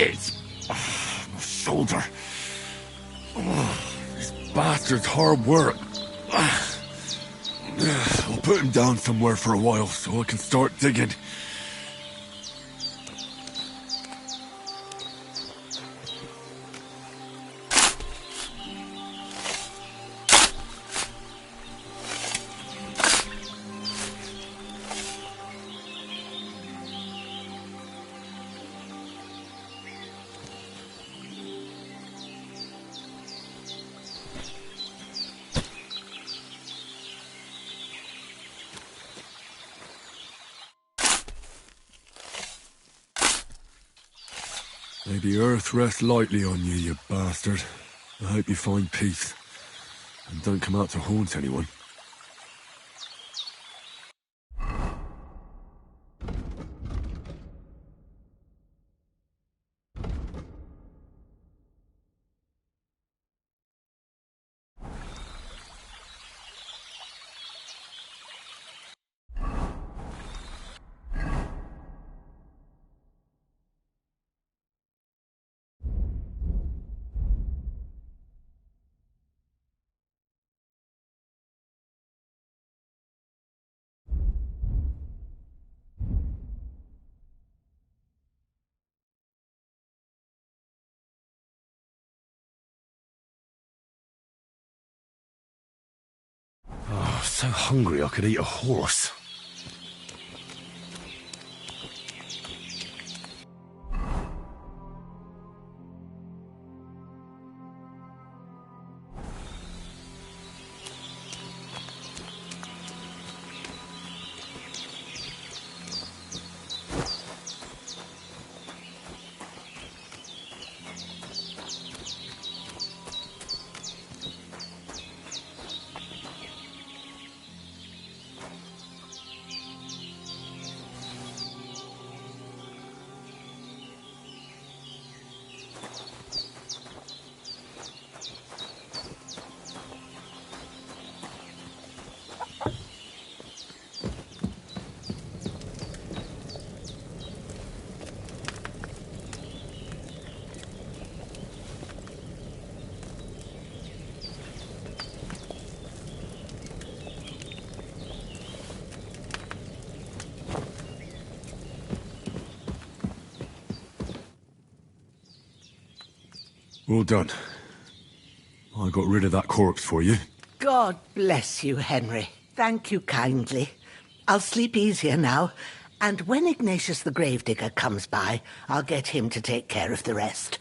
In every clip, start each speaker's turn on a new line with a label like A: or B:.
A: Shit! Oh, my shoulder. Oh, this bastard's hard work. I'll put him down somewhere for a while so I can start digging. May the earth rest lightly on you, you bastard. I hope you find peace. And don't come out to haunt anyone. Oh, so hungry I could eat a horse. Well done. I got rid of that corpse for you.
B: God bless you, Henry. Thank you kindly. I'll sleep easier now, and when Ignatius the Gravedigger comes by, I'll get him to take care of the rest.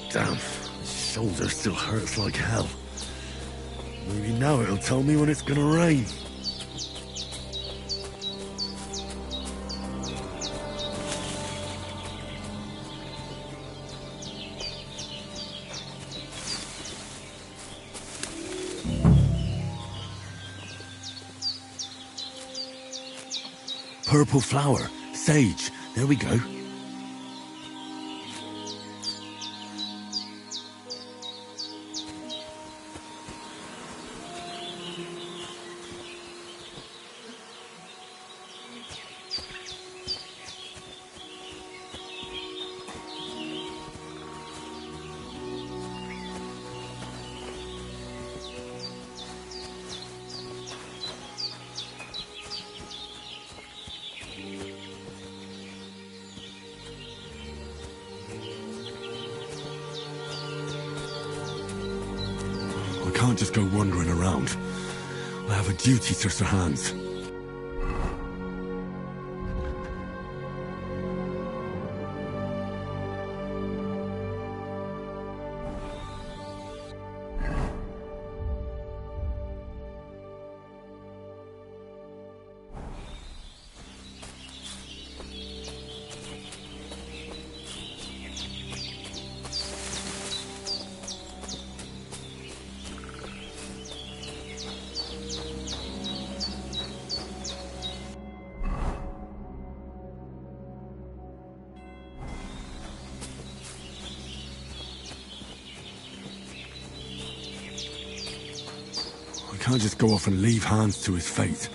A: Damn, my shoulder still hurts like hell. Maybe now it'll tell me when it's gonna rain. purple flower. Sage. There we go. I can't just go wandering around. I have a duty to Sir Hans. I can't just go off and leave Hans to his fate.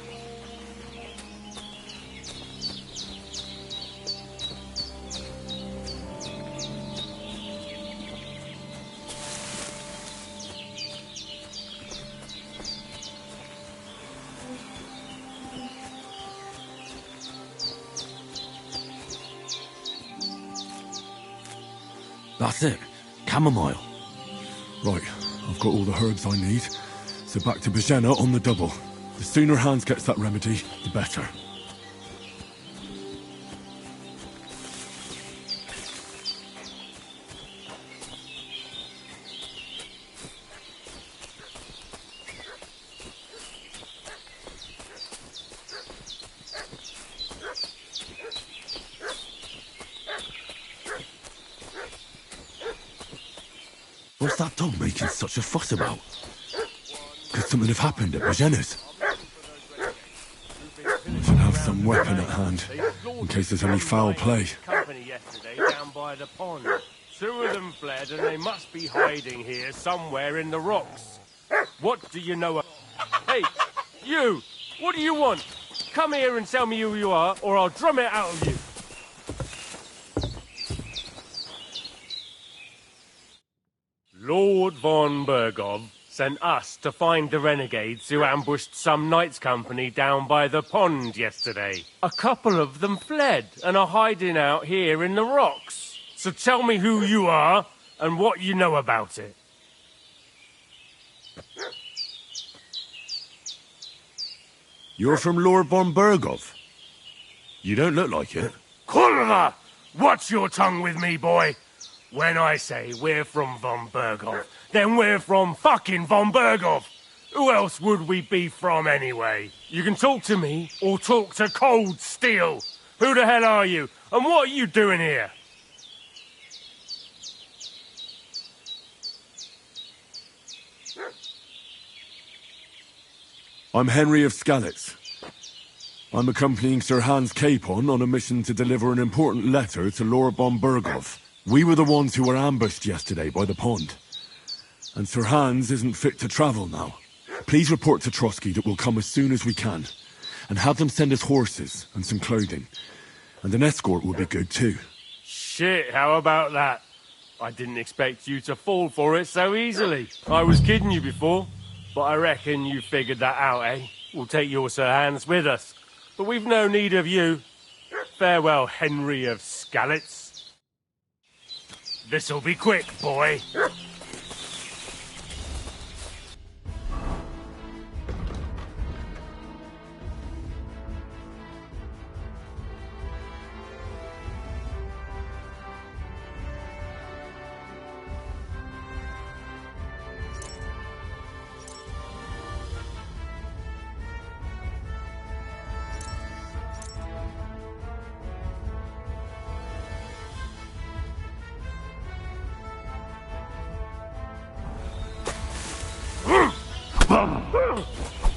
A: That's it. Chamomile. Right, I've got all the herbs I need. So back to Bajena on the double. The sooner Hans gets that remedy, the better. What's that dog making such a fuss about? Could something have happened at Bajena's? I should have some weapon at hand, in case there's any foul play.
C: Company yesterday down by the pond. 2 of them fled and they must be hiding here somewhere in the rocks. What do you know? Hey, you! What do you want? Come here and tell me who you are, or I'll drum it out of you. Lord von Bergov sent us to find the renegades who ambushed some knights' company down by the pond yesterday. A couple of them fled and are hiding out here in the rocks. So tell me who you are and what you know about it.
A: You're from Lord von Bergov? You don't look like it.
C: Kulva! Watch your tongue with me, boy. When I say we're from von Bergov, then we're from fucking von Bergov. Who else would we be from anyway? You can talk to me or talk to cold steel. Who the hell are you? And what are you doing here?
A: I'm Henry of Skalitz. I'm accompanying Sir Hans Capon on a mission to deliver an important letter to Lord von Bergov. We were the ones who were ambushed yesterday by the pond. And Sir Hans isn't fit to travel now. Please report to Trotsky that we'll come as soon as we can. And have them send us horses and some clothing. And an escort would be good too.
C: Shit, how about that? I didn't expect you to fall for it so easily. I was kidding you before, but I reckon you figured that out, eh? We'll take your Sir Hans with us. But we've no need of you. Farewell, Henry of Skalitz. This'll be quick, boy.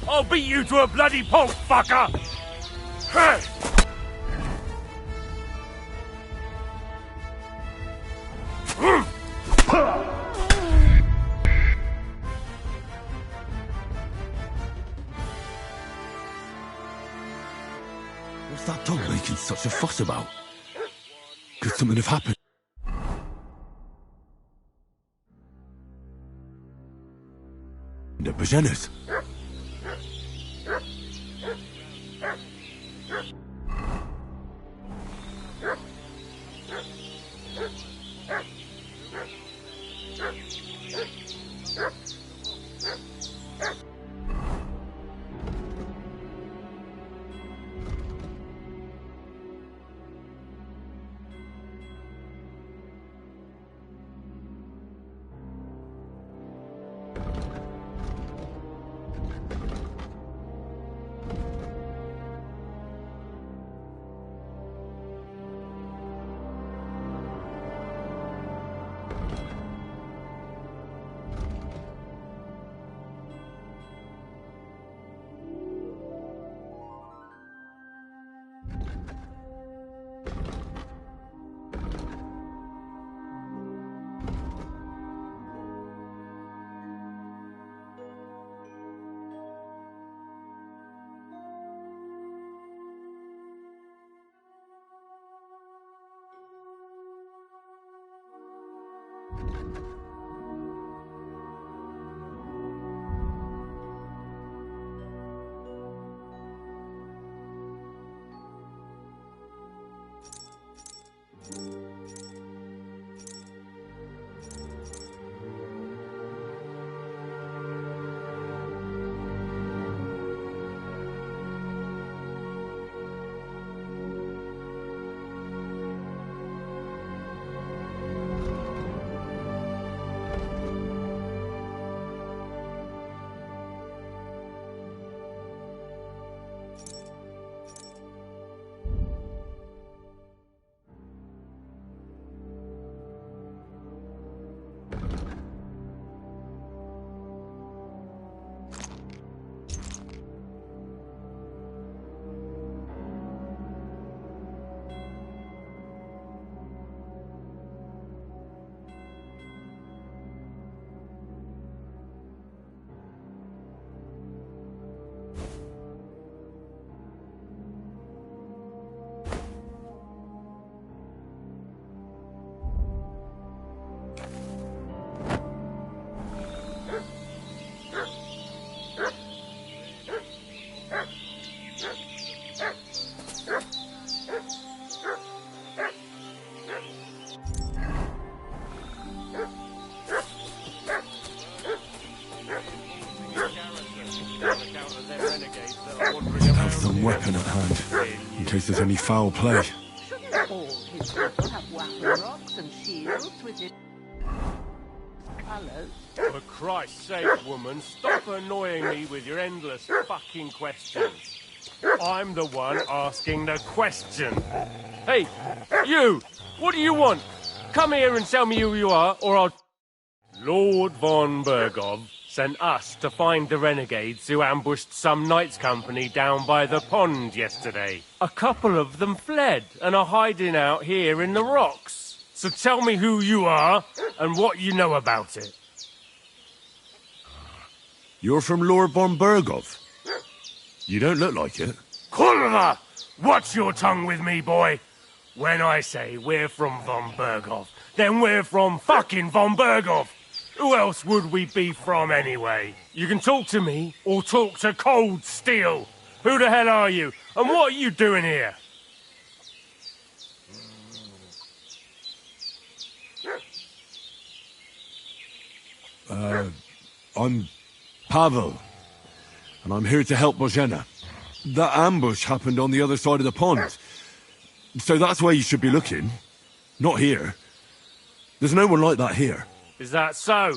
C: I'll beat you to a bloody pulp, fucker! Hey!
A: What's that dog making such a fuss about? Could something have happened? At Bajena's? Have some weapon at hand, in case there's any foul play.
B: Shouldn't all his people have weapon rocks and shields with it? Colours?
C: For Christ's sake, woman, stop annoying me with your endless fucking questions. I'm the one asking the question. Hey, you! What do you want? Come here and tell me who you are, or I'll... Lord von Bergov sent us to find the renegades who ambushed some knights' company down by the pond yesterday. A couple of them fled and are hiding out here in the rocks. So tell me who you are and what you know about it.
A: You're from Lord von Bergov? You don't look like it.
C: Kurva! Watch your tongue with me, boy. When I say we're from von Bergov, then we're from fucking von Bergov. Who else would we be from anyway? You can talk to me or talk to cold steel. Who the hell are you? And what are you doing here?
A: I'm Pavel, and I'm here to help Bozhena. That ambush happened on the other side of the pond. So that's where you should be looking. Not here. There's no one like that here.
C: Is that so?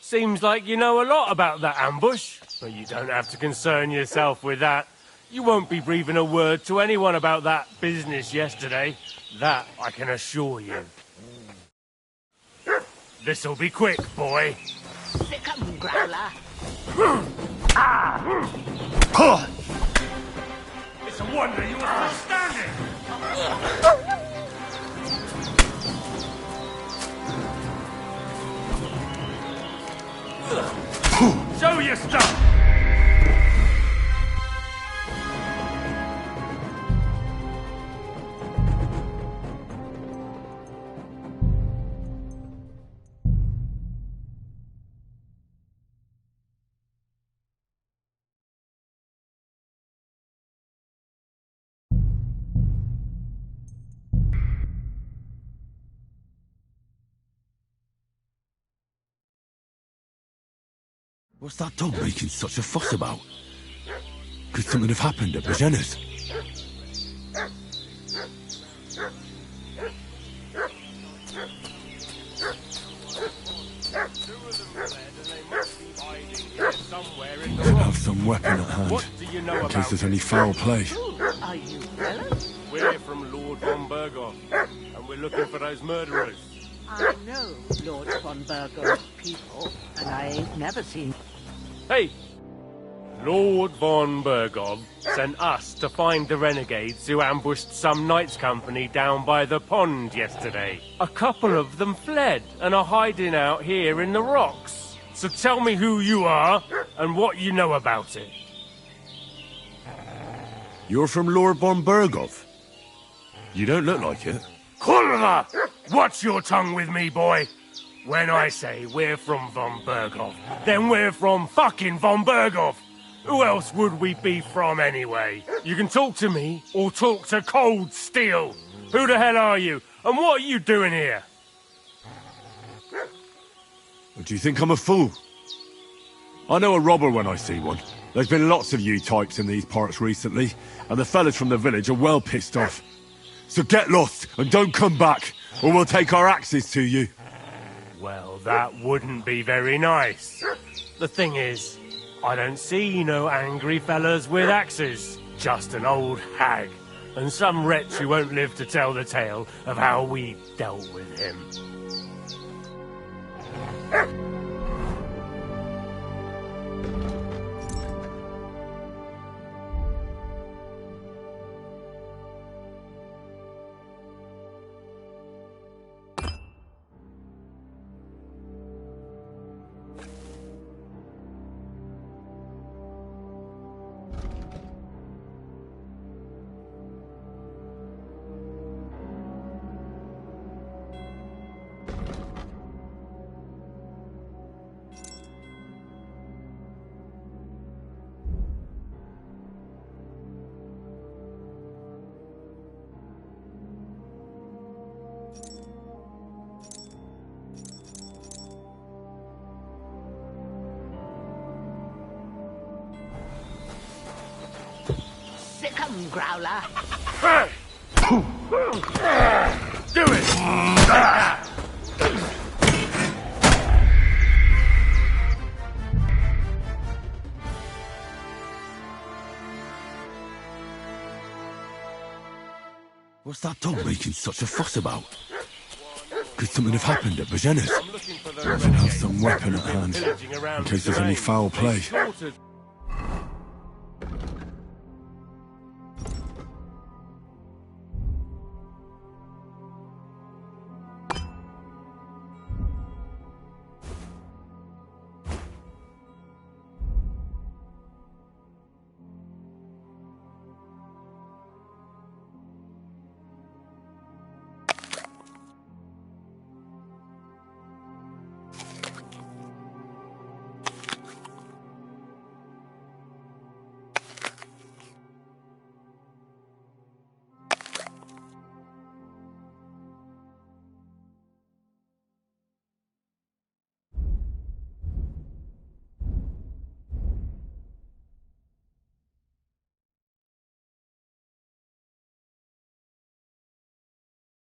C: Seems like you know a lot about that ambush, but you don't have to concern yourself with that. You won't be breathing a word to anyone about that business yesterday. That I can assure you. This'll be quick, boy.
B: Sick 'em, Growler.
C: It's a wonder you are still standing. Show your stuff!
A: What's that dog making such a fuss about? Could something have happened at Bajena's? Could have some weapon at hand.
C: What do you know
A: in
C: about
A: case there's any foul play.
B: Who are you, fellas?
C: We're from Lord von Berghoff, and we're looking for those murderers.
B: I know Lord von Burgo's people, and I ain't never seen...
C: Hey! Lord von Berghoff sent us to find the renegades who ambushed some knights' company down by the pond yesterday. A couple of them fled and are hiding out here in the rocks. So tell me who you are and what you know about it.
A: You're from Lord von Berghoff? You don't look like it.
C: Kulva! Watch your tongue with me, boy. When I say we're from von Berghoff, then we're from fucking von Berghoff. Who else would we be from anyway? You can talk to me or talk to cold steel. Who the hell are you? And what are you doing here?
A: Do you think I'm a fool? I know a robber when I see one. There's been lots of you types in these parts recently, and the fellas from the village are well pissed off. So get lost and don't come back, or we'll take our axes to you.
C: Well, that wouldn't be very nice. The thing is, I don't see no angry fellas with axes. Just an old hag, and some wretch who won't live to tell the tale of how we dealt with him.
B: Growler.
C: Do it!
A: What's that dog making such a fuss about? Could something have happened at Bajena's? Could have some weapon at hand, in case there's any foul play.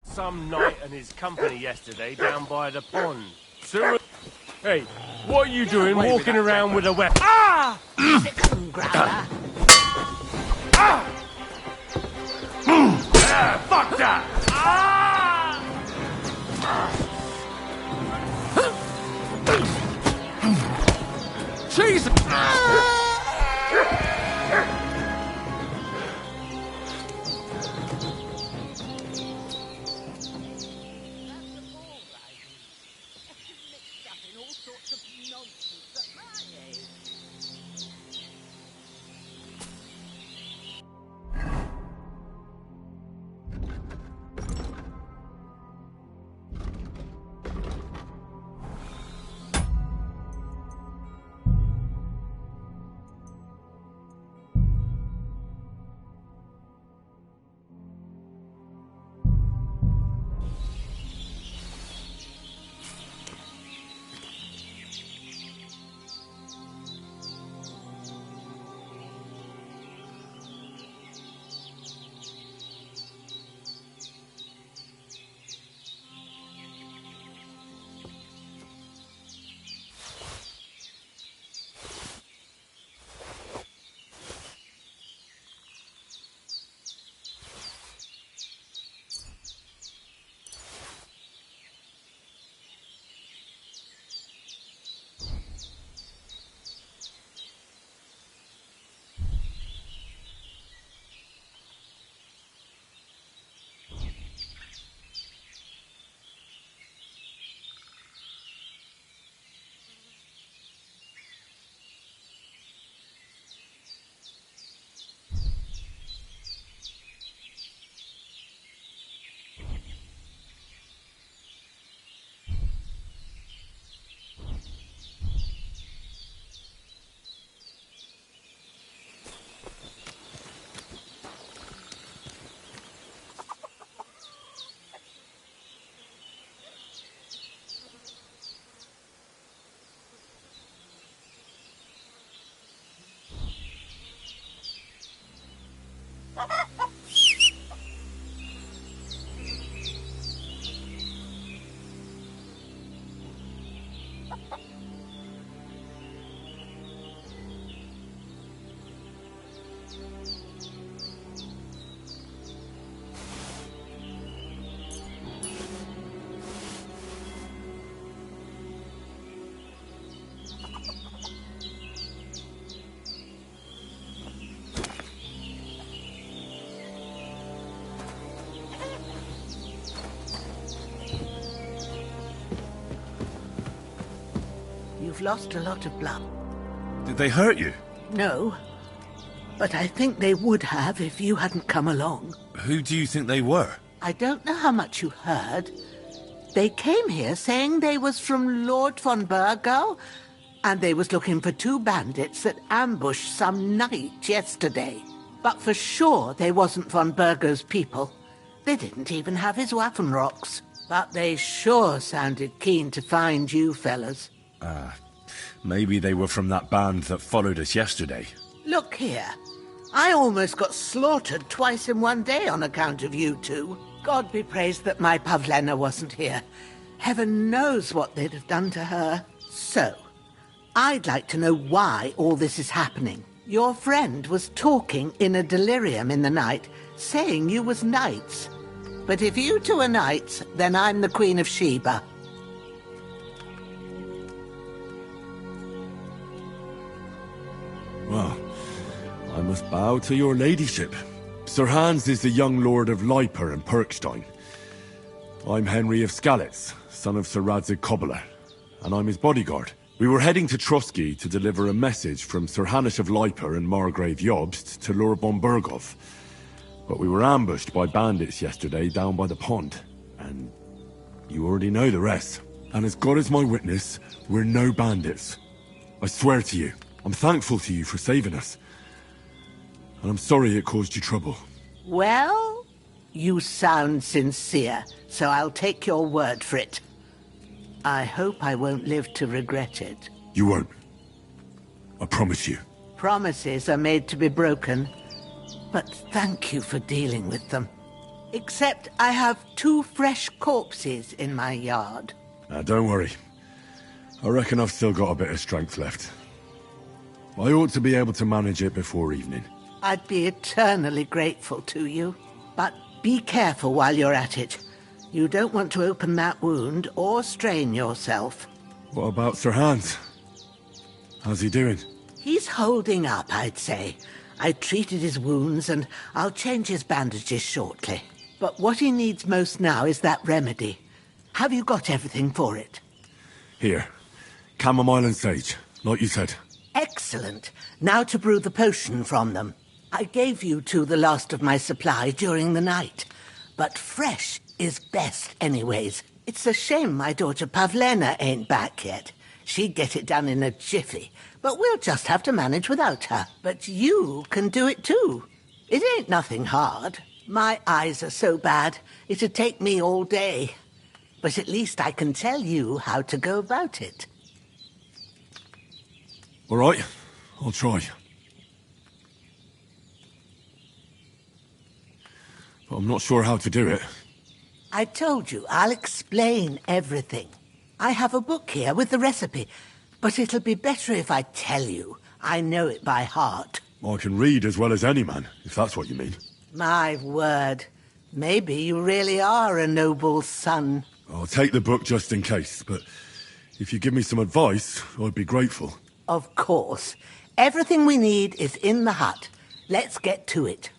C: Some knight and his company yesterday down by the pond. So, hey, what are you doing walking around with a weapon? Ah!
B: Growler.
C: Fuck that! Ah! Jesus!
B: You've lost a lot of blood.
A: Did they hurt you?
B: No, but I think they would have if you hadn't come along.
A: Who do you think they were?
B: I don't know how much you heard. They came here saying they was from Lord von Burgo, and they was looking for 2 bandits that ambushed some knight yesterday. But for sure they wasn't von Burgo's people. They didn't even have his Waffenrocks. But they sure sounded keen to find you fellas.
A: Maybe they were from that band that followed us yesterday.
B: Look here. I almost got slaughtered twice in one day on account of you two. God be praised that my Pavlena wasn't here. Heaven knows what they'd have done to her. So, I'd like to know why all this is happening. Your friend was talking in a delirium in the night, saying you was knights. But if you two are knights, then I'm the Queen of Sheba.
A: Well, I must bow to your ladyship. Sir Hans is the young lord of Leiper and Perkstein. I'm Henry of Skalitz, son of Sir Radzig Cobbler, and I'm his bodyguard. We were heading to Trusky to deliver a message from Sir Hanish of Leiper and Margrave Jobst to Lord Bombergov. But we were ambushed by bandits yesterday down by the pond, and you already know the rest. And as God is my witness, we're no bandits. I swear to you, I'm thankful to you for saving us. And I'm sorry it caused you trouble.
B: Well, you sound sincere, so I'll take your word for it. I hope I won't live to regret it.
A: You won't. I promise you.
B: Promises are made to be broken, but thank you for dealing with them. Except I have 2 fresh corpses in my yard.
A: Don't worry. I reckon I've still got a bit of strength left. I ought to be able to manage it before evening.
B: I'd be eternally grateful to you. But be careful while you're at it. You don't want to open that wound or strain yourself.
A: What about Sir Hans? How's he doing?
B: He's holding up, I'd say. I treated his wounds and I'll change his bandages shortly. But what he needs most now is that remedy. Have you got everything for it?
A: Here. Chamomile and sage, like you said.
B: Excellent. Now to brew the potion from them. I gave you two the last of my supply during the night. But fresh is best anyways. It's a shame my daughter Pavlena ain't back yet. She'd get it done in a jiffy, but we'll just have to manage without her. But you can do it too. It ain't nothing hard. My eyes are so bad, it'd take me all day. But at least I can tell you how to go about it.
A: All right, I'll try. But I'm not sure how to do it.
B: I told you, I'll explain everything. I have a book here with the recipe, but it'll be better if I tell you. I know it by heart.
A: I can read as well as any man, if that's what you mean.
B: My word. Maybe you really are a noble son.
A: I'll take the book just in case, but if you give me some advice, I'd be grateful.
B: Of course. Everything we need is in the hut. Let's get to it.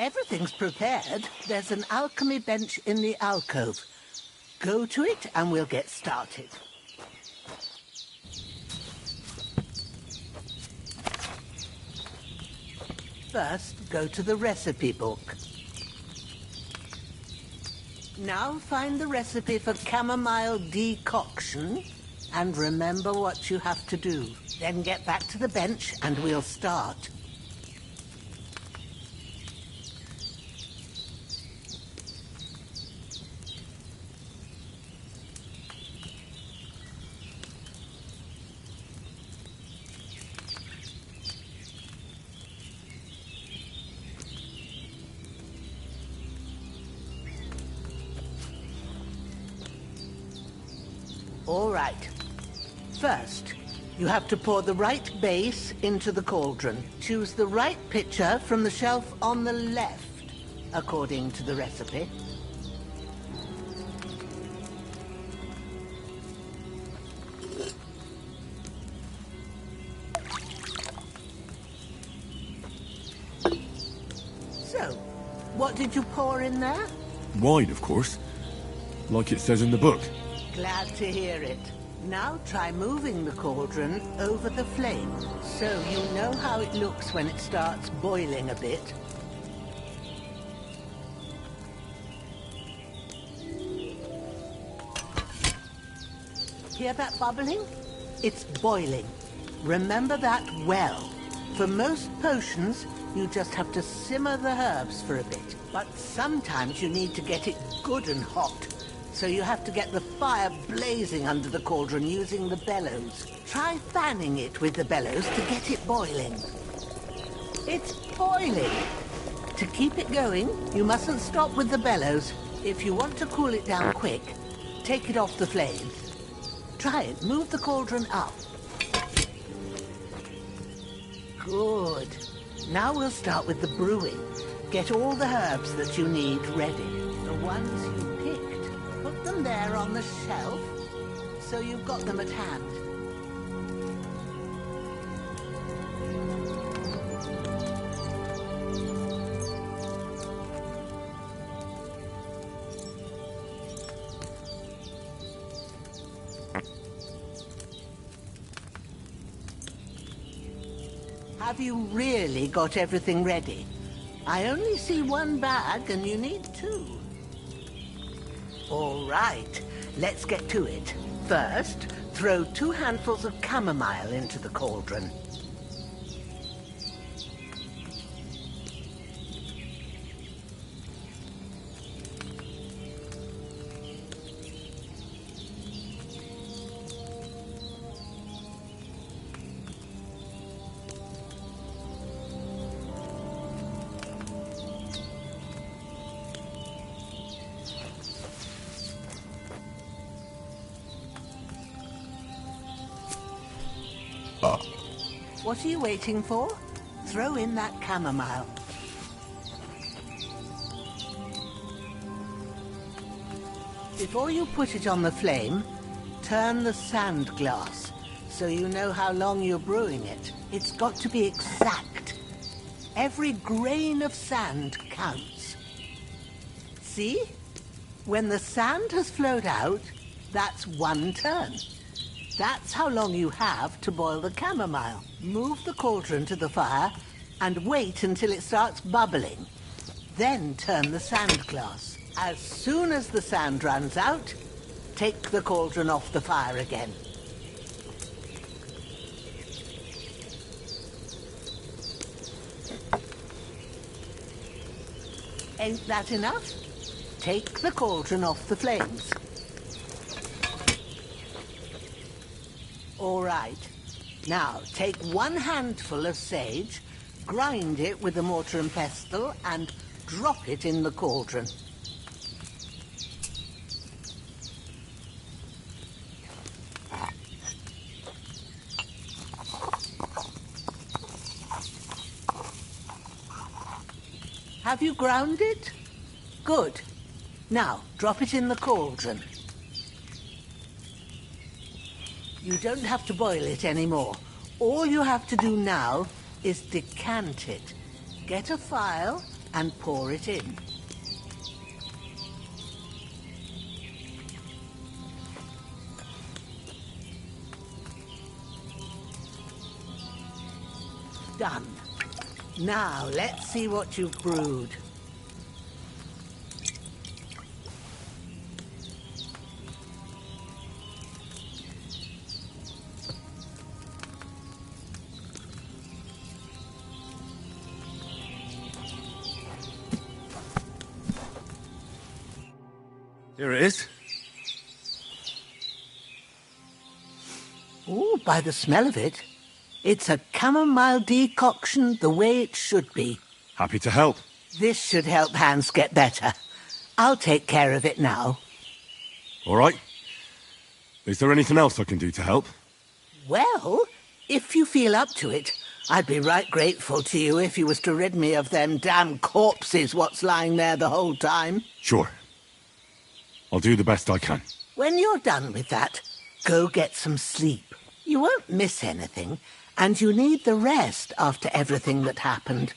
B: Everything's prepared. There's an alchemy bench in the alcove. Go to it and we'll get started. First, go to the recipe book. Now find the recipe for chamomile decoction and remember what you have to do. Then get back to the bench and we'll start. All right. First, you have to pour the right base into the cauldron. Choose the right pitcher from the shelf on the left, according to the recipe. So, what did you pour in there?
A: Wine, of course. Like it says in the book.
B: Glad to hear it. Now try moving the cauldron over the flame, so you know how it looks when it starts boiling a bit. Hear that bubbling? It's boiling. Remember that well. For most potions, you just have to simmer the herbs for a bit. But sometimes you need to get it good and hot. So you have to get the fire blazing under the cauldron using the bellows. Try fanning it with the bellows to get it boiling. It's boiling! To keep it going, you mustn't stop with the bellows. If you want to cool it down quick, take it off the flames. Try it. Move the cauldron up. Good. Now we'll start with the brewing. Get all the herbs that you need ready. The ones you picked. Put them there on the shelf, so you've got them at hand. Have you really got everything ready? I only see one bag and you need two. All right, let's get to it. First, throw 2 handfuls of chamomile into the cauldron. What are you waiting for? Throw in that chamomile. Before you put it on the flame, turn the sand glass so you know how long you're brewing it. It's got to be exact. Every grain of sand counts. See? When the sand has flowed out, that's 1 turn. That's how long you have to boil the chamomile. Move the cauldron to the fire and wait until it starts bubbling. Then turn the sand glass. As soon as the sand runs out, take the cauldron off the fire again. Ain't that enough? Take the cauldron off the flames. All right. Now, take 1 handful of sage, grind it with a mortar and pestle, and drop it in the cauldron. Have you ground it? Good. Now, drop it in the cauldron. You don't have to boil it anymore. All you have to do now is decant it. Get a phial and pour it in. Done. Now, let's see what you've brewed.
A: Here it is.
B: Ooh, by the smell of it, it's a chamomile decoction the way it should be.
A: Happy to help.
B: This should help Hans get better. I'll take care of it now.
A: All right. Is there anything else I can do to help?
B: Well, if you feel up to it, I'd be right grateful to you if you was to rid me of them damn corpses what's lying there the whole time.
A: Sure. I'll do the best I can.
B: When you're done with that, go get some sleep. You won't miss anything, and you need the rest after everything that happened.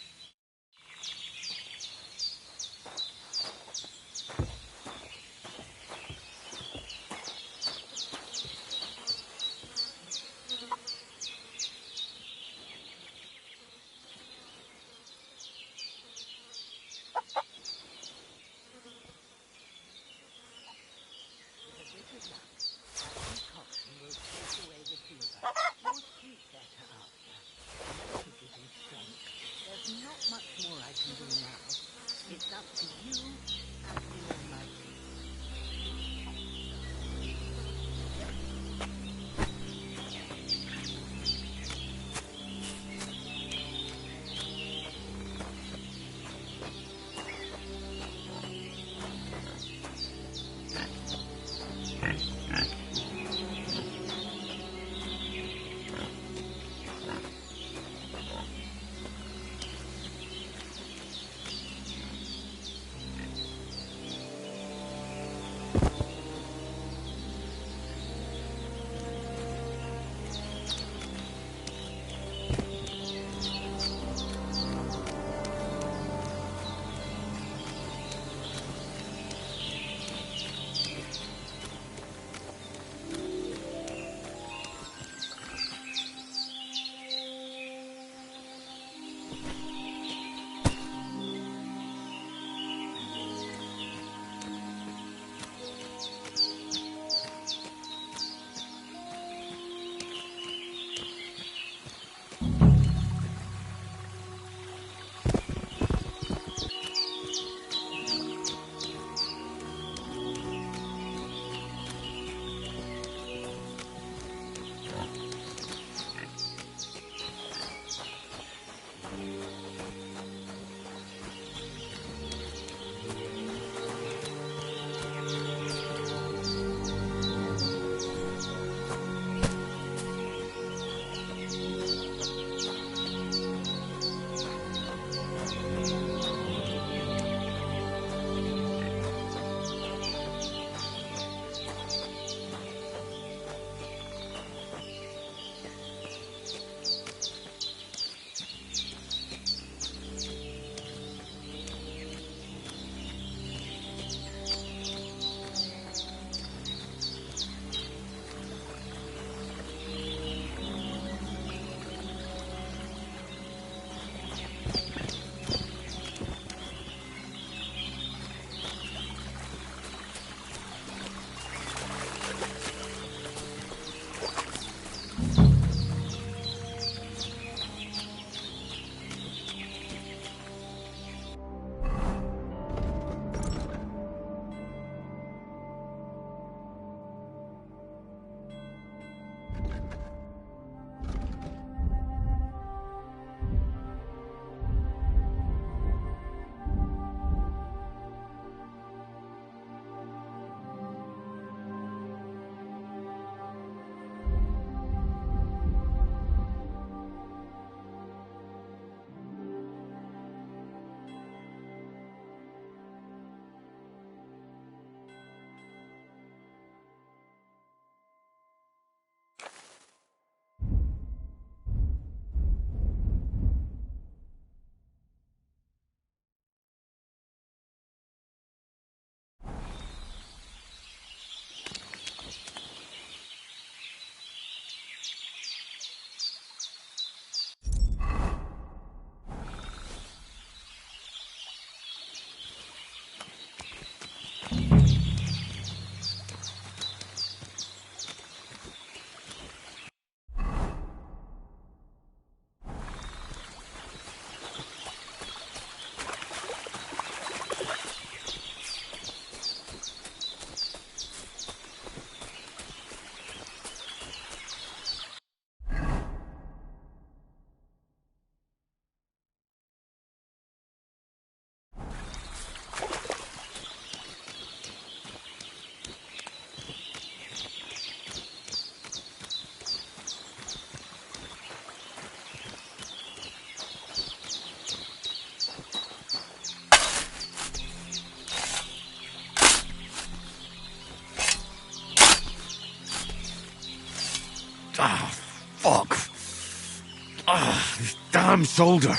A: damn shoulder.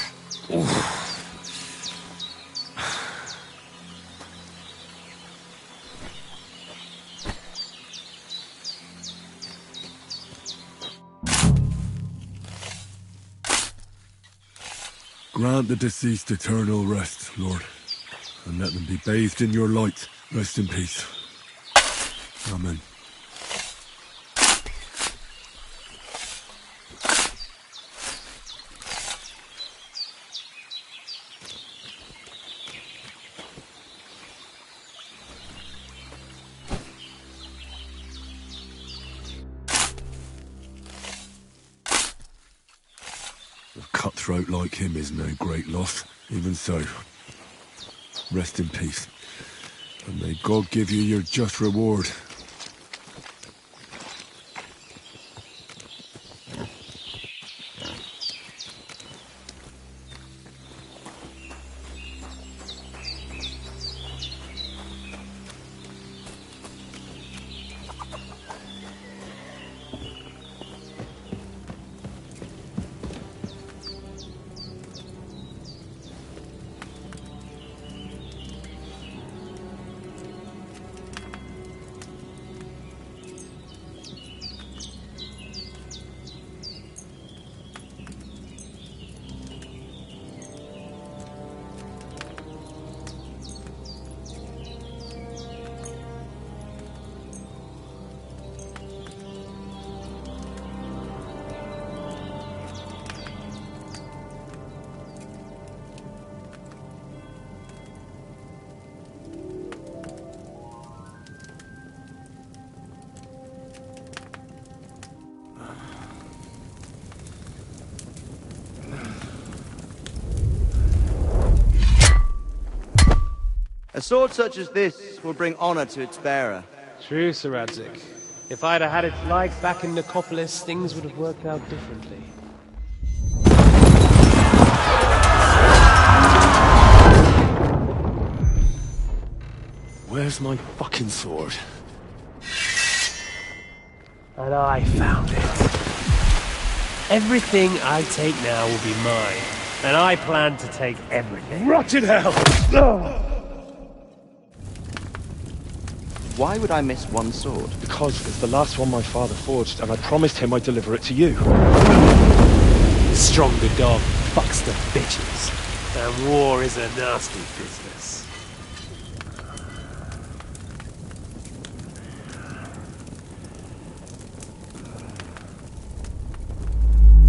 A: Oof. Grant the deceased eternal rest, Lord, and let them be bathed in your light. Rest in peace. Amen. A cutthroat like him is no great loss. Even so, rest in peace. And may God give you your just reward.
D: A sword such as this will bring honor to its bearer.
E: True, Sir Radzik. If I'd have had its like back in Nicopolis, things would have worked out differently.
A: Where's my fucking sword?
E: And I found it. Everything I take now will be mine, and I plan to take everything.
A: Rotted hell!
D: Why would I miss one sword?
F: Because it's the last one my father forged, and I promised him I'd deliver it to you.
E: Stronger dog fucks the bitches, and war is a nasty business.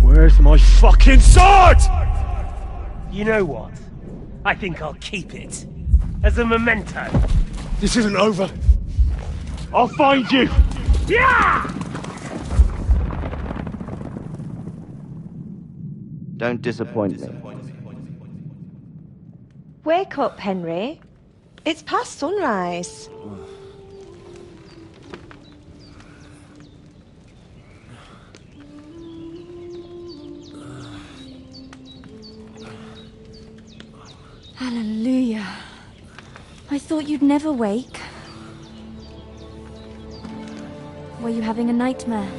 F: Where's my fucking sword?
E: You know what? I think I'll keep it. As a memento.
F: This isn't over. I'll find you!
E: Yeah!
D: Don't disappoint me.
G: Wake up, Henry. It's past sunrise.
H: Hallelujah. I thought you'd never wake. Were you having a nightmare?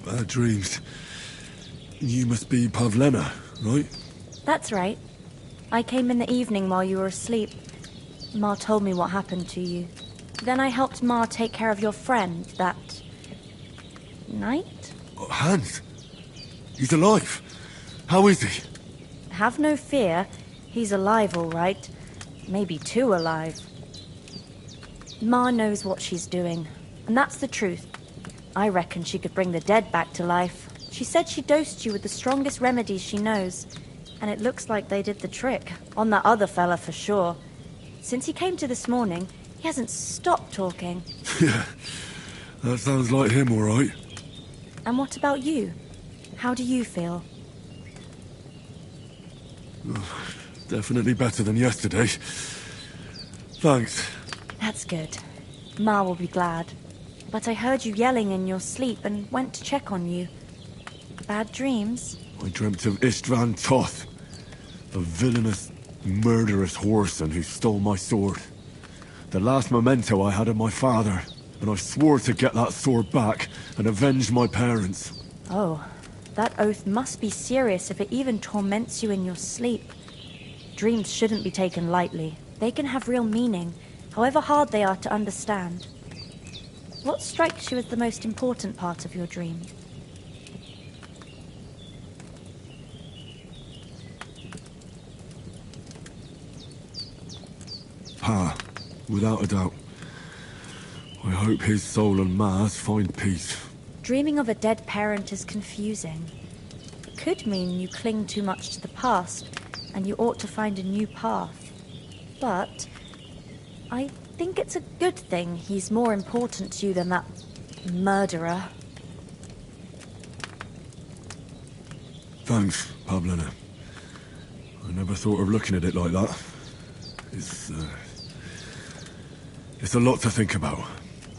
A: Bad dreams. You must be Pavlena, right?
H: That's right. I came in the evening while you were asleep. Ma told me what happened to you. Then I helped Ma take care of your friend that night?
A: Hans? He's alive. How is he?
H: Have no fear. He's alive, all right. Maybe too alive. Ma knows what she's doing, and that's the truth. I reckon she could bring the dead back to life. She said she dosed you with the strongest remedies she knows, and it looks like they did the trick. On that other fella for sure. Since he came to this morning, he hasn't stopped talking.
A: Yeah, that sounds like him, all right.
H: And what about you? How do you feel?
A: Definitely better than yesterday. Thanks.
H: That's good. Ma will be glad. But I heard you yelling in your sleep and went to check on you. Bad dreams?
A: I dreamt of Istvan Toth, the villainous, murderous whoreson who stole my sword. The last memento I had of my father, and I swore to get that sword back and avenge my parents.
H: Oh, that oath must be serious if it even torments you in your sleep. Dreams shouldn't be taken lightly. They can have real meaning, however hard they are to understand. What strikes you as the most important part of your dream?
A: Pa, without a doubt. I hope his soul and Ma's find peace.
H: Dreaming of a dead parent is confusing. It could mean you cling too much to the past, and you ought to find a new path. But I think it's a good thing he's more important to you than that murderer.
A: Thanks, Pablina. I never thought of looking at it like that. It's a lot to think about.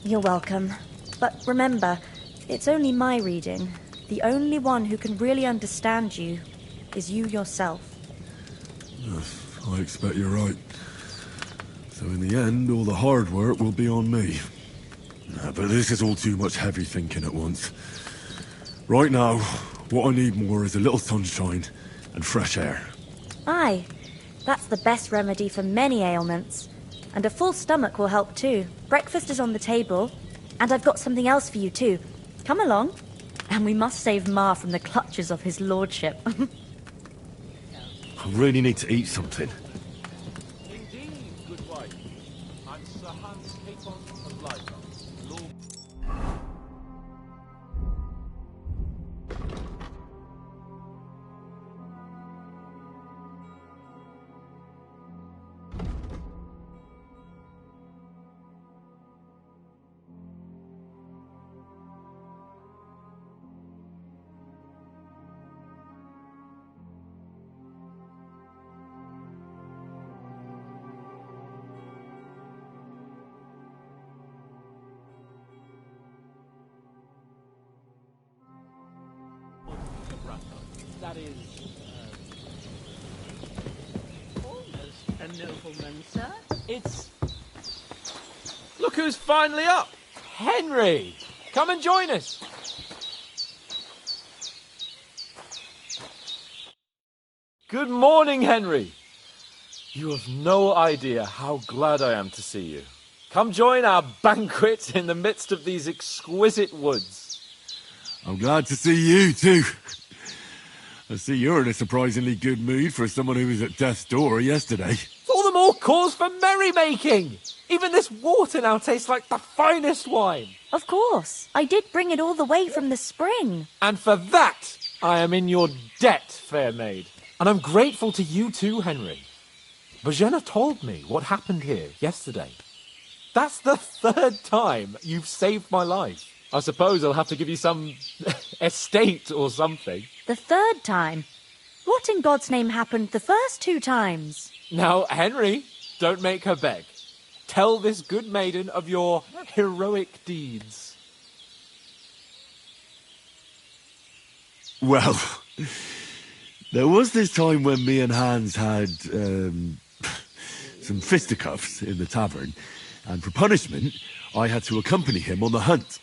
H: You're welcome. But remember, it's only my reading. The only one who can really understand you is you yourself.
A: I expect you're right. So in the end, all the hard work will be on me. But this is all too much heavy thinking at once. Right now, what I need more is a little sunshine and fresh air.
H: Aye, that's the best remedy for many ailments. And a full stomach will help too. Breakfast is on the table. And I've got something else for you too. Come along. And we must save Ma from the clutches of his lordship.
F: I really need to eat something.
I: Indeed, good wife. I'm Sir Hans Capon of Laboratores, Lord... That is,
J: almost a nobleman, sir.
I: it's... Look who's finally up! Henry! Come and join us! Good morning, Henry! You have no idea how glad I am to see you. Come join our banquet in the midst of these exquisite woods.
A: I'm glad to see you too. I see you're in a surprisingly good mood for someone who was at death's door yesterday.
I: It's all the more cause for merrymaking! Even this water now tastes like the finest wine.
H: Of course. I did bring it all the way from the spring.
I: And for that, I am in your debt, fair maid. And I'm grateful to you too, Henry. Bojena told me what happened here yesterday. That's the third time you've saved my life. I suppose I'll have to give you some estate or something.
H: The third time? What in God's name happened the first 2 times?
I: Now, Henry, don't make her beg. Tell this good maiden of your heroic deeds.
A: Well, there was this time when me and Hans had some fisticuffs in the tavern, and for punishment, I had to accompany him on the hunt.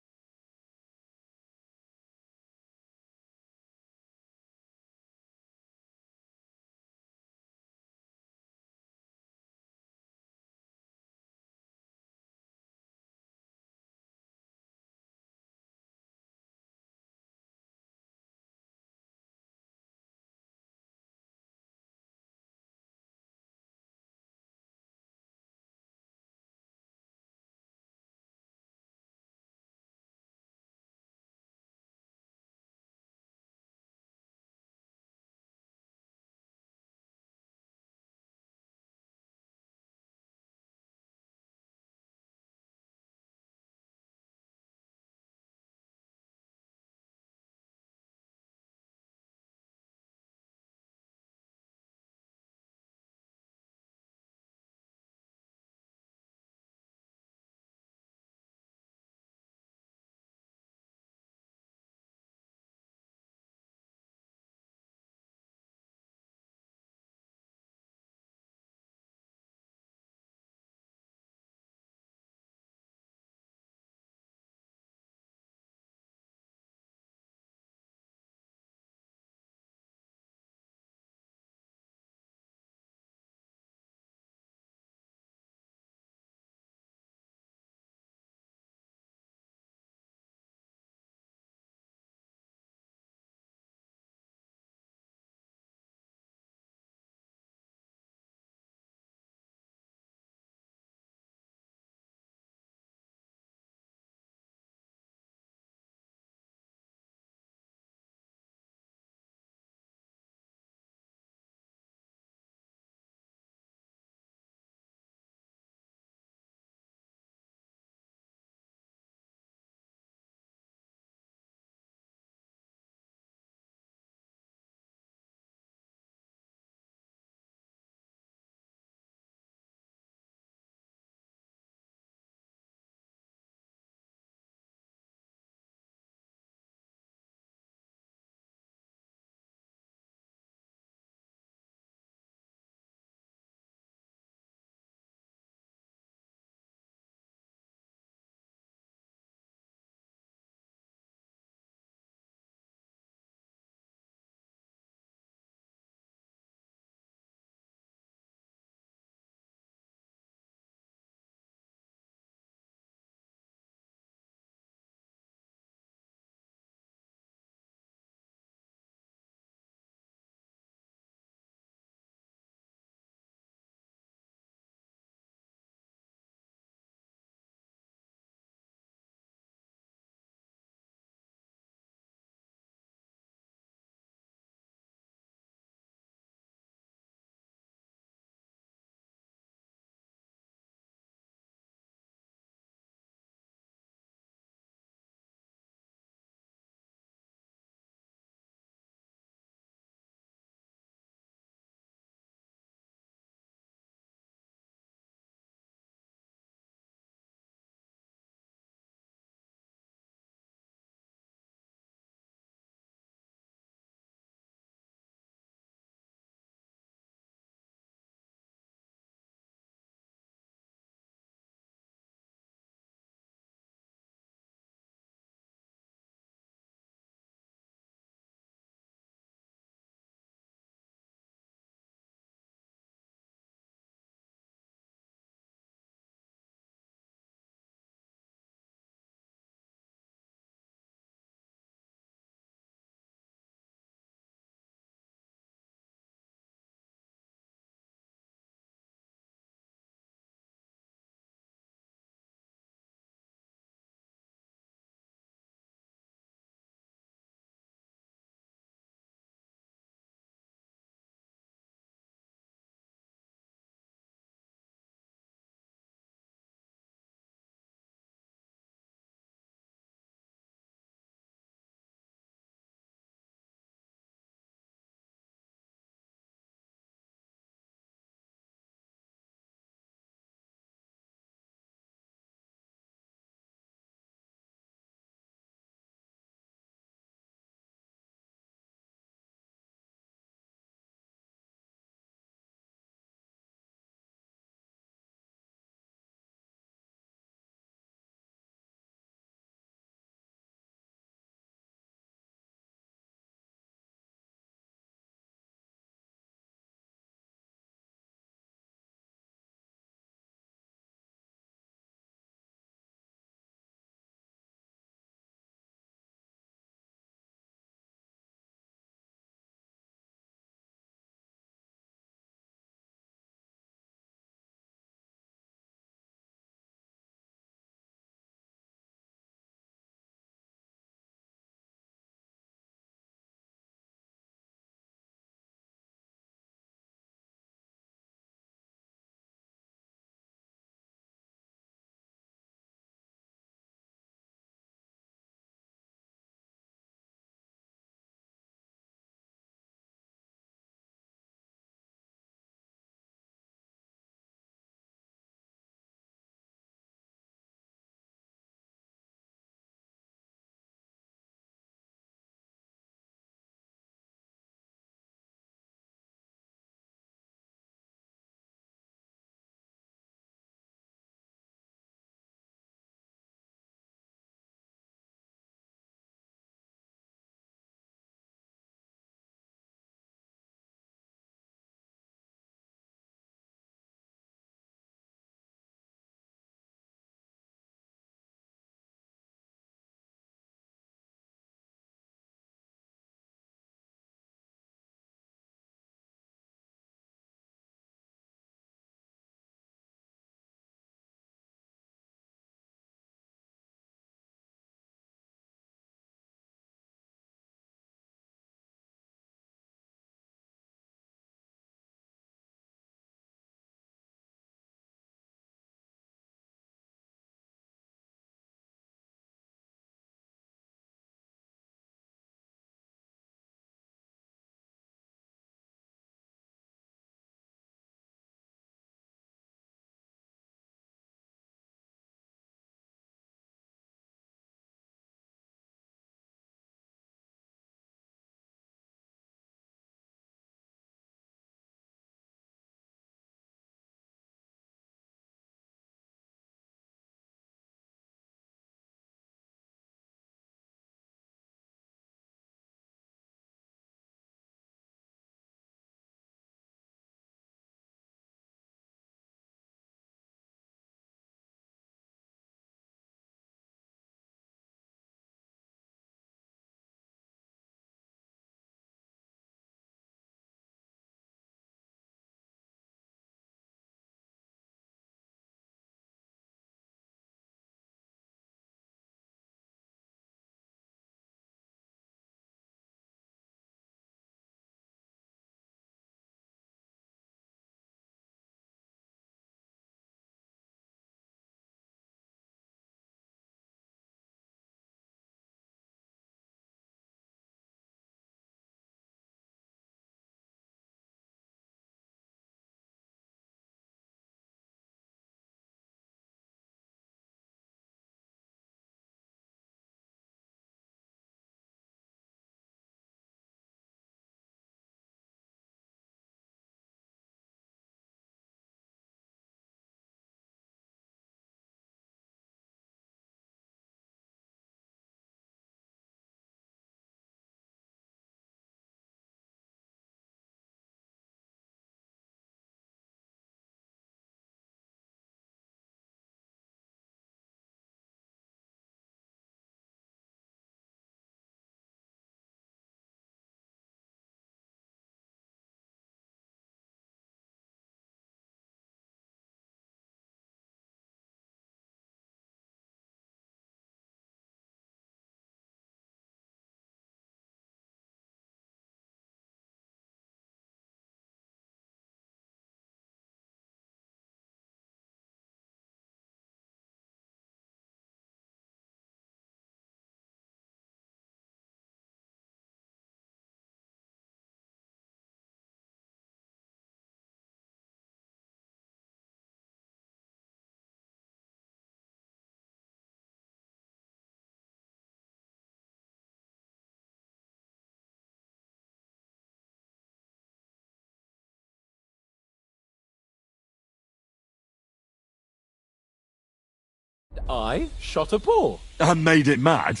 I: I shot a boar.
A: And made it mad.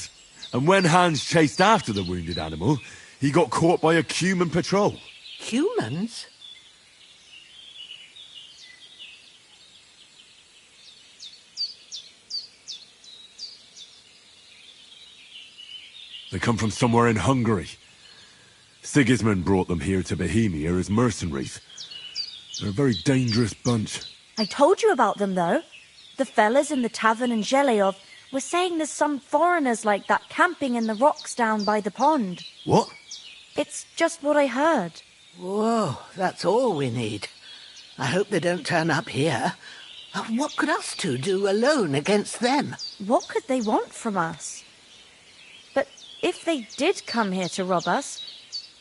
A: And when Hans chased after the wounded animal, he got caught by a human patrol.
B: Humans?
A: They come from somewhere in Hungary. Sigismund brought them here to Bohemia as mercenaries. They're a very dangerous bunch.
H: I told you about them, though. The fellas in the tavern in Zheleov were saying there's some foreigners like that camping in the rocks down by the pond.
A: What?
H: It's just what I heard.
B: Whoa, that's all we need. I hope they don't turn up here. What could us two do alone against them?
H: What could they want from us? But if they did come here to rob us,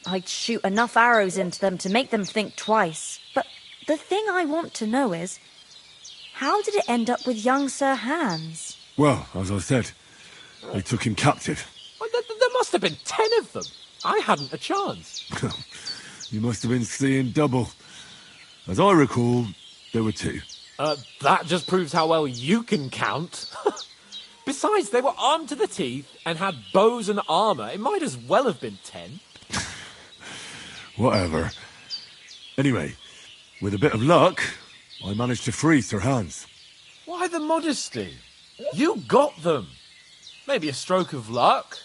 H: I'd shoot enough arrows into them to make them think twice. But the thing I want to know is, how did it end up with young Sir Hans?
A: Well, as I said, they took him captive.
I: Well, there must have been 10 of them. I hadn't a chance.
A: You must have been seeing double. As I recall, there were 2.
I: That just proves how well you can count. Besides, they were armed to the teeth and had bows and armour. It might as well have been 10.
A: Whatever. Anyway, with a bit of luck, I managed to free Sir Hans.
I: Why the modesty? You got them. Maybe a stroke of luck,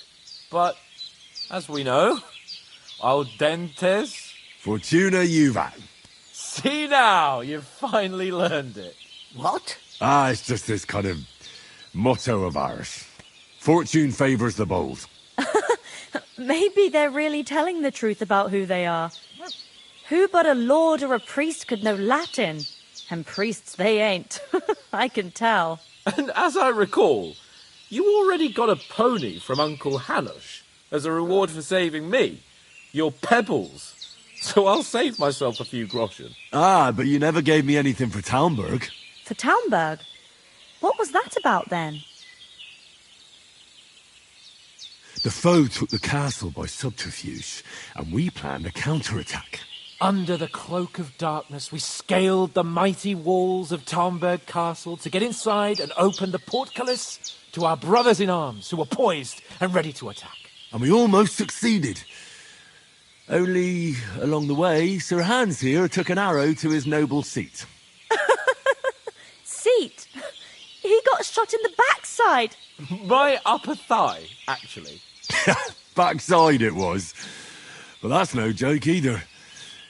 I: but as we know, audentes.
A: Fortuna juvat.
I: See now, you've finally learned it.
B: What?
A: It's just this kind of motto of ours. Fortune favours the bold.
H: Maybe they're really telling the truth about who they are. Who but a lord or a priest could know Latin? And priests they ain't. I can tell.
I: And as I recall, you already got a pony from Uncle Hanush as a reward for saving me. Your pebbles. So I'll save myself a few groschen.
A: But you never gave me anything for Talmberg.
H: For Talmberg? What was that about then?
A: The foe took the castle by subterfuge, and we planned a counterattack.
I: Under the cloak of darkness, we scaled the mighty walls of Talmberg Castle to get inside and open the portcullis to our brothers-in-arms who were poised and ready to attack.
A: And we almost succeeded. Only, along the way, Sir Hans here took an arrow to his noble seat.
H: Seat? He got shot in the backside.
I: My upper thigh, actually.
A: Backside it was. But that's no joke either.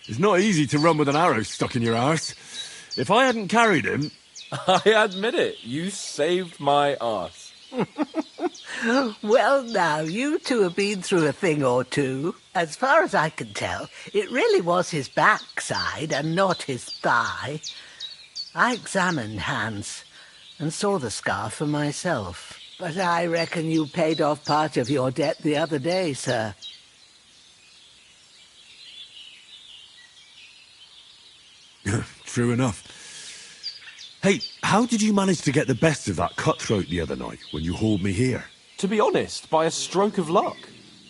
A: It's not easy to run with an arrow stuck in your arse. If I hadn't carried him...
I: I admit it, you saved my arse.
B: Well, now, you two have been through a thing or two. As far as I can tell, it really was his backside and not his thigh. I examined Hans and saw the scar for myself. But I reckon you paid off part of your debt the other day, sir.
A: True enough. Hey, how did you manage to get the best of that cutthroat the other night when you hauled me here?
I: To be honest, by a stroke of luck.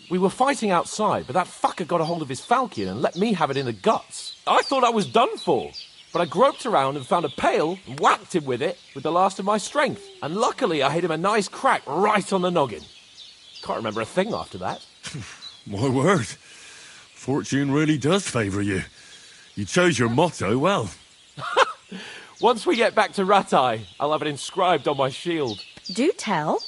I: We were fighting outside, but that fucker got a hold of his falchion and let me have it in the guts. I thought I was done for, but I groped around and found a pail and whacked him with it with the last of my strength. And luckily I hit him a nice crack right on the noggin. Can't remember a thing after that.
A: My word. Fortune really does favour you. You chose your motto well.
I: Once we get back to Ratai, I'll have it inscribed on my shield.
H: Do tell.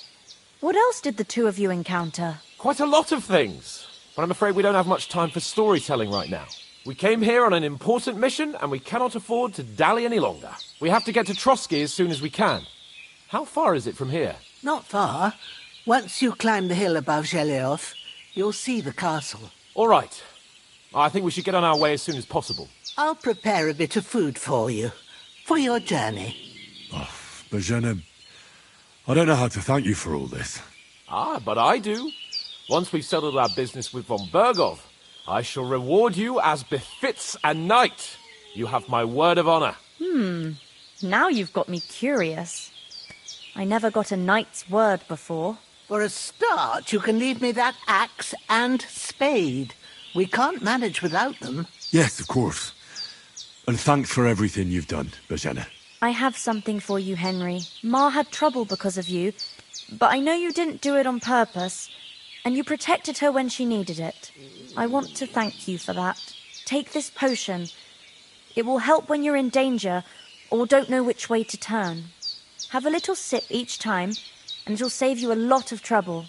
H: What else did the two of you encounter?
I: Quite a lot of things, but I'm afraid we don't have much time for storytelling right now. We came here on an important mission, and we cannot afford to dally any longer. We have to get to Trotsky as soon as we can. How far is it from here?
B: Not far. Once you climb the hill above Zheleov, you'll see the castle.
I: All right. I think we should get on our way as soon as possible.
B: I'll prepare a bit of food for you, for your journey.
A: Bozhena, I don't know how to thank you for all this.
I: But I do. Once we've settled our business with von Bergov, I shall reward you as befits a knight. You have my word of honor.
H: Now you've got me curious. I never got a knight's word before.
B: For a start, you can leave me that axe and spade. We can't manage without them.
A: Yes, of course. And thanks for everything you've done, Bozhena.
H: I have something for you, Henry. Ma had trouble because of you, but I know you didn't do it on purpose, and you protected her when she needed it. I want to thank you for that. Take this potion. It will help when you're in danger or don't know which way to turn. Have a little sip each time, and it'll save you a lot of trouble.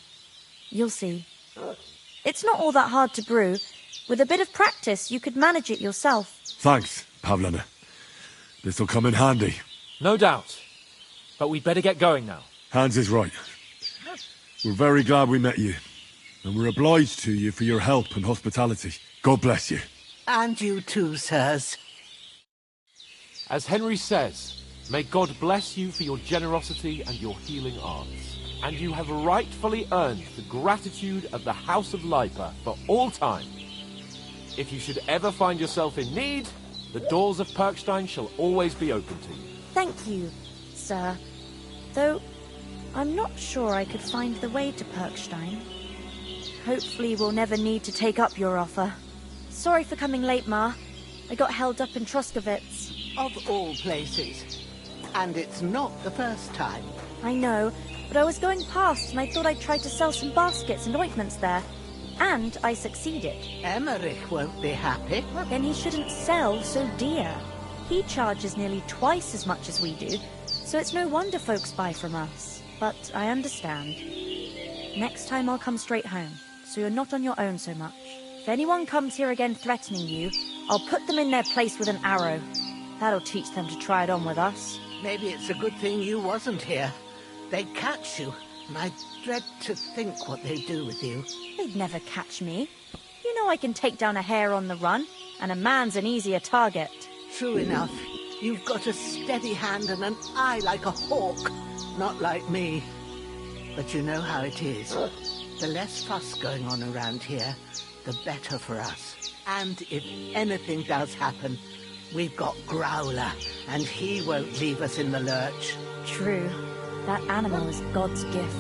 H: You'll see. It's not all that hard to brew. With a bit of practice, you could manage it yourself.
A: Thanks, Pavlena. This'll come in handy.
I: No doubt. But we'd better get going now.
A: Hans is right. We're very glad we met you. And we're obliged to you for your help and hospitality. God bless you.
B: And you too, sirs.
I: As Henry says, may God bless you for your generosity and your healing arts. And you have rightfully earned the gratitude of the House of Lipa for all time. If you should ever find yourself in need, the doors of Perkstein shall always be open to you.
H: Thank you, sir. Though, I'm not sure I could find the way to Perkstein. Hopefully we'll never need to take up your offer. Sorry for coming late, Ma. I got held up in Troskovitz.
B: Of all places. And it's not the first time.
H: I know, but I was going past and I thought I'd try to sell some baskets and ointments there. And I succeeded.
B: Emmerich won't be happy.
H: Then he shouldn't sell so dear. He charges nearly twice as much as we do, so it's no wonder folks buy from us. But I understand. Next time I'll come straight home, so you're not on your own so much. If anyone comes here again threatening you, I'll put them in their place with an arrow. That'll teach them to try it on with us.
B: Maybe it's a good thing you wasn't here. They'd catch you, and I dread to think what they'd do with you.
H: They'd never catch me. You know I can take down a hare on the run, and a man's an easier target.
B: True enough. You've got a steady hand and an eye like a hawk. Not like me. But you know how it is. The less fuss going on around here, the better for us. And if anything does happen, we've got Growler, and he won't leave us in the lurch.
H: True. That animal is God's gift.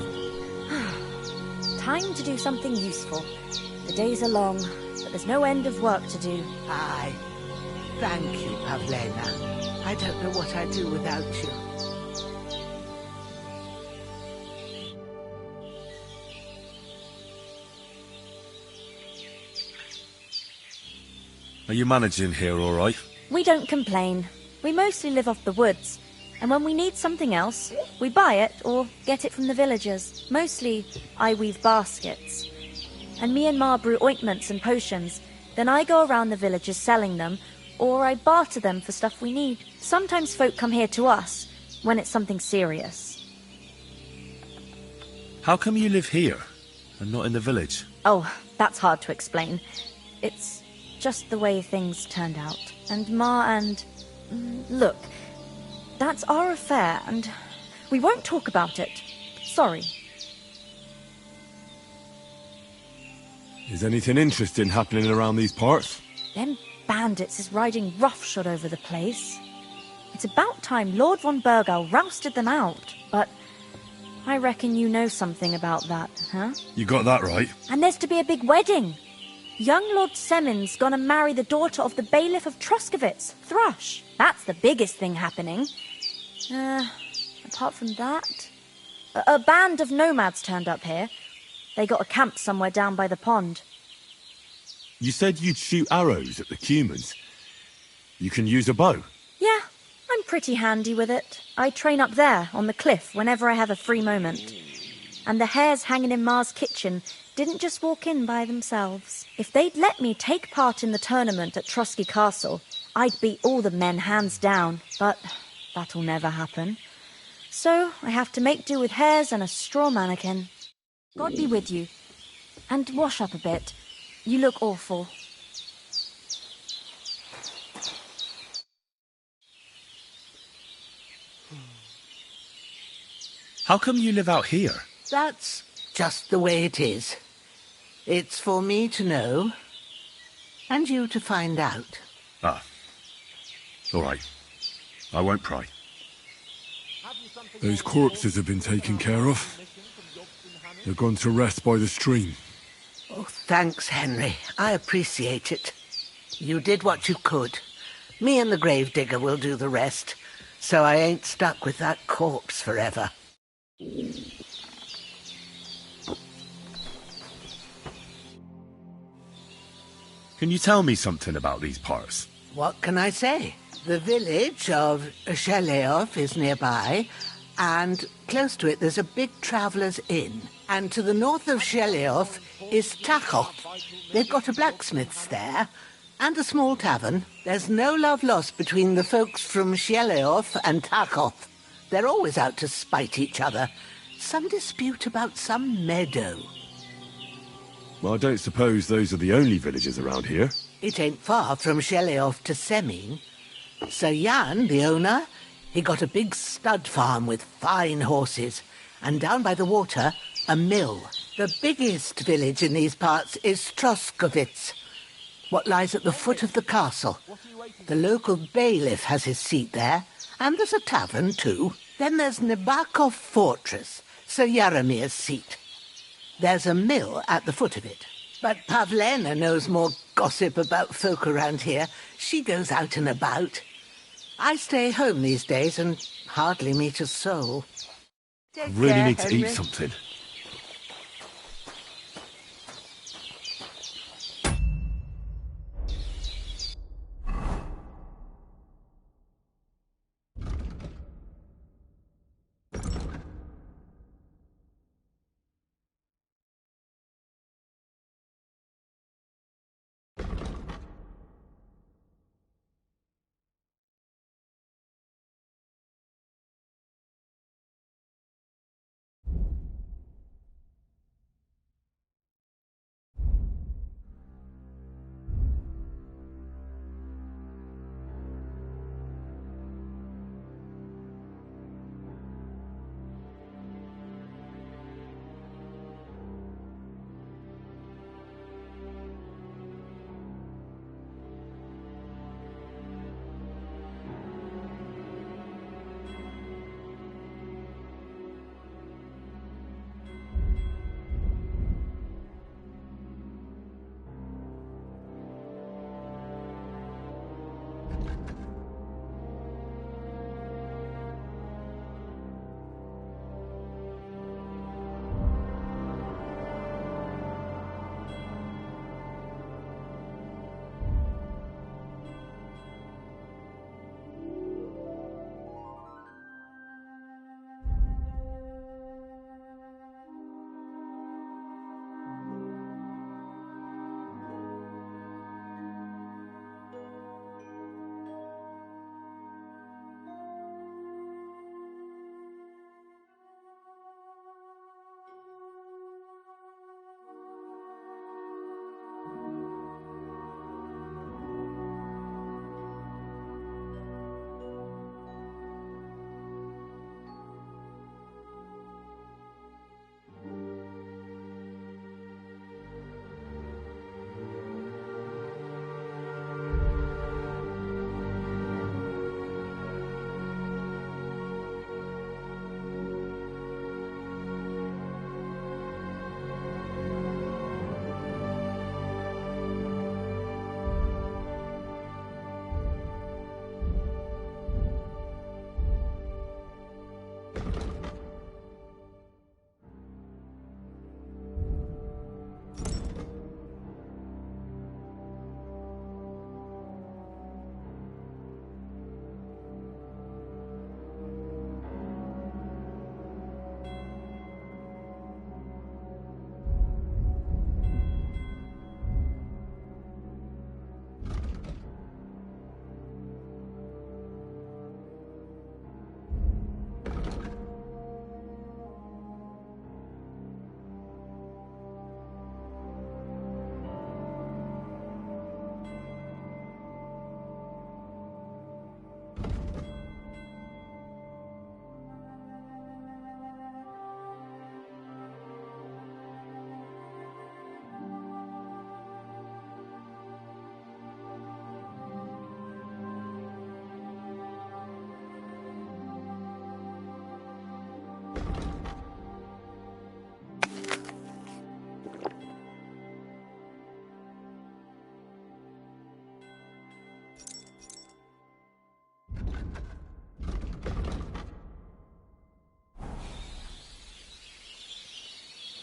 H: Time to do something useful. The days are long, but there's no end of work to do.
B: Aye. Thank you, Pavlena. I don't know what I'd do without you.
K: Are you managing here all right?
H: We don't complain. We mostly live off the woods. And when we need something else, we buy it or get it from the villagers. Mostly, I weave baskets. And me and Ma brew ointments and potions. Then I go around the villages selling them, or I barter them for stuff we need. Sometimes folk come here to us, when it's something serious.
K: How come you live here, and not in the village?
H: Oh, that's hard to explain. It's just the way things turned out. And Ma and... Look, that's our affair, and we won't talk about it. Sorry.
A: Is anything interesting happening around these parts?
H: Them bandits is riding roughshod over the place. It's about time Lord von Burgau rousted them out, but I reckon you know something about that, huh?
A: You got that right.
H: And there's to be a big wedding. Young Lord Semon's gonna marry the daughter of the bailiff of Troskovitz, Thrush. That's the biggest thing happening. Apart from that... A band of nomads turned up here. They got a camp somewhere down by the pond.
A: You said you'd shoot arrows at the humans. You can use a bow.
H: Yeah, I'm pretty handy with it. I train up there, on the cliff, whenever I have a free moment. And the hares hanging in Ma's kitchen didn't just walk in by themselves. If they'd let me take part in the tournament at Trotsky Castle, I'd beat all the men hands down, but that'll never happen. So I have to make do with hares and a straw mannequin. God be with you. And wash up a bit. You look awful.
K: How come you live out here?
B: That's just the way it is. It's for me to know, and you to find out.
K: Ah. All right. I won't pry.
A: Those corpses have been taken care of. They're gone to rest by the stream.
B: Oh, thanks, Henry. I appreciate it. You did what you could. Me and the gravedigger will do the rest. so I ain't stuck with that corpse forever.
K: Can you tell me something about these parts?
B: What can I say? The village of Sheleov is nearby, and close to it there's a big traveller's inn. And to the north of Sheleov is Takhov. They've got a blacksmith's there, and a small tavern. There's no love lost between the folks from Sheleov and Takhov. They're always out to spite each other. Some dispute about some meadow.
A: Well, I don't suppose those are the only villages around here.
B: It ain't far from Sheleov to Semin. Sir Jan, the owner, he got a big stud farm with fine horses, and down by the water, a mill. The biggest village in these parts is Troskovitz, what lies at the foot of the castle. The local bailiff has his seat there, and there's a tavern too. Then there's Nebakov Fortress, Sir Yaramir's seat. There's a mill at the foot of it. But Pavlena knows more gossip about folk around here. She goes out and about. I stay home these days and hardly meet a soul.
A: I really need to eat something.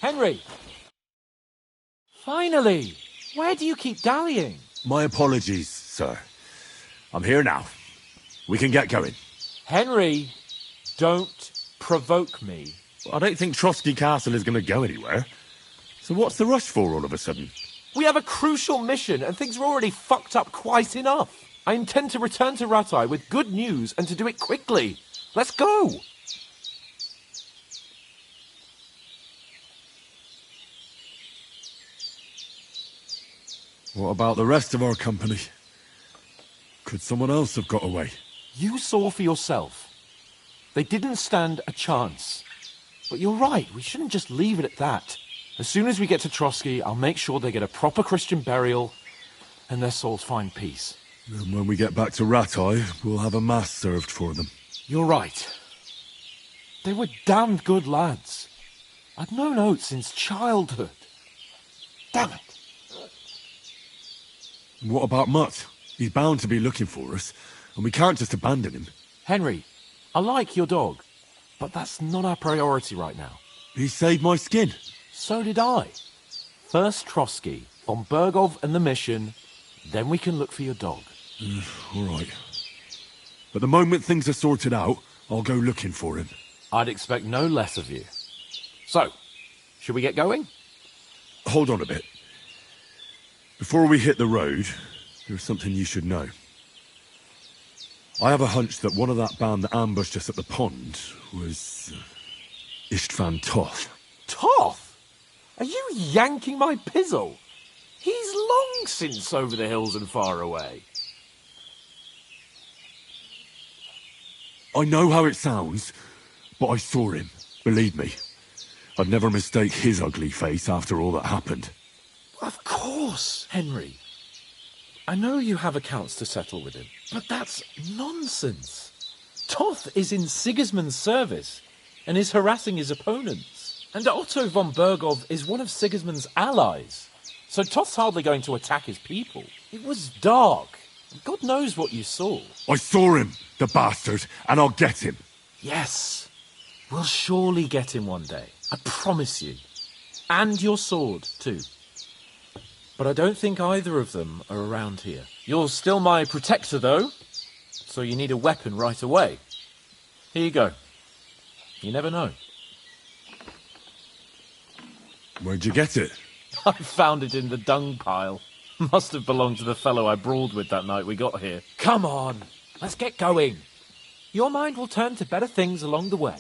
I: Henry! Finally! Where do you keep dallying?
A: My apologies, sir. I'm here now. We can get going.
I: Henry, don't provoke me.
A: I don't think Trotsky Castle is going to go anywhere. So what's the rush for all of a sudden?
I: We have a crucial mission, and things are already fucked up quite enough. I intend to return to Ratai with good news, and to do it quickly. Let's go!
A: What about the rest of our company? Could someone else have got away?
I: You saw for yourself. They didn't stand a chance. But you're right, we shouldn't just leave it at that. As soon as we get to Trotsky, I'll make sure they get a proper Christian burial, and their souls find peace.
A: And when we get back to Ratai, we'll have a mass served for them.
I: You're right. They were damned good lads. I'd known Oates since childhood. Damn it.
A: What about Mutt? He's bound to be looking for us, and we can't just abandon him.
I: Henry, I like your dog, but that's not our priority right now.
A: He saved my skin.
I: So did I. First Trotsky, von Bergov and the mission, then we can look for your dog.
A: All right. But the moment things are sorted out, I'll go looking for him.
I: I'd expect no less of you. So, should we get going?
A: Hold on a bit. Before we hit the road, there's something you should know. I have a hunch that one of that band that ambushed us at the pond was Istvan Toth.
I: Toth? Are you yanking my pizzle? He's long since over the hills and far away.
A: I know how it sounds, but I saw him. Believe me. I'd never mistake his ugly face after all that happened.
I: Of course, Henry. I know you have accounts to settle with him, but that's nonsense. Toth is in Sigismund's service and is harassing his opponents. And Otto von Bergov is one of Sigismund's allies. So Toth's hardly going to attack his people. It was dark. God knows what you saw.
A: I saw him, the bastard, and I'll get him.
I: Yes. We'll surely get him one day. I promise you. And your sword, too. But I don't think either of them are around here. You're still my protector, though, so you need a weapon right away. Here you go. You never know.
A: Where'd you get it?
I: I found it in the dung pile. Must have belonged to the fellow I brawled with that night we got here. Come on, let's get going. Your mind will turn to better things along the way.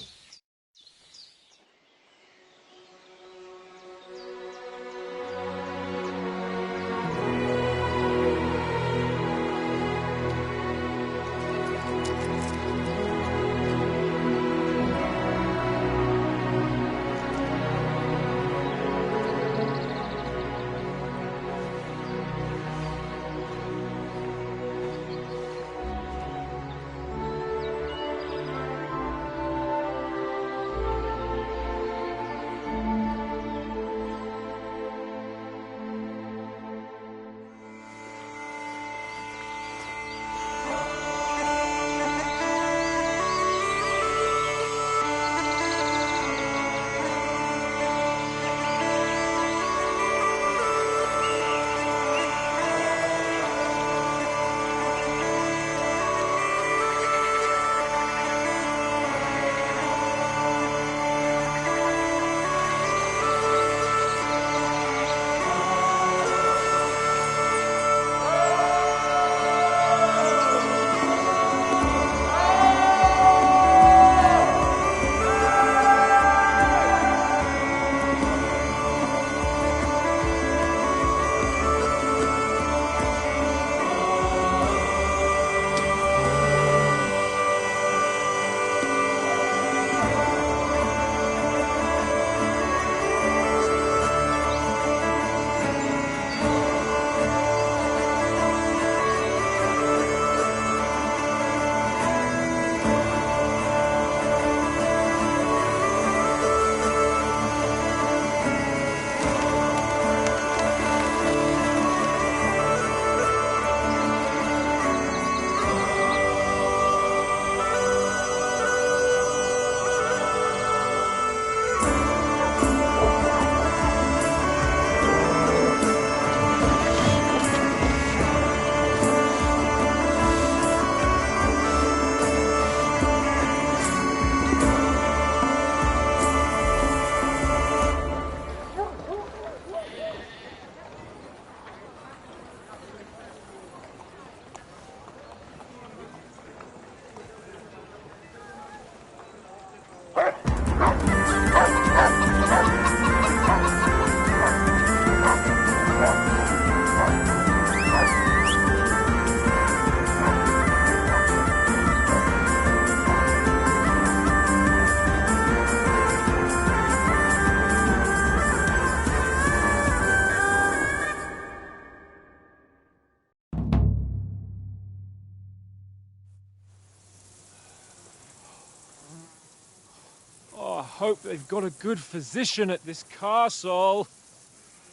I: hope they've got a good physician at this castle.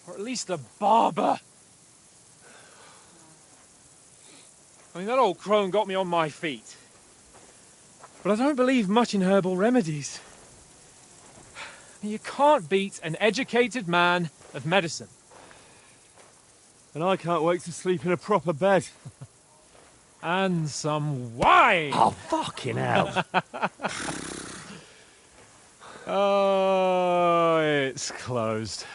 I: Or at least a barber. I mean, that old crone got me on my feet. But I don't believe much in herbal remedies. You can't beat an educated man of medicine.
A: And I can't wait to sleep in a proper bed.
I: And some wine!
E: Oh, fucking hell.
I: Oh, it's closed.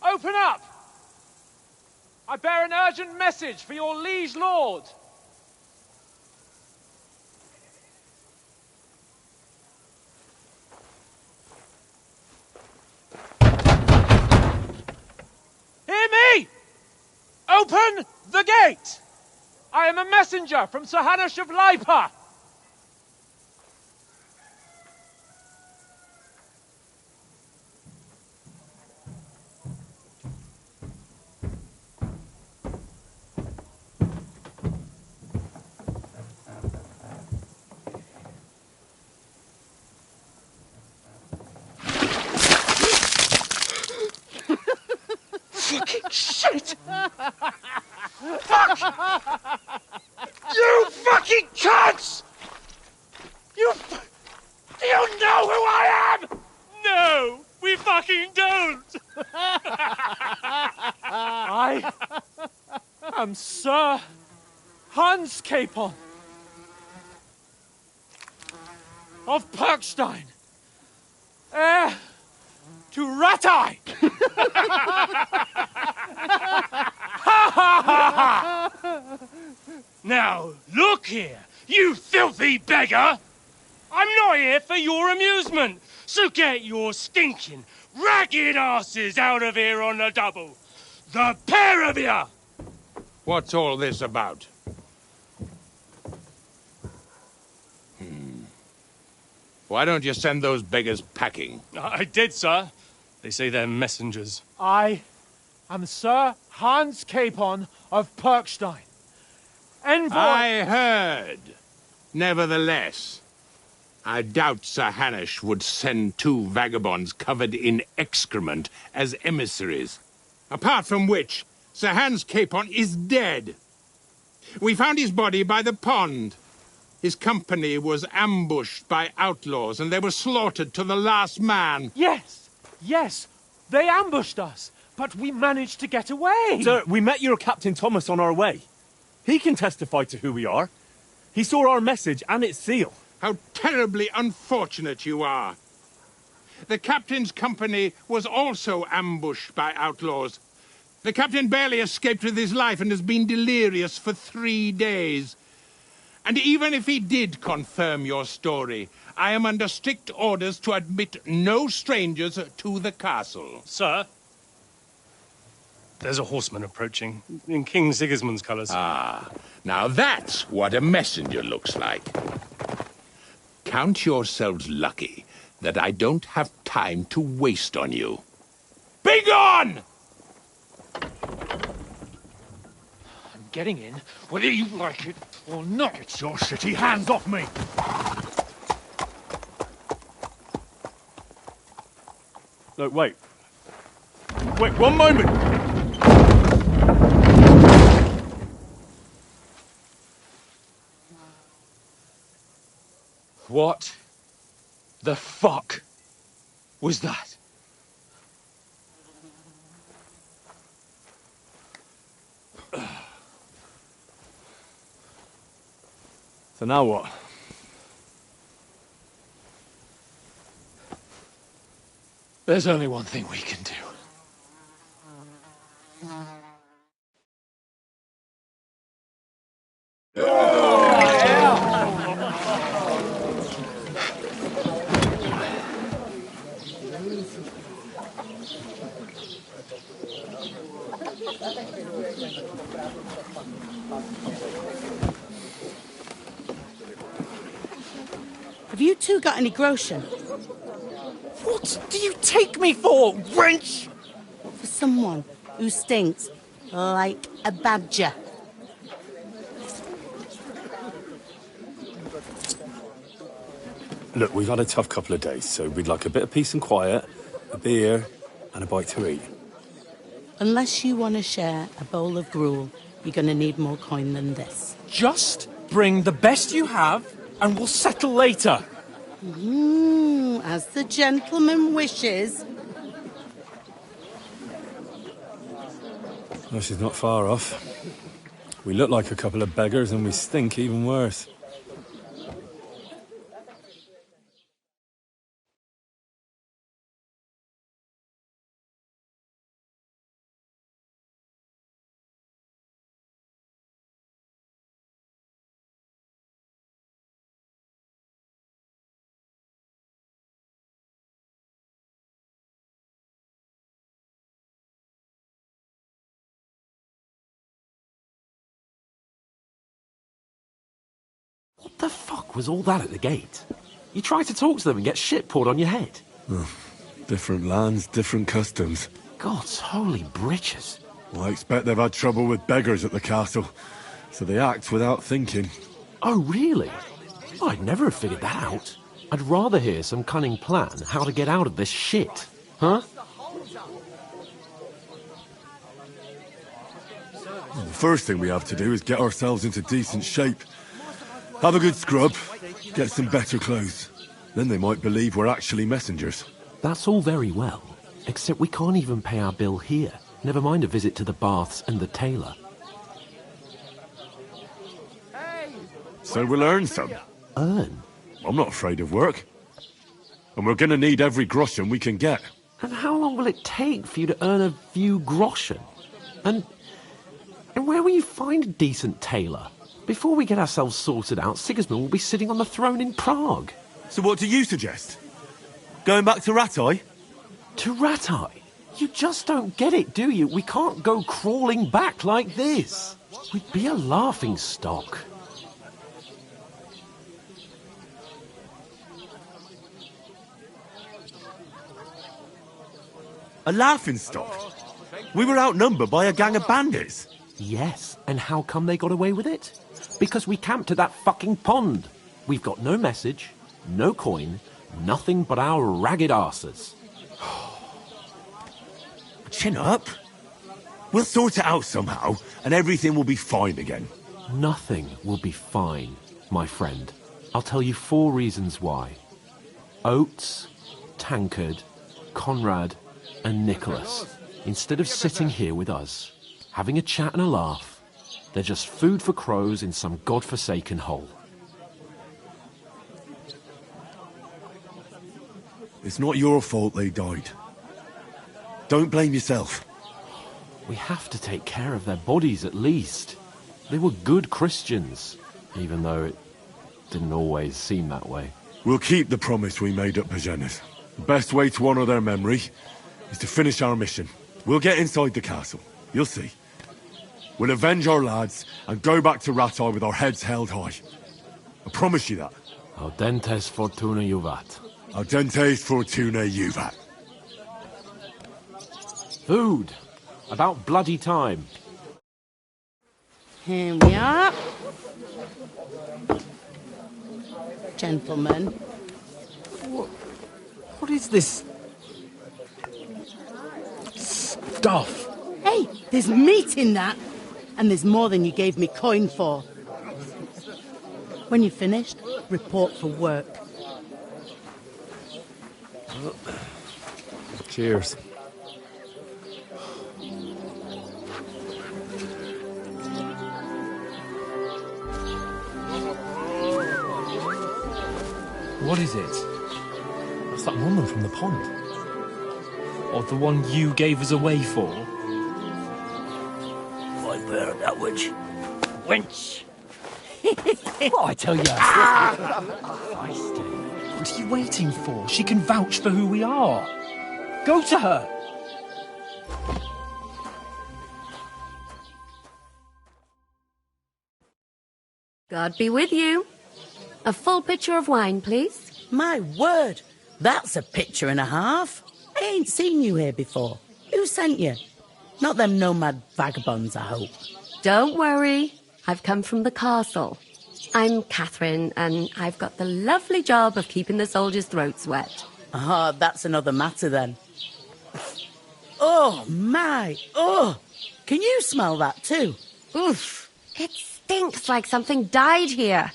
I: Open up! I bear an urgent message for your liege lord. Hear me! Open the gate! I am a messenger from Sir Hanush of Lipa. Fucking shit! Fuck! You fucking cunts! Do you know who I am? No, we fucking don't! I am Sir Hans Capon of Perkstein, heir to Ratai! Now, look here, you filthy beggar! I'm not here for your amusement, so get your stinking, ragged asses out of here on the double. The pair of you!
L: What's all this about? Why don't you send those beggars packing?
C: I did, sir. They say they're messengers.
I: I am Sir Hans Capon of Perkstein. Envoy...
L: I heard. Nevertheless, I doubt Sir Hanush would send two vagabonds covered in excrement as emissaries. Apart from which, Sir Hans Capon is dead. We found his body by the pond. His company was ambushed by outlaws, and they were slaughtered to the last man.
I: Yes, yes, they ambushed us, but we managed to get away.
E: Sir, we met your Captain Thomas on our way. He can testify to who we are. He saw our message and its seal.
L: How terribly unfortunate you are. The captain's company was also ambushed by outlaws. The captain barely escaped with his life and has been delirious for 3 days. And even if he did confirm your story, I am under strict orders to admit no strangers to the castle.
C: Sir, there's a horseman approaching, in King Sigismund's colours.
L: Ah, now that's what a messenger looks like. Count yourselves lucky that I don't have time to waste on you. Be gone!
I: I'm getting in, whether you like it or not.
K: Get your shitty hands off me!
E: Look, wait. Wait, one moment!
I: What the fuck was that?
E: So now what?
I: There's only one thing we can do.
J: Have you two got any groschen?
I: What do you take me for, wench?
J: For someone who stinks like a badger.
K: Look, we've had a tough couple of days, so we'd like a bit of peace and quiet, a beer, and a bite to eat.
J: Unless you want to share a bowl of gruel, you're going to need more coin than this.
I: Just bring the best you have, and we'll settle later.
J: As the gentleman wishes.
K: Well, she's not far off. We look like a couple of beggars, and we stink even worse.
I: What the fuck was all that at the gate? You try to talk to them and get shit poured on your head.
A: Different lands, different customs.
I: God's holy britches.
A: Well, I expect they've had trouble with beggars at the castle, so they act without thinking.
I: Oh, really? I'd never have figured that out. I'd rather hear some cunning plan how to get out of this shit. Huh?
A: Well, the first thing we have to do is get ourselves into decent shape. Have a good scrub, get some better clothes. Then they might believe we're actually messengers.
I: That's all very well, except we can't even pay our bill here. Never mind a visit to the baths and the tailor.
A: So we'll earn some.
I: Earn?
A: I'm not afraid of work. And we're gonna need every groschen we can get.
I: And how long will it take for you to earn a few groschen? And where will you find a decent tailor? Before we get ourselves sorted out, Sigismund will be sitting on the throne in Prague.
A: So what do you suggest? Going back to Ratai?
I: To Ratai? You just don't get it, do you? We can't go crawling back like this. We'd be a laughing stock.
A: A laughing stock? We were outnumbered by a gang of bandits.
I: Yes, and how come they got away with it? Because we camped at that fucking pond. We've got no message, no coin, nothing but our ragged arses.
A: Chin up. We'll sort it out somehow, and everything will be fine again.
I: Nothing will be fine, my friend. I'll tell you 4 reasons why. Oates, Tankard, Conrad, and Nicholas, instead of sitting here with us, having a chat and a laugh, they're just food for crows in some godforsaken hole.
A: It's not your fault they died. Don't blame yourself.
I: We have to take care of their bodies at least. They were good Christians, even though it didn't always seem that way.
A: We'll keep the promise we made at Pagenis. The best way to honour their memory is to finish our mission. We'll get inside the castle. You'll see. We'll avenge our lads and go back to Ratai with our heads held high. I promise you that.
I: Audentes Fortuna Juvat.
A: Audentes Fortuna Juvat.
I: Food. About bloody time.
J: Here we are. Gentlemen.
I: What is this stuff?
J: Hey, there's meat in that. And there's more than you gave me coin for. When you're finished, report for work.
K: Cheers.
E: What is it? It's that woman from the pond. Or the one you gave us away for?
M: I bear that witch. Wench!
E: What I tell you? Feisty. What are you waiting for? She can vouch for who we are. Go to her!
H: God be with you.
N: A full pitcher of wine, please.
J: My word, that's a picture and a half. I ain't seen you here before. Who sent you? Not them nomad vagabonds, I hope.
N: Don't worry. I've come from the castle. I'm Catherine, and I've got the lovely job of keeping the soldiers' throats wet.
J: Ah, that's another matter then. Oh, my. Oh, can you smell that too?
N: Oof. It stinks like something died here.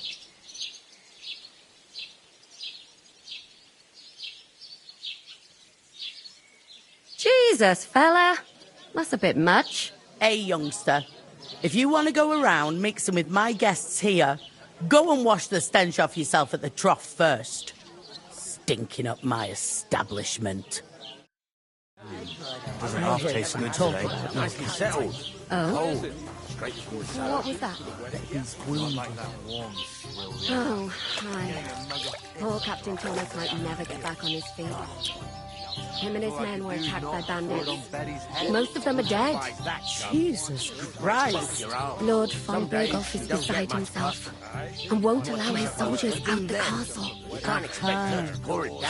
N: Jesus, fella. That's a bit much.
J: Hey, youngster. If you want to go around mixing with my guests here, go and wash the stench off yourself at the trough first. Stinking up my establishment.
M: Doesn't half taste good today. Nicely settled.
N: Oh?
M: Cold. Straight from the
N: What was that? Oh, hi. Poor Captain Thomas might never get back on his feet. Him and his men were attacked by bandits. Most of them are dead.
J: Jesus Christ.
N: Lord von Berghoff is beside himself and won't allow his soldiers out the castle.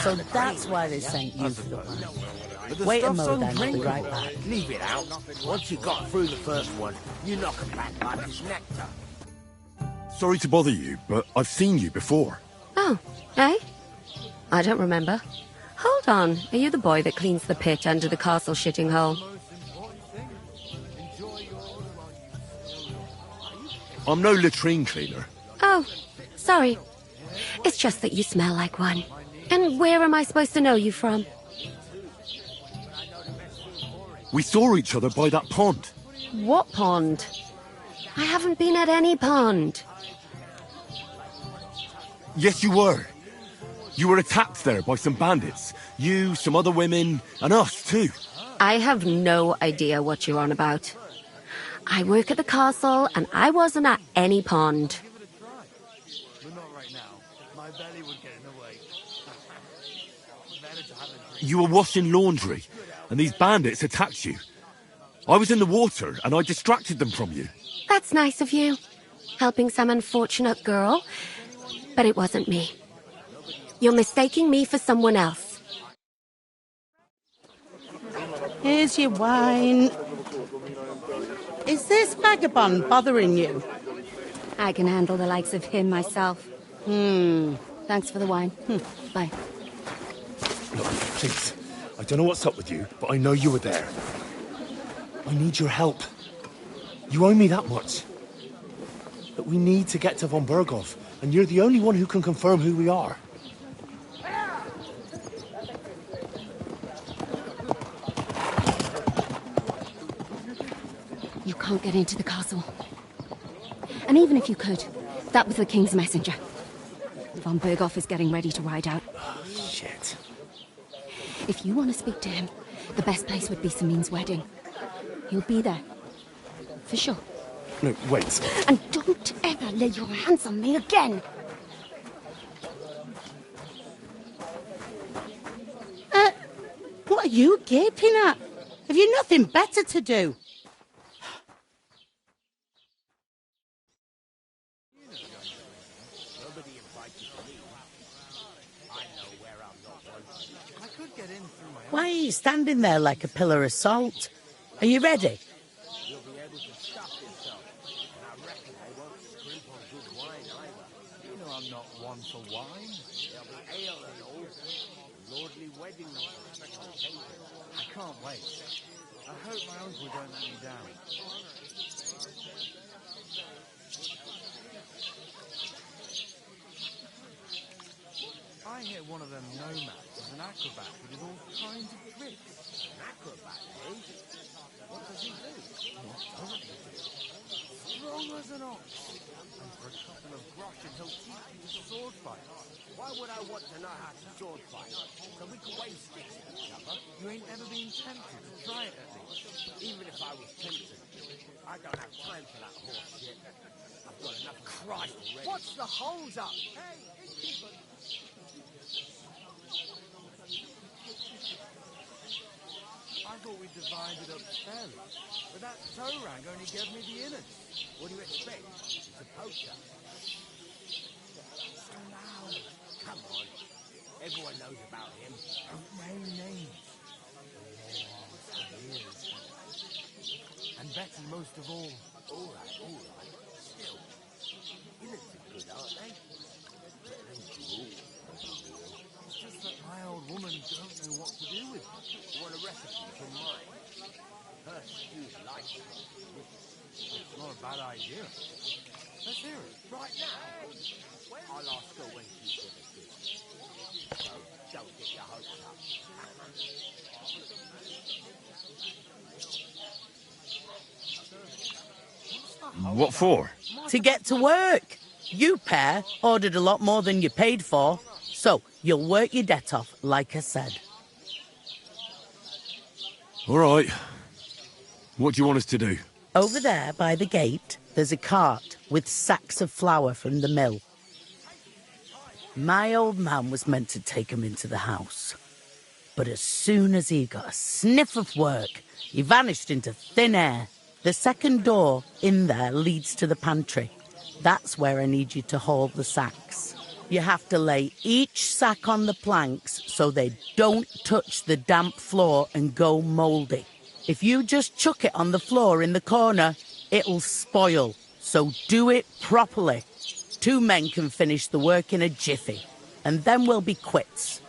J: So that's why they sent you for the wine. Wait a moment then, I'll be right back.
M: Leave it out. Once you got through the first one, you knock him back like it's nectar.
A: Sorry to bother you, but I've seen you before.
N: Oh, eh? I don't remember. Hold on, are you the boy that cleans the pit under the castle shitting hole?
A: I'm no latrine cleaner.
N: Oh, sorry. It's just that you smell like one. And where am I supposed to know you from?
A: We saw each other by that pond.
N: What pond? I haven't been at any pond.
A: Yes, you were. You were attacked there by some bandits. You, some other women, and us too.
N: I have no idea what you're on about. I work at the castle, and I wasn't at any pond.
A: You were washing laundry, and these bandits attacked you. I was in the water, and I distracted them from you.
N: That's nice of you, helping some unfortunate girl. But it wasn't me. You're mistaking me for someone else.
J: Here's your wine. Is this vagabond bothering you?
N: I can handle the likes of him myself. Thanks for the wine. Bye.
K: Look, please. I don't know what's up with you, but I know you were there. I need your help. You owe me that much. But we need to get to von Berghoff, and you're the only one who can confirm who we are.
N: You can't get into the castle. And even if you could, that was the King's messenger. Von Berghoff is getting ready to ride out.
K: Oh, shit.
N: If you want to speak to him, the best place would be Samin's wedding. He'll be there. For sure.
K: No, wait.
N: And don't ever lay your hands on me again!
J: What are you gaping at? Have you nothing better to do? Why are you standing there like a pillar of salt? Are you ready?
M: You'll be able to stop yourself. And I reckon they won't scrimp on good wine either. You know I'm not one for wine. There'll be ale and all. Lordly wedding.
O: I can't wait. I hope my uncle don't let me down. I hear one of them nomads is an acrobat who does all kinds of tricks.
M: An acrobat, eh? What does he do?
O: What doesn't he do? Strong as an ox. And for a couple of groschen, he'll teach you to sword fight.
M: Why would I want to know how to sword fight? So we can wave sticks at each other?
O: You ain't ever been tempted to try it at least.
M: Even if I was tempted, I don't have time for that horse shit. I've got enough Christ already. What's the holes up? Hey, innkeeper!
O: I thought we divided up fairly, but that toe rag only gave me the innards.
M: What do you expect? It's a poacher. knows about him. Many names. And Betty most of all. All right. Still, innocent good, aren't they? But they cruel. It's just that my old woman don't know what to do with them. You want a recipe from mine? Her stew's like that. It's not a bad idea. Let's hear it. Right now? I'll ask her when she's with us. So don't get your hopes up.
A: What for?
J: To get to work. You pair ordered a lot more than you paid for. So you'll work your debt off, like I said.
A: All right. What do you want us to do?
J: Over there by the gate, there's a cart with sacks of flour from the mill. My old man was meant to take 'em into the house. But as soon as he got a sniff of work, he vanished into thin air. The second door in there leads to the pantry. That's where I need you to haul the sacks. You have to lay each sack on the planks so they don't touch the damp floor and go mouldy. If you just chuck it on the floor in the corner, it'll spoil. So do it properly. 2 men can finish the work in a jiffy, and then we'll be quits.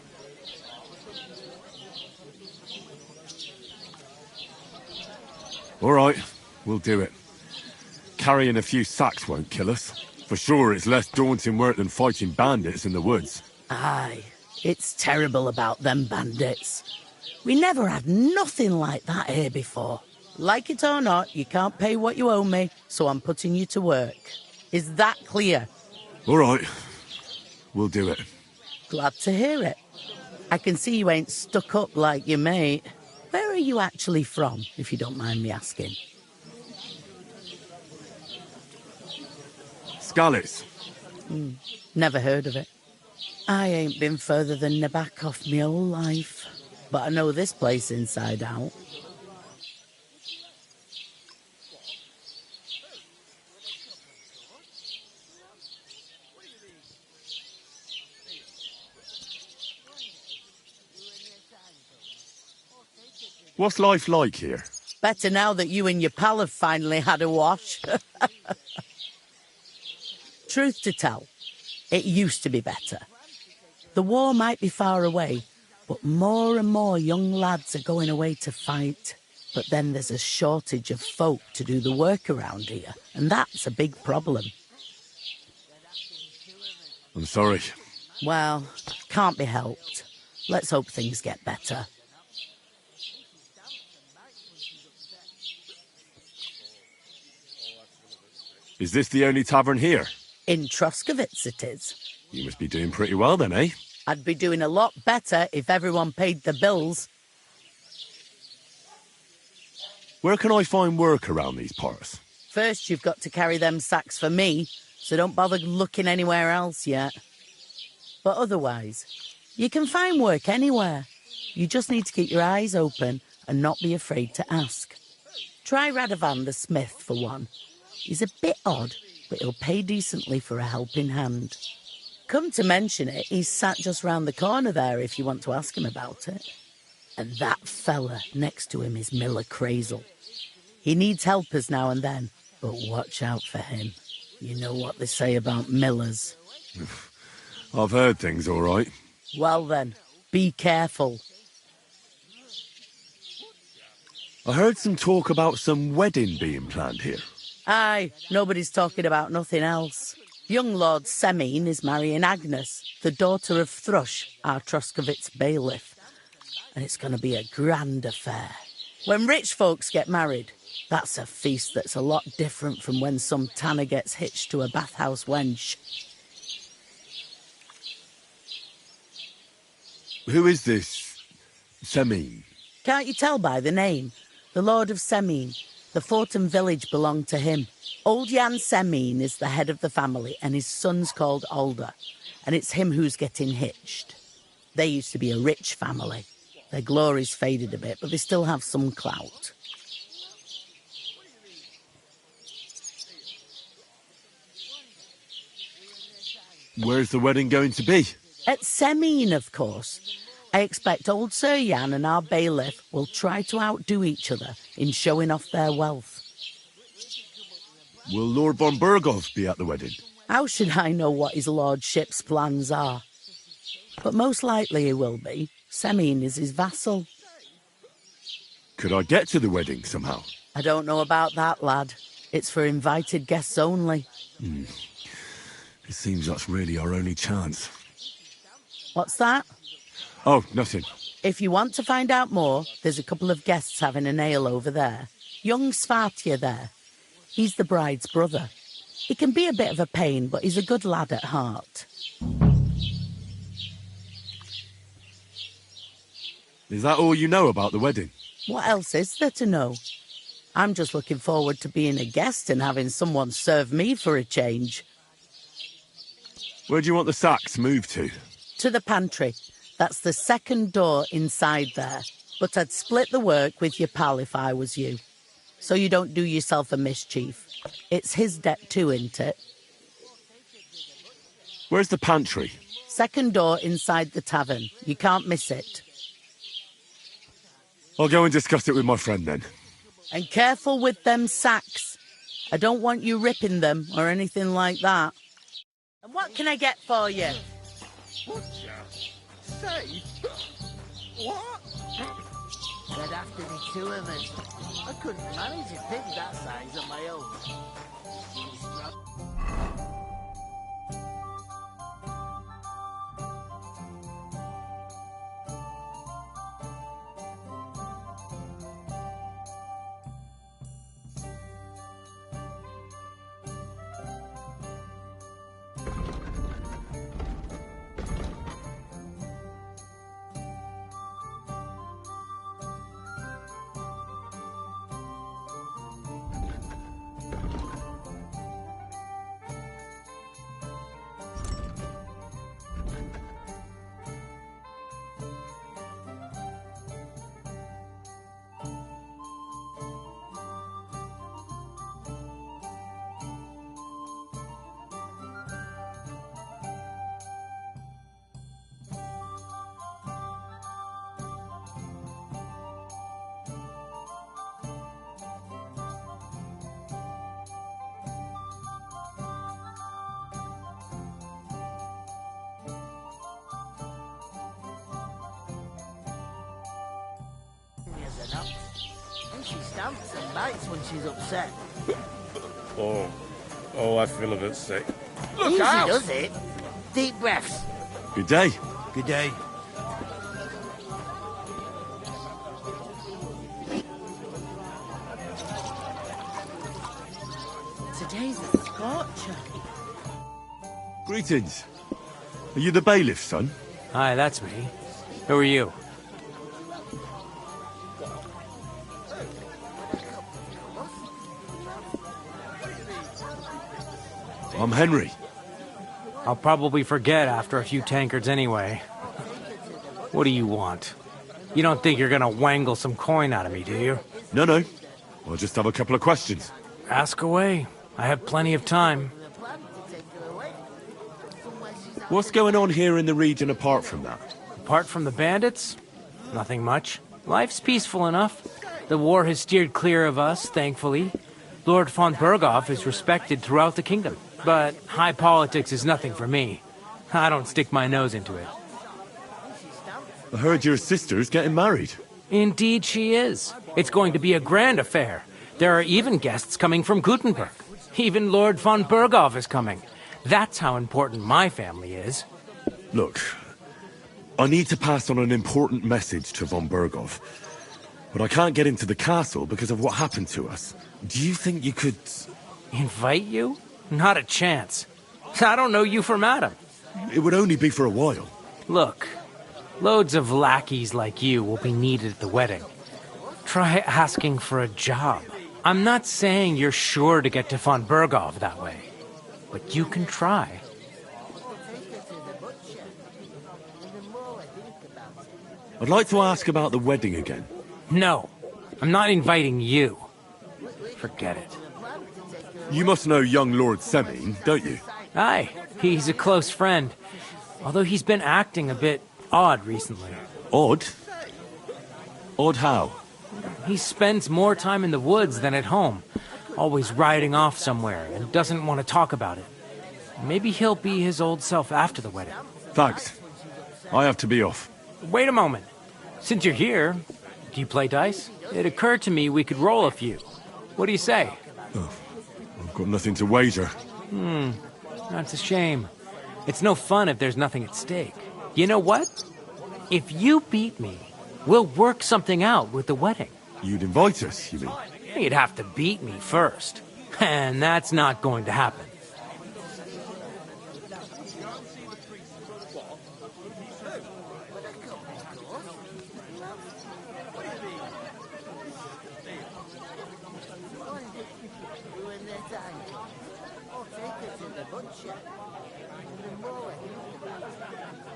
A: All right, we'll do it. Carrying a few sacks won't kill us. For sure, it's less daunting work than fighting bandits in the woods.
J: Aye, it's terrible about them bandits. We never had nothing like that here before. Like it or not, you can't pay what you owe me, so I'm putting you to work. Is that clear?
A: All right, we'll do it.
J: Glad to hear it. I can see you ain't stuck up like your mate. Where are you actually from, if you don't mind me asking?
A: Scallops.
J: Never heard of it. I ain't been further than Nabakov my whole life, but I know this place inside out.
A: What's life like here?
J: Better now that you and your pal have finally had a wash. Truth to tell, it used to be better. The war might be far away, but more and more young lads are going away to fight. But then there's a shortage of folk to do the work around here, and that's a big problem.
A: I'm sorry.
J: Well, can't be helped. Let's hope things get better.
A: Is this the only tavern here?
J: In Troskovitz it is.
A: You must be doing pretty well then, eh?
J: I'd be doing a lot better if everyone paid the bills.
A: Where can I find work around these parts?
J: First, you've got to carry them sacks for me, so don't bother looking anywhere else yet. But otherwise, you can find work anywhere. You just need to keep your eyes open and not be afraid to ask. Try Radovan the smith for one. He's a bit odd, but he'll pay decently for a helping hand. Come to mention it, he's sat just round the corner there if you want to ask him about it. And that fella next to him is Miller Crazel. He needs helpers now and then, but watch out for him. You know what they say about Millers.
A: I've heard things all right.
J: Well then, be careful.
A: I heard some talk about some wedding being planned here.
J: Aye, nobody's talking about nothing else. Young Lord Semine is marrying Agnes, the daughter of Thrush, our Troskovitz bailiff. And it's going to be a grand affair. When rich folks get married, that's a feast that's a lot different from when some tanner gets hitched to a bathhouse wench.
A: Who is this Semine?
J: Can't you tell by the name? The Lord of Semine. The Fortuna village belonged to him. Old Jan Semine is the head of the family, and his son's called Alder, and it's him who's getting hitched. They used to be a rich family. Their glory's faded a bit, but they still have some clout.
A: Where's the wedding going to be?
J: At Semine, of course. I expect old Sir Jan and our bailiff will try to outdo each other in showing off their wealth.
A: Will Lord von Berghoff be at the wedding?
J: How should I know what his lordship's plans are? But most likely he will be. Semine is his vassal.
A: Could I get to the wedding somehow?
J: I don't know about that, lad. It's for invited guests only.
A: It seems that's really our only chance.
J: What's that?
A: Oh, nothing.
J: If you want to find out more, there's a couple of guests having an ale over there. Young Svartje there. He's the bride's brother. He can be a bit of a pain, but he's a good lad at heart.
A: Is that all you know about the wedding?
J: What else is there to know? I'm just looking forward to being a guest and having someone serve me for a change.
A: Where do you want the sacks moved to?
J: To the pantry. That's the second door inside there. But I'd split the work with your pal if I was you. So you don't do yourself a mischief. It's his debt too, isn't it?
A: Where's the pantry?
J: Second door inside the tavern. You can't miss it.
A: I'll go and discuss it with my friend then.
J: And careful with them sacks. I don't want you ripping them or anything like that. And what can I get for you?
M: Butcher? Safe? What? There'd have to be two of us. I couldn't manage a pig that size on my own. And she stamps and bites when she's upset.
C: Oh, I feel a bit sick.
M: Look Easy out. Does it. Deep breaths.
A: Good day.
M: Good day.
J: Today's a scorcher.
A: Greetings. Are you the bailiff's son?
E: Hi, that's me. Who are you?
A: I'm Henry.
E: I'll probably forget after a few tankards anyway. What do you want? You don't think you're gonna wangle some coin out of me, do you?
A: No. I'll just have a couple of questions.
E: Ask away. I have plenty of time.
A: What's going on here in the region apart from that?
E: Apart from the bandits? Nothing much. Life's peaceful enough. The war has steered clear of us, thankfully. Lord von Berghoff is respected throughout the kingdom. But high politics is nothing for me. I don't stick my nose into it.
A: I heard your sister's getting married.
E: Indeed she is. It's going to be a grand affair. There are even guests coming from Gutenberg. Even Lord von Berghoff is coming. That's how important my family is.
A: Look, I need to pass on an important message to von Berghoff. But I can't get into the castle because of what happened to us. Do you think you could...
E: Invite you? Not a chance. I don't know you from Adam.
A: It would only be for a while.
E: Look, loads of lackeys like you will be needed at the wedding. Try asking for a job. I'm not saying you're sure to get to von Berghoff that way, but you can try.
A: I'd like to ask about the wedding again.
E: No, I'm not inviting you. Forget it.
A: You must know young Lord Semine, don't you?
E: Aye, he's a close friend. Although he's been acting a bit odd recently.
A: Odd? Odd how?
E: He spends more time in the woods than at home, always riding off somewhere, and doesn't want to talk about it. Maybe he'll be his old self after the wedding.
A: Thanks. I have to be off.
E: Wait a moment. Since you're here, do you play dice? It occurred to me we could roll a few. What do you say?
A: Oh, I've got nothing to wager.
E: That's a shame. It's no fun if there's nothing at stake. You know what? If you beat me, we'll work something out with the wedding.
A: You'd invite us, you mean?
E: You'd have to beat me first. And that's not going to happen.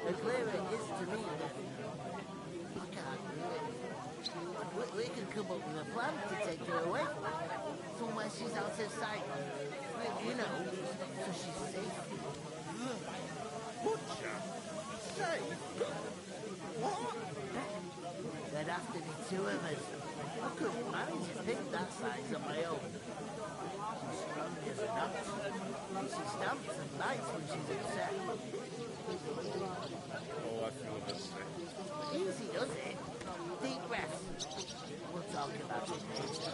M: As clear it is to me that I can't do it. We can come up with a plan to take her away. Somewhere she's out of sight. You know, so she's safe. Butcher? Safe? What? There'd have to be two of us. I couldn't manage a pig that size on my own. She's strong as an ox. She stamps and bites when she's upset.
L: Oh, I feel a bit sick.
M: Easy does it. Deep breaths. We'll talk about it later.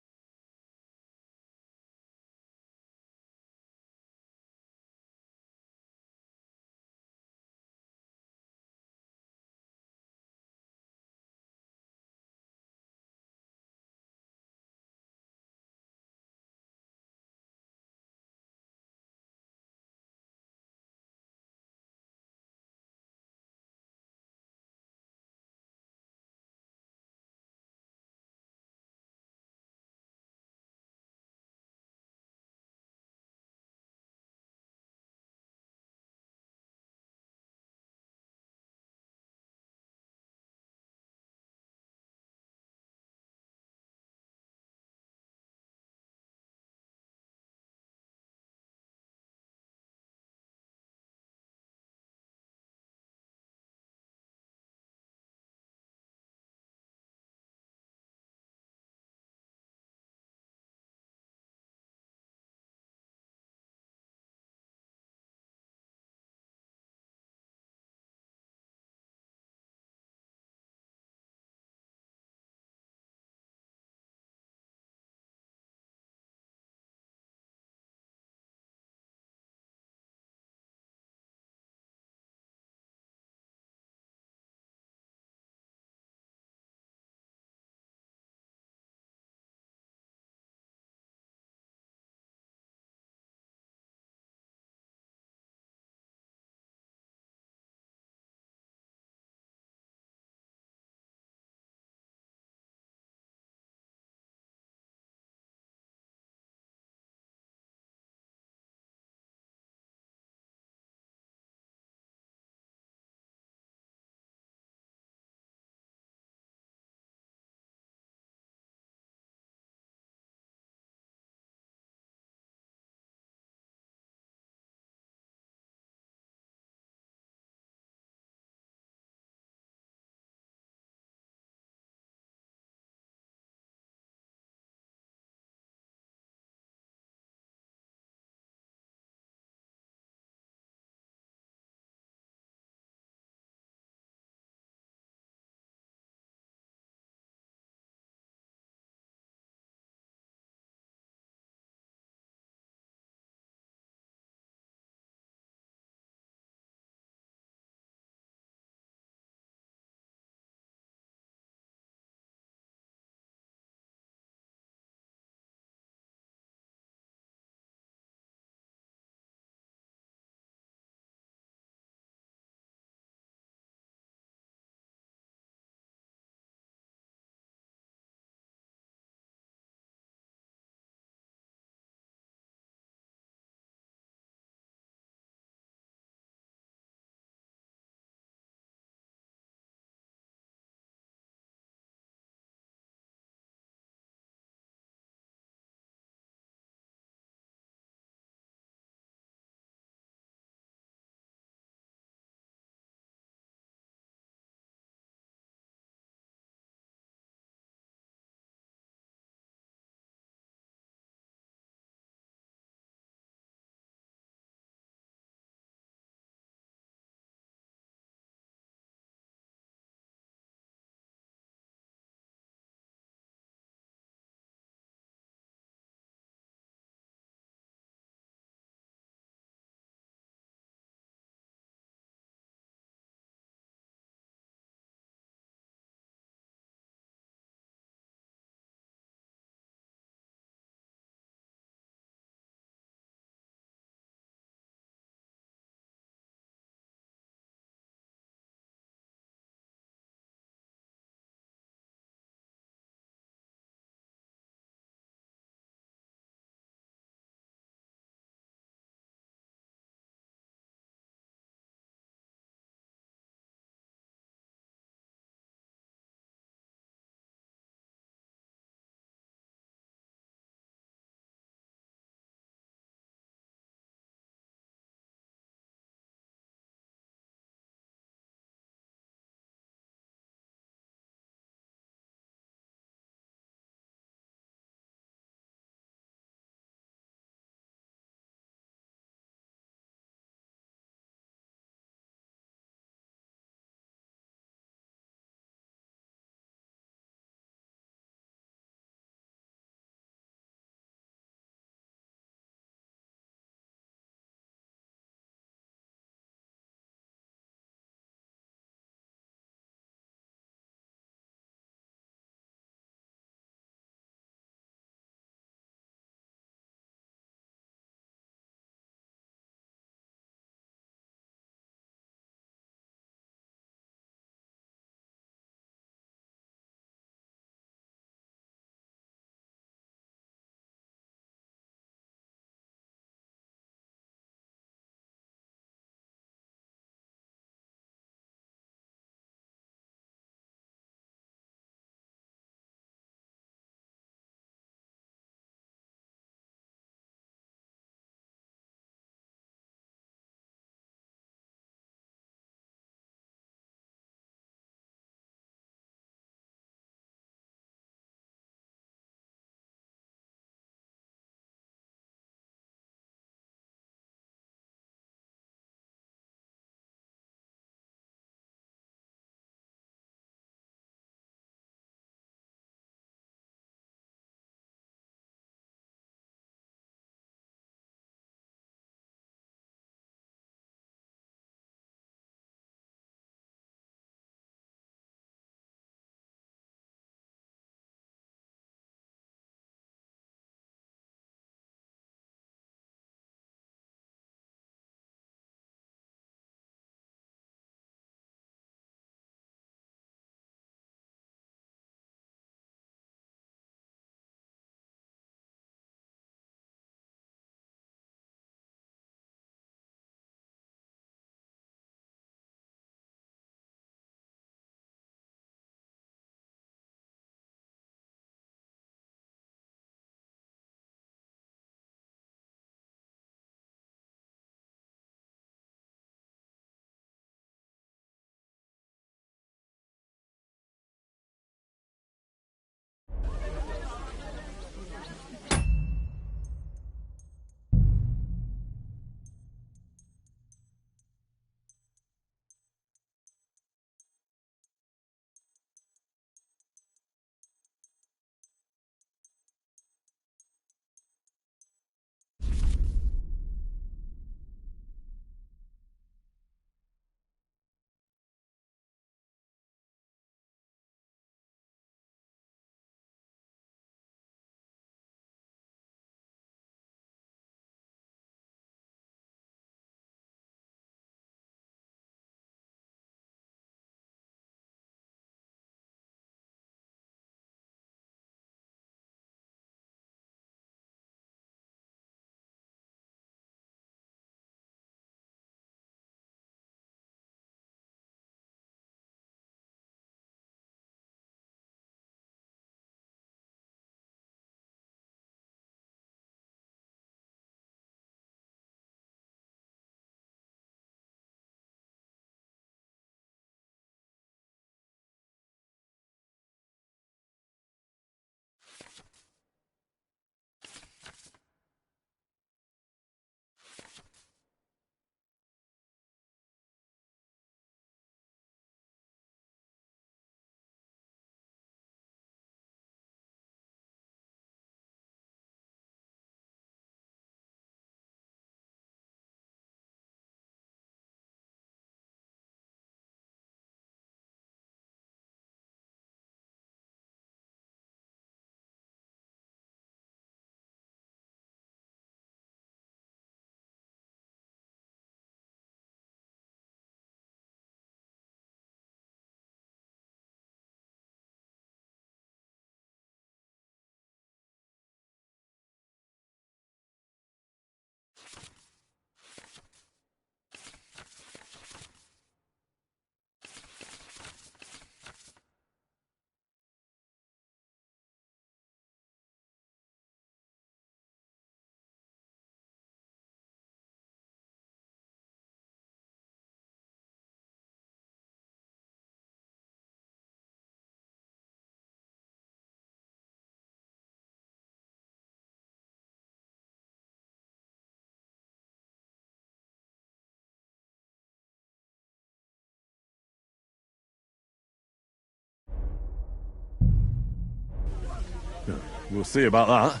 A: We'll see about that.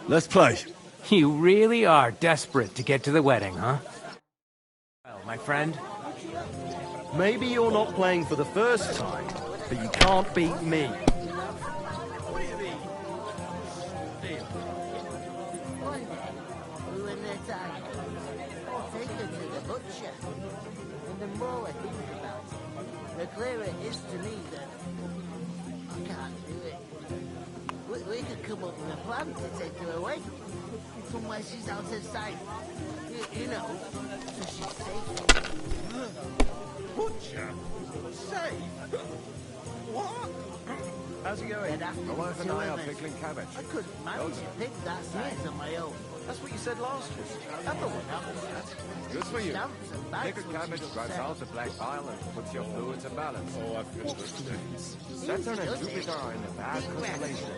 A: Let's play.
E: You really are desperate to get to the wedding, huh? Well, my friend.
K: Maybe you're not playing for the first time, but you can't beat me.
M: When they're done, I'll take her to the butcher. And the more I think about it, the clearer it is to me that I can't do it. We could come up with a plan to take her away. Somewhere she's out of sight. You know, so she's safe.
O: Butcher? Safe? What?
K: How's it going?
M: My wife and I are pickling cabbage. I couldn't manage to pick that size on my own.
K: That's what you said last week.
M: I'm the one that.
P: Good for you.
M: Stamps and bags
P: Pickled
M: when
P: cabbage
M: she's
P: drives
M: upset.
P: out the black bile and puts your fluids in balance.
O: Oh, I feel good today.
P: Saturn and Jupiter are in a bad constellation.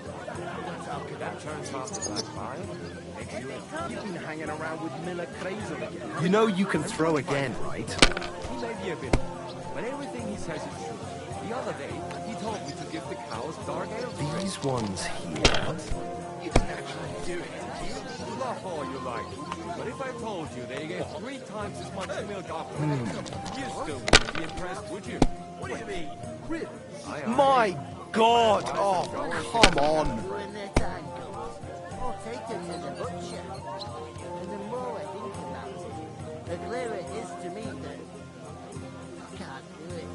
P: That turns off the black bile. Makes you...
K: You've been hanging around with Miller Crazel again. You know you can throw again, right?
P: He may be a bit... But everything he says is true. The other day, he told me to give the cows dark ale to drink.
K: These ones here.
P: You can actually do it. You laugh all you like. But if I told you they get 3 times as much milk after you still wouldn't be impressed, would you?
K: What do you mean? Really?
P: Aye.
K: My God! Oh, come on!
M: When their time comes, I'll take her to the butcher. And the more I think about it, the clearer it is to me that I can't do it.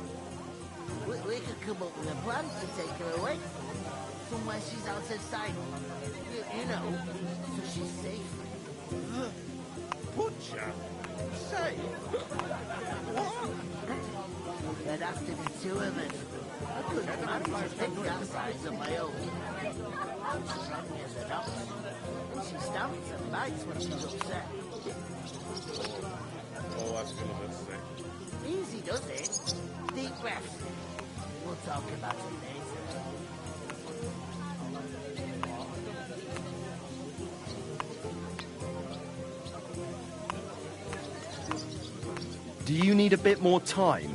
M: We could come up with a plan to take her away. Somewhere she's out of sight. You know, so she's safe.
O: Butcher? Safe? What?
M: There'd have to be 2 of us. I couldn't manage to pick that size on my own. She's strong as an ox. And she stamps and bites when she's upset.
O: Oh, I feel a bit sick.
M: Easy does it. Deep breaths. We'll talk about it later.
K: Do you need a bit more time?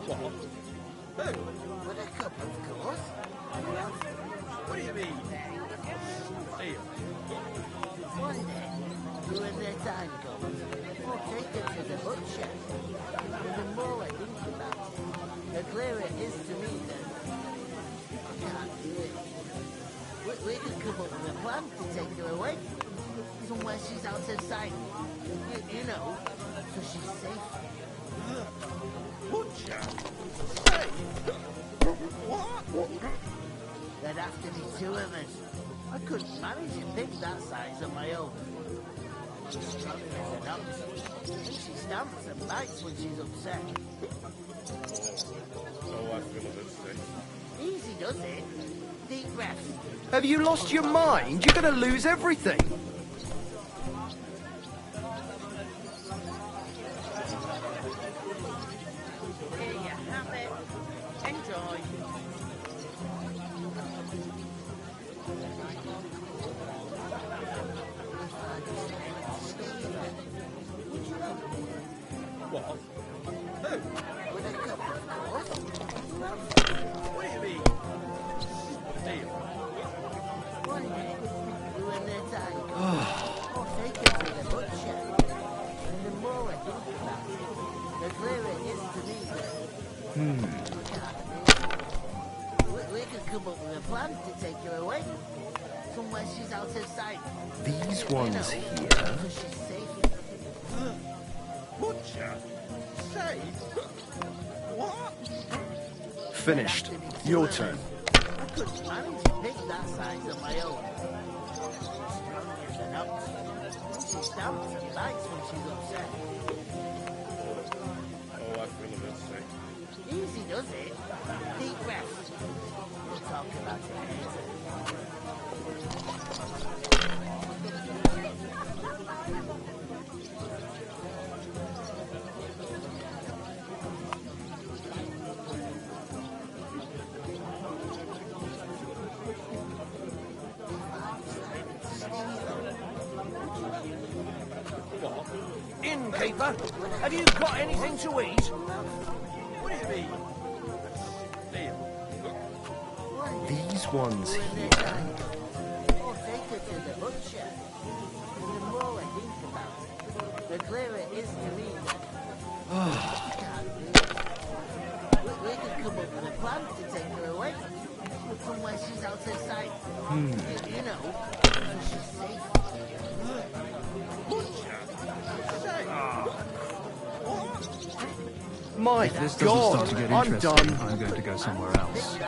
O: What? Who?
M: With a cup, of course.
O: What do you mean? Here.
M: One day, when their time comes, I'll take her to the butcher. And the more I think about it, the clearer it is to me that I can't do it. We could come up with a plan to take her away. Somewhere she's out of sight. You know, so she's safe.
O: Butcher? Safe? What?
M: There'd have to be 2 of us. I couldn't manage to pick that size on my own. She's strong as an ox. And she stamps and bites when she's upset.
O: Oh, I feel a bit sick.
M: Easy does it. Deep breaths.
K: Have you lost your mind? You're going to lose everything.
M: Here you have it. Enjoy.
O: What? Who?
M: With a cup, of course.
O: What do you mean? Here.
M: One day, when their time comes, I'll take her to the butcher. And the more I think about it, the clearer it is to me that I can't do it. We could come up with a plan to take her away. Somewhere she's out of sight.
K: These
M: You
K: ones
M: know,
K: here.
M: so she's safe.
O: Butcher? Safe? What?
K: Finished. Your turn.
M: I couldn't manage to pick that size on my own. She's strong as an ox. She stamps and bites when she's upset.
O: Oh, I feel a bit sick.
M: Easy does it. Deep breaths. We'll talk about it later. Keeper. Have you got anything to eat? Would it be?
K: These ones here.
O: Or take her to the butcher. And the more I think about it, the clearer it is to me that we could come up with a plan to take her away. From where she's out of sight. You know, so she's safe.
K: My
Q: If this doesn't
K: God,
Q: start to get
K: I'm
Q: interesting,
K: done.
Q: I'm going to go somewhere else.
O: She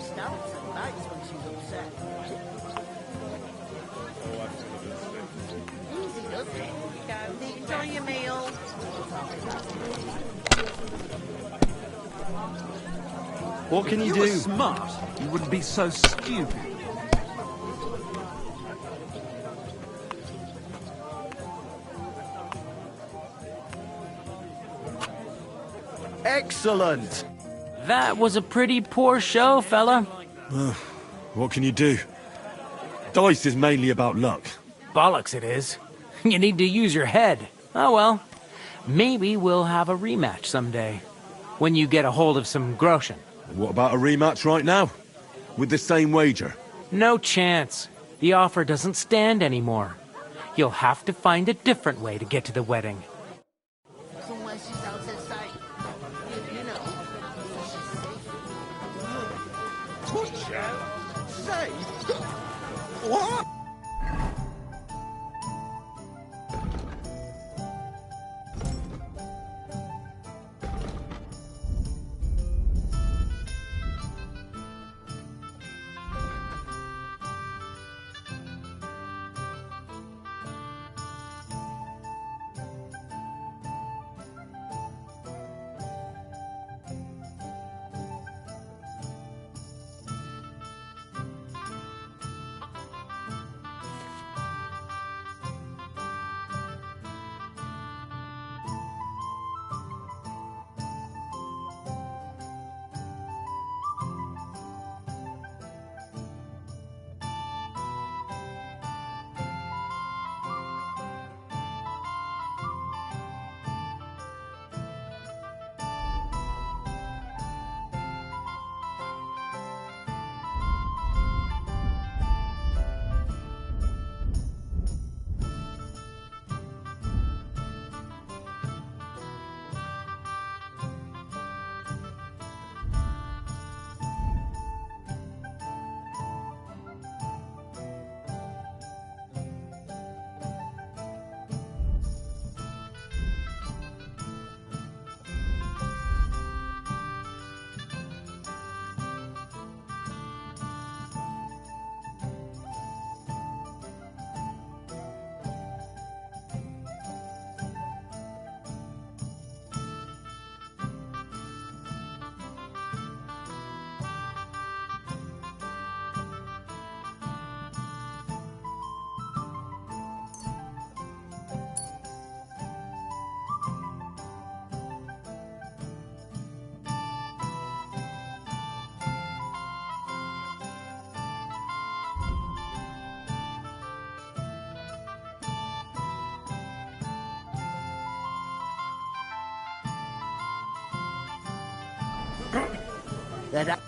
O: stamps and bites when she's upset. Easy, doesn't it? Gandhi, enjoy your meal.
K: What can you
Q: If you were
K: do?
Q: smart, you wouldn't be so stupid.
K: Excellent!
E: That was a pretty poor show, fella.
A: What can you do? Dice is mainly about luck.
E: Bollocks it is. You need to use your head. Oh well. Maybe we'll have a rematch someday. When you get a hold of some groschen.
A: What about a rematch right now? With the same wager?
E: No chance. The offer doesn't stand anymore. You'll have to find a different way to get to the wedding.
O: Somewhere she's out of sight. You know, so she's safe.
K: Butcher? Say? What?
O: That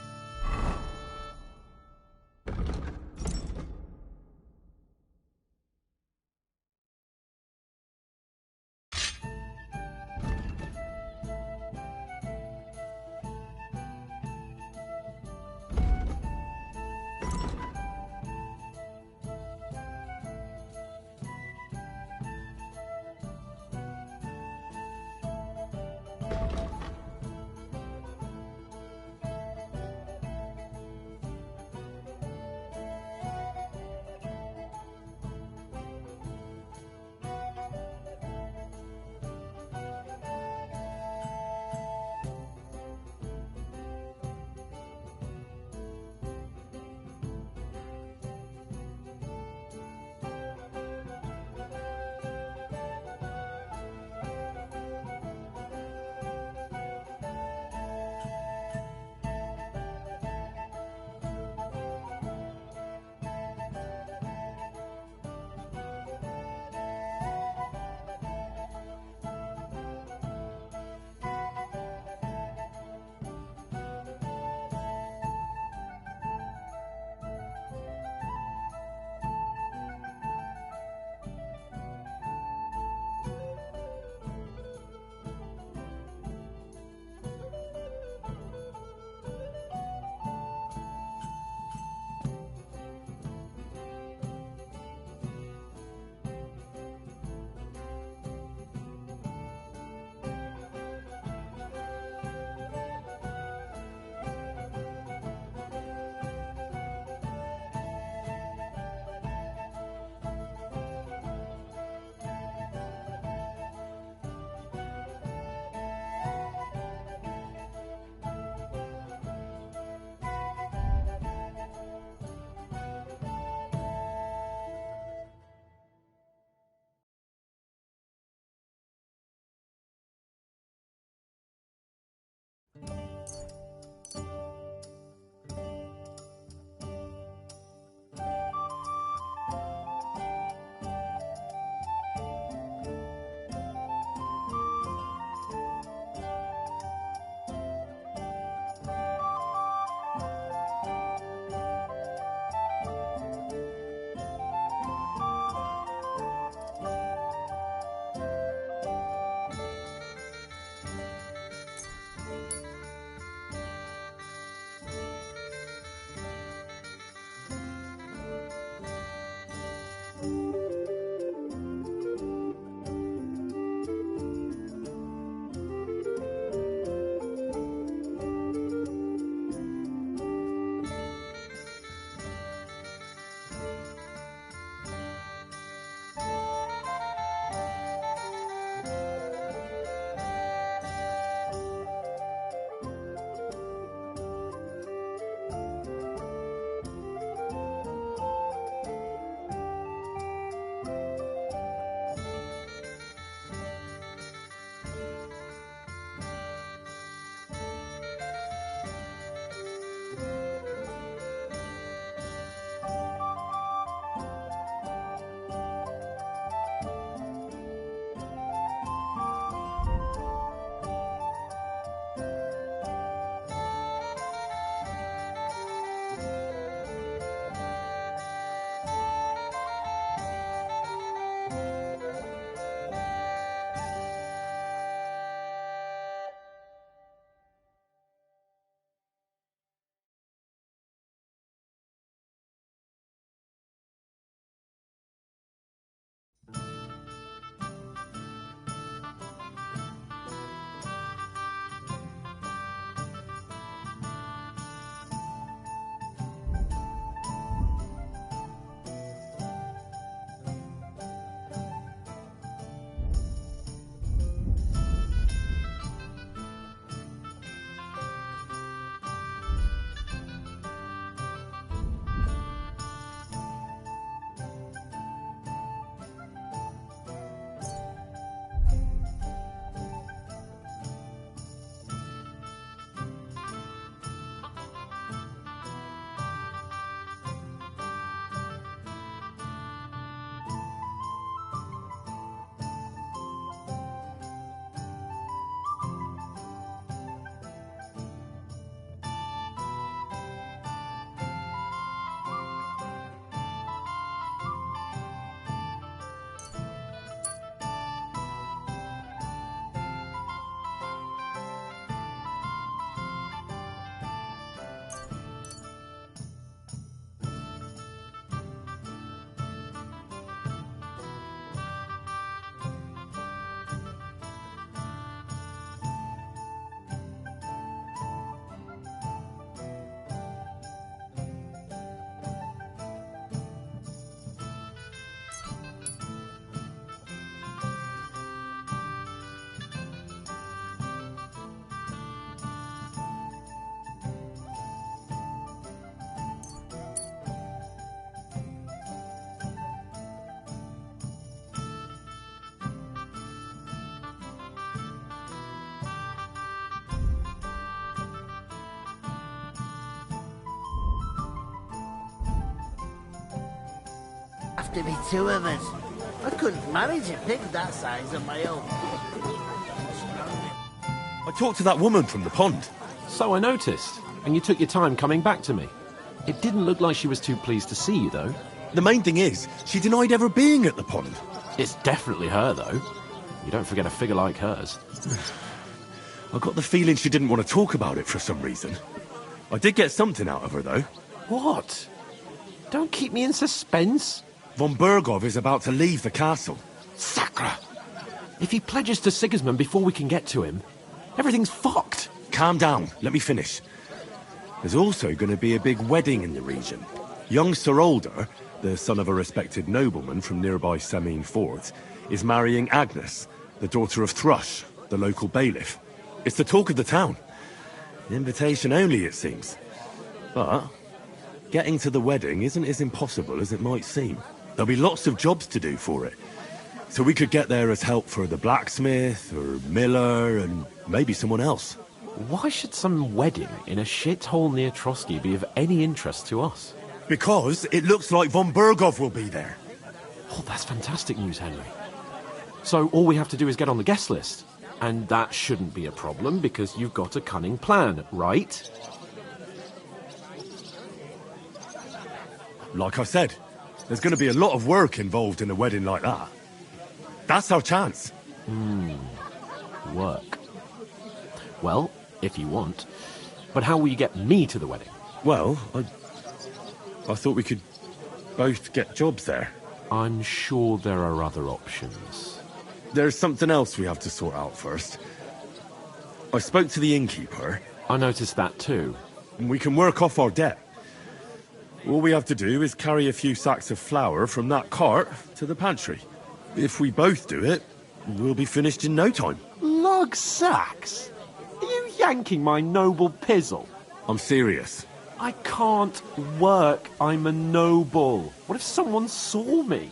O: Have to be two of us. I couldn't manage a pig that size on my own.
K: I talked to that woman from the pond.
R: So I noticed, and you took your time coming back to me. It didn't look like she was too pleased to see you, though.
K: The main thing is, she denied ever being at the pond.
R: It's definitely her, though. You don't forget a figure like hers.
K: I got the feeling she didn't want to talk about it for some reason. I did get something out of her, though.
R: What? Don't keep me in suspense.
K: Von Bergov is about to leave the castle.
R: Sacre! If he pledges to Sigismund before we can get to him, everything's fucked.
K: Calm down. Let me finish. There's also going to be a big wedding in the region. Young Sir Older, the son of a respected nobleman from nearby Semine Fort, is marrying Agnes, the daughter of Thrush, the local bailiff. It's the talk of the town. Invitation only, it seems. But getting to the wedding isn't as impossible as it might seem. There'll be lots of jobs to do for it. So we could get there as help for the blacksmith, or miller, and maybe someone else.
R: Why should some wedding in a shithole near Trotsky be of any interest to us?
A: Because it looks like von Berghoff will be there.
R: Oh, that's fantastic news, Henry. So all we have to do is get on the guest list. And that shouldn't be a problem because you've got a cunning plan, right?
A: Like I said, there's going to be a lot of work involved in a wedding like that. That's our chance.
R: Work. Well, if you want. But how will you get me to the wedding?
A: Well, I thought we could both get jobs there.
R: I'm sure there are other options.
A: There's something else we have to sort out first. I spoke to the innkeeper.
R: I noticed that too.
A: And we can work off our debt. All we have to do is carry a few sacks of flour from that cart to the pantry. If we both do it, we'll be finished in no time.
R: Lug sacks? Are you yanking my noble pizzle?
A: I'm serious.
R: I can't work. I'm a noble. What if someone saw me?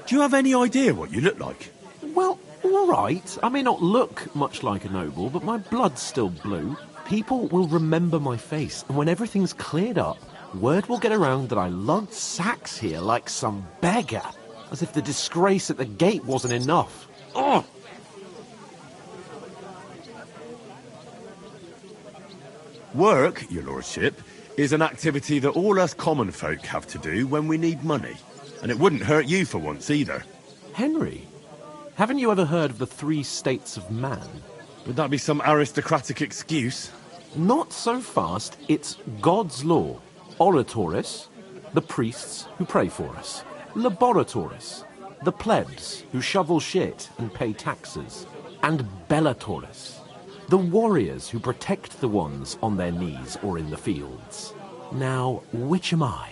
A: Do you have any idea what you look like?
R: Well, all right. I may not look much like a noble, but my blood's still blue. People will remember my face, and when everything's cleared up, word will get around that I lugged sacks here like some beggar, as if the disgrace at the gate wasn't enough. Ugh!
A: Work, your lordship, is an activity that all us common folk have to do when we need money. And it wouldn't hurt you for once either.
R: Henry, haven't you ever heard of the 3 states of man?
A: Would that be some aristocratic excuse?
R: Not so fast. It's God's law. Oratores, the priests who pray for us. Laboratores, the plebs who shovel shit and pay taxes. And Bellatores, the warriors who protect the ones on their knees or in the fields. Now, which am I?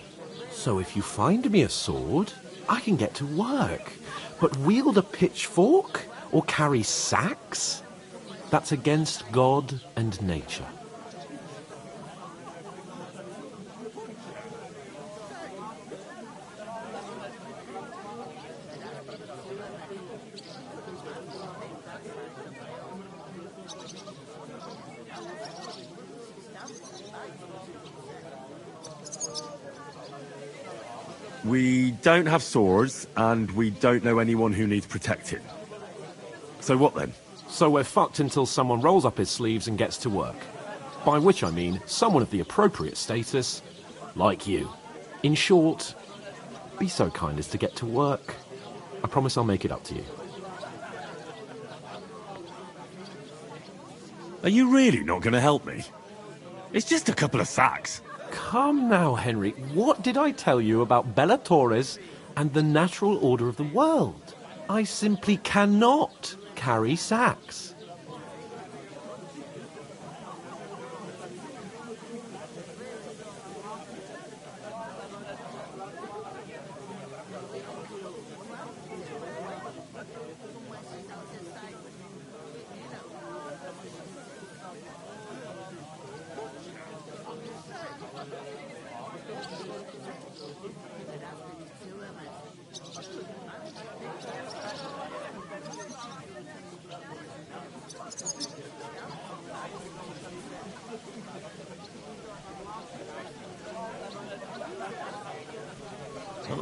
R: So if you find me a sword, I can get to work. But wield a pitchfork or carry sacks? That's against God and nature.
A: We don't have swords, and we don't know anyone who needs protecting. So what then?
R: So we're fucked until someone rolls up his sleeves and gets to work. By which I mean someone of the appropriate status, like you. In short, be so kind as to get to work. I promise I'll make it up to you.
A: Are you really not going to help me? It's just a couple of sacks.
R: Come now, Henry. What did I tell you about Bellatores and the natural order of the world? I simply cannot carry sacks.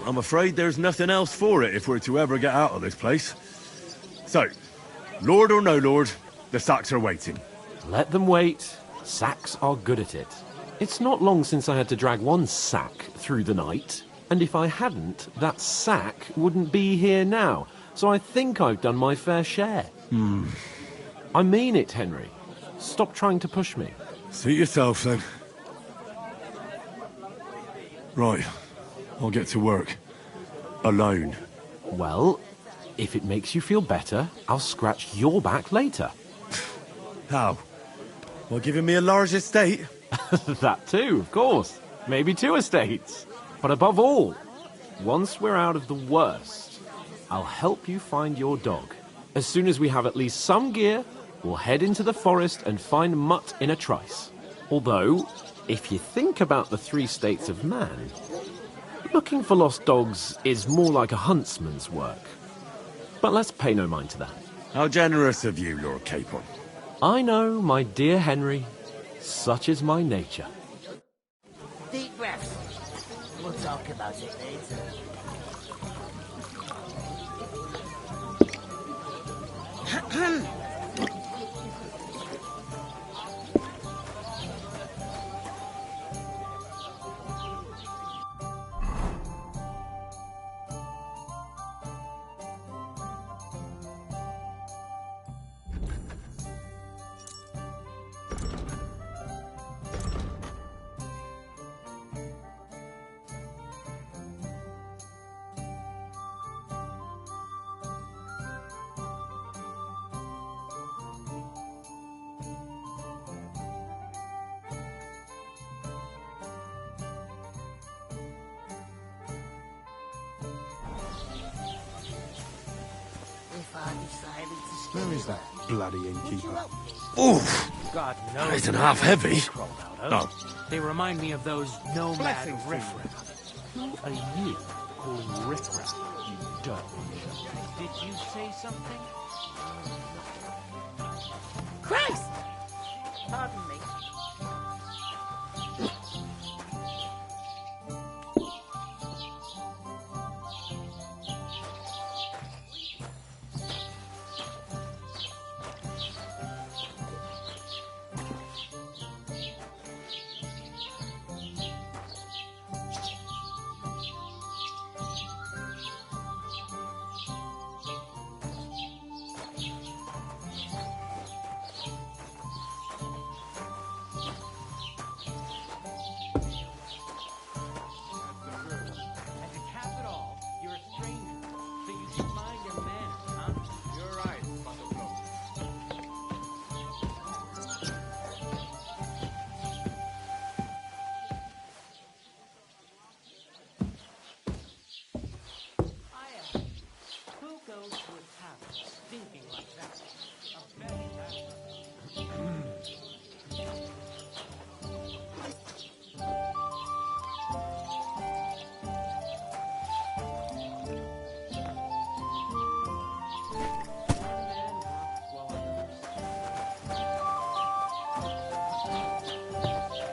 A: I'm afraid there's nothing else for it if we're to ever get out of this place. So, lord or no lord, the sacks are waiting.
R: Let them wait. Sacks are good at it. It's not long since I had to drag one sack through the night, and if I hadn't, that sack wouldn't be here now. So I think I've done my fair share. I mean it, Henry. Stop trying to push me.
A: Suit yourself, then. Right. I'll get to work. Alone.
R: Well, if it makes you feel better, I'll scratch your back later.
A: How? By giving me a large estate?
R: That too, of course. Maybe 2 estates. But above all, once we're out of the worst, I'll help you find your dog. As soon as we have at least some gear, we'll head into the forest and find Mutt in a trice. Although, if you think about the 3 states of man, Looking for lost dogs is more like a huntsman's work. But let's pay no mind to that.
A: How generous of you, Lord Capon.
R: I know, my dear Henry. Such is my nature.
O: Deep breaths. We'll talk about it later.
A: Where is that bloody innkeeper?
E: Oof! God knows.
A: That isn't half heavy.
E: Oh. They remind me of those nomad riffraff. Who are you calling riffraff, you dirt? Did you say something?
O: Christ! Pardon me.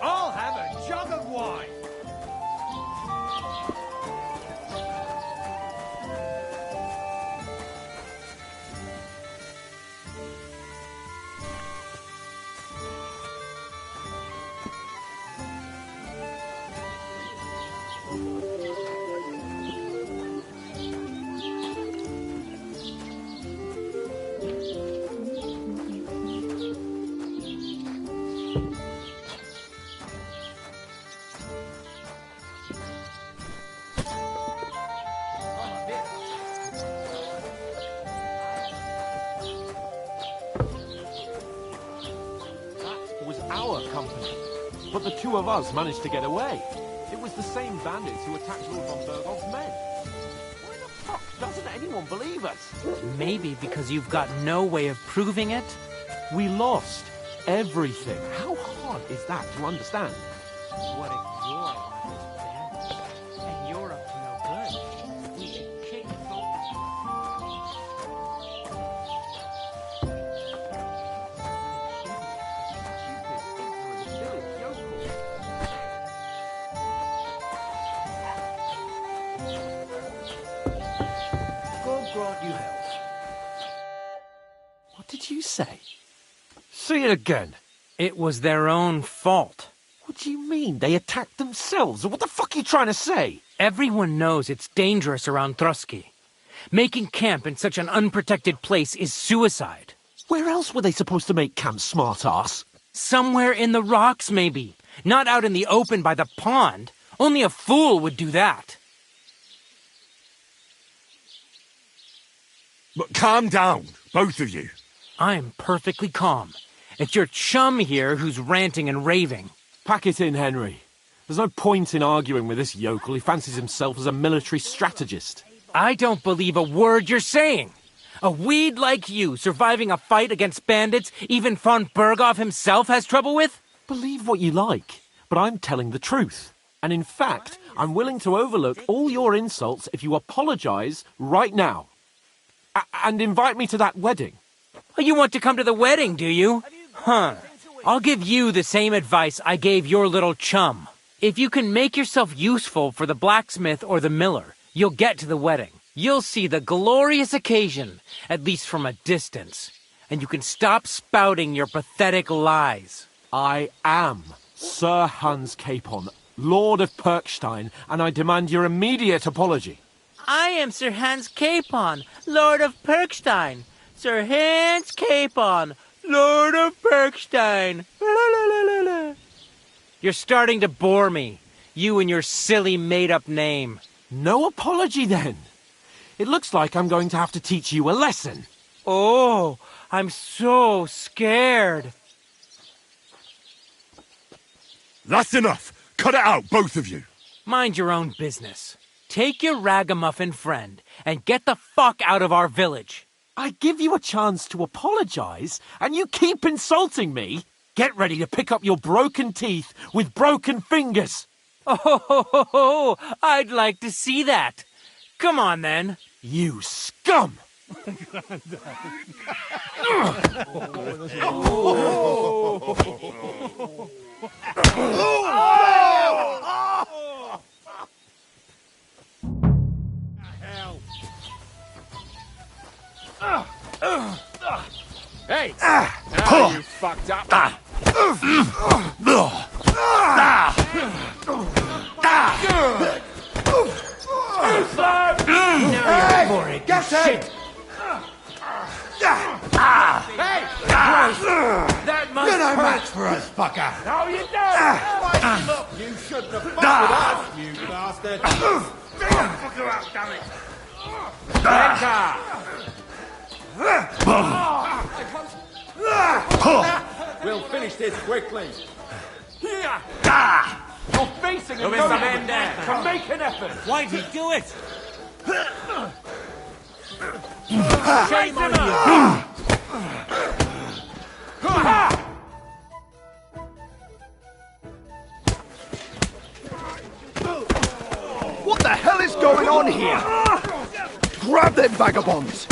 P: I'll have a jug of wine.
R: Our company. But the two of us managed to get away. It was the same bandits who attacked Lord von Bergov's men. Why the fuck doesn't anyone believe us?
E: Maybe because you've got no way of proving it?
R: We lost everything. How hard is that to understand?
E: What if you're one of those bandits? And you're up to no good? We should kick both.
A: God grant you health.
R: What did you say? Say it again.
E: It was their own fault.
R: What do you mean? They attacked themselves? What the fuck are you trying to say?
E: Everyone knows it's dangerous around Trotsky. Making camp in such an unprotected place is suicide.
R: Where else were they supposed to make camp, smart-ass?
E: Somewhere in the rocks, maybe. Not out in the open by the pond. Only a fool would do that.
A: But calm down, both of you.
E: I'm perfectly calm. It's your chum here who's ranting and raving.
R: Pack it in, Henry. There's no point in arguing with this yokel. He fancies himself as a military strategist.
E: I don't believe a word you're saying. A weed like you surviving a fight against bandits even von Berghoff himself has trouble with?
R: Believe what you like, but I'm telling the truth. And in fact, I'm willing to overlook all your insults if you apologise right now. And invite me to that wedding.
E: Oh, you want to come to the wedding, do you? Huh. I'll give you the same advice I gave your little chum. If you can make yourself useful for the blacksmith or the miller, you'll get to the wedding. You'll see the glorious occasion, at least from a distance. And you can stop spouting your pathetic lies.
R: I am Sir Hans Capon, Lord of Perkstein, and I demand your immediate apology.
E: I am Sir Hans Capon, Lord of Perkstein. Sir Hans Capon, Lord of Perkstein. You're starting to bore me. You and your silly made-up name.
R: No apology, then. It looks like I'm going to have to teach you a lesson.
E: Oh, I'm so scared.
A: That's enough. Cut it out, both of you.
E: Mind your own business. Take your ragamuffin friend and get the fuck out of our village.
R: I give you a chance to apologise, and you keep insulting me. Get ready to pick up your broken teeth with broken fingers.
E: Oh, I'd like to see that. Come on, then.
R: You scum!
P: Hey! Now you fucked up.
O: Hey! Get him!
P: Hey!
E: That must
O: You're no
E: hurt.
O: match for us, fucker!
P: No, you don't! You shouldn't have fucked with us, you bastard! Bring the fucker out, damn it! We'll finish this quickly. Here! You're facing him to make an effort!
E: Why'd he do it?
P: Shame on you!
K: What the hell is going on here? Grab them vagabonds!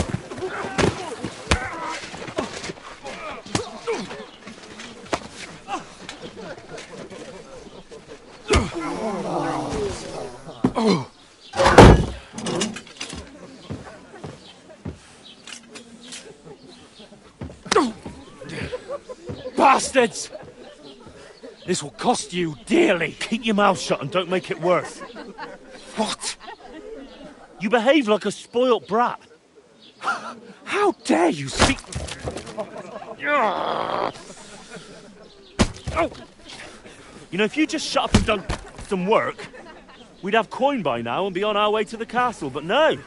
I: Bastards! This will cost you dearly.
K: Keep your mouth shut and don't make it worse.
I: What?
K: You behave like a spoilt brat.
I: How dare you speak...
K: Oh. You know, if you just shut up and done some work, we'd have coin by now and be on our way to the castle. But no,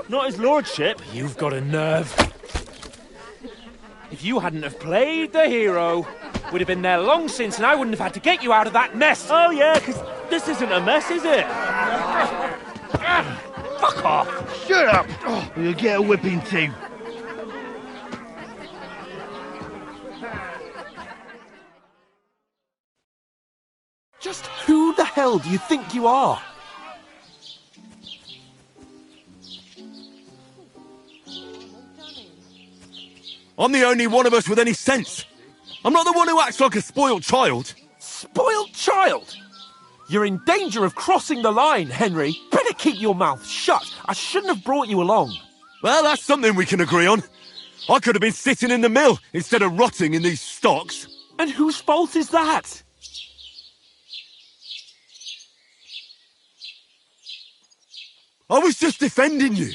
K: not his lordship.
I: You've got a nerve. If you hadn't have played the hero, we'd have been there long since and I wouldn't have had to get you out of that mess.
K: Oh yeah, because this isn't a mess, is it?
I: Fuck off.
K: Shut up! Or you'll get a whipping too.
R: Just who the hell do you think you are?
A: I'm the only one of us with any sense. I'm not the one who acts like a spoiled child.
R: Spoiled child? You're in danger of crossing the line, Henry. Better keep your mouth shut. I shouldn't have brought you along.
A: Well, that's something we can agree on. I could have been sitting in the mill instead of rotting in these stocks.
R: And whose fault is that?
A: I was just defending you.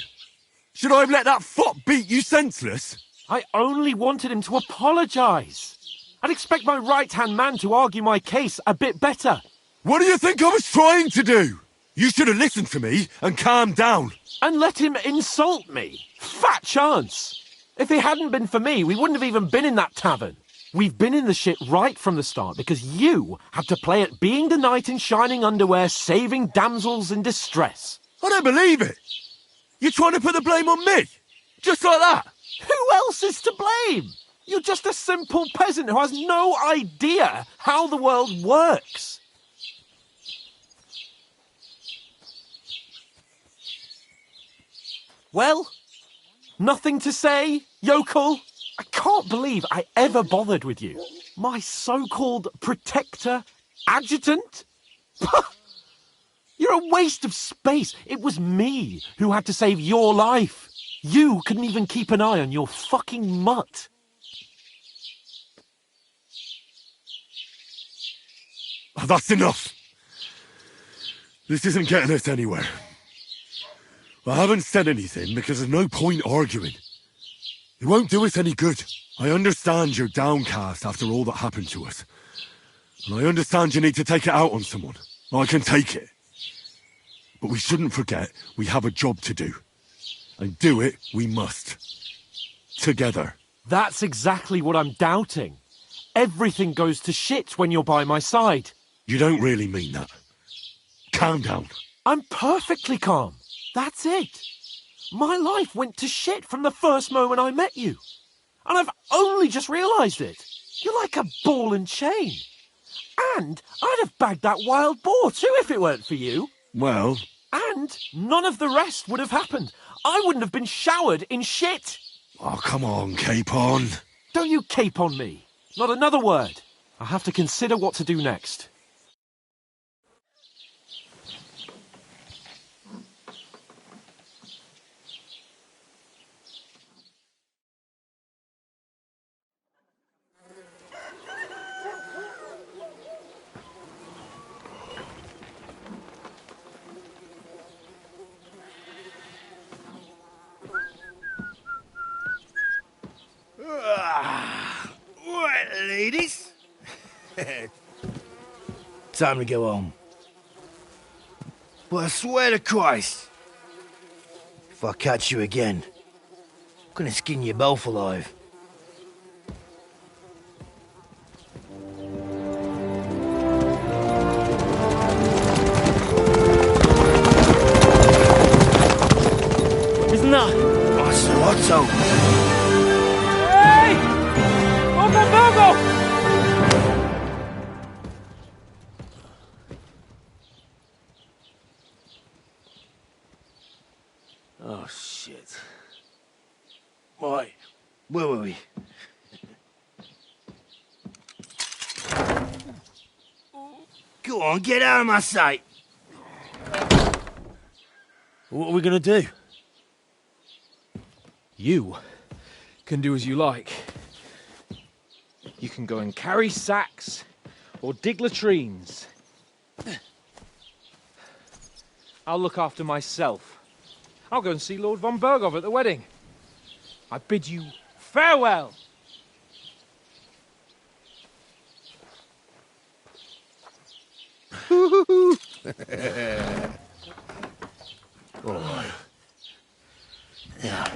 A: Should I have let that fop beat you senseless?
R: I only wanted him to apologise. I'd expect my right-hand man to argue my case a bit better.
A: What do you think I was trying to do? You should have listened to me and calmed down.
R: And let him insult me. Fat chance. If it hadn't been for me, we wouldn't have even been in that tavern. We've been in the shit right from the start because you had to play at being the knight in shining underwear saving damsels in distress.
A: I don't believe it. You're trying to put the blame on me? Just like that?
R: Who else is to blame? You're just a simple peasant who has no idea how the world works.
I: Well, nothing to say, yokel? I can't believe I ever bothered with you. My so-called protector, adjutant? You're a waste of space. It was me who had to save your life. You couldn't even keep an eye on your fucking mutt.
A: Oh, that's enough. This isn't getting us anywhere. I haven't said anything because there's no point arguing. It won't do us any good. I understand you're downcast after all that happened to us. And I understand you need to take it out on someone. I can take it. But we shouldn't forget we have a job to do. And do it we must. Together.
I: That's exactly what I'm doubting. Everything goes to shit when you're by my side.
A: You don't really mean that. Calm down.
I: I'm perfectly calm. That's it. My life went to shit from the first moment I met you. And I've only just realised it. You're like a ball and chain. And I'd have bagged that wild boar too if it weren't for you.
A: Well...
I: And none of the rest would have happened. I wouldn't have been showered in shit.
A: Oh, come on, Capon.
I: Don't you cape on me. Not another word. I have to consider what to do next.
O: Right, ladies. Time to go home. But I swear to Christ, if I catch you again, I'm gonna skin you both alive.
E: Isn't that?
O: Ocelotto!
E: Hey! Open
O: Oh, shit. Right, where were we? Go on, get out of my sight!
K: What are we gonna do? You can do as you like. You can go and carry sacks or dig latrines. I'll look after myself. I'll go and see Lord von Berghoff at the wedding. I bid you farewell.
O: Oh. Yeah.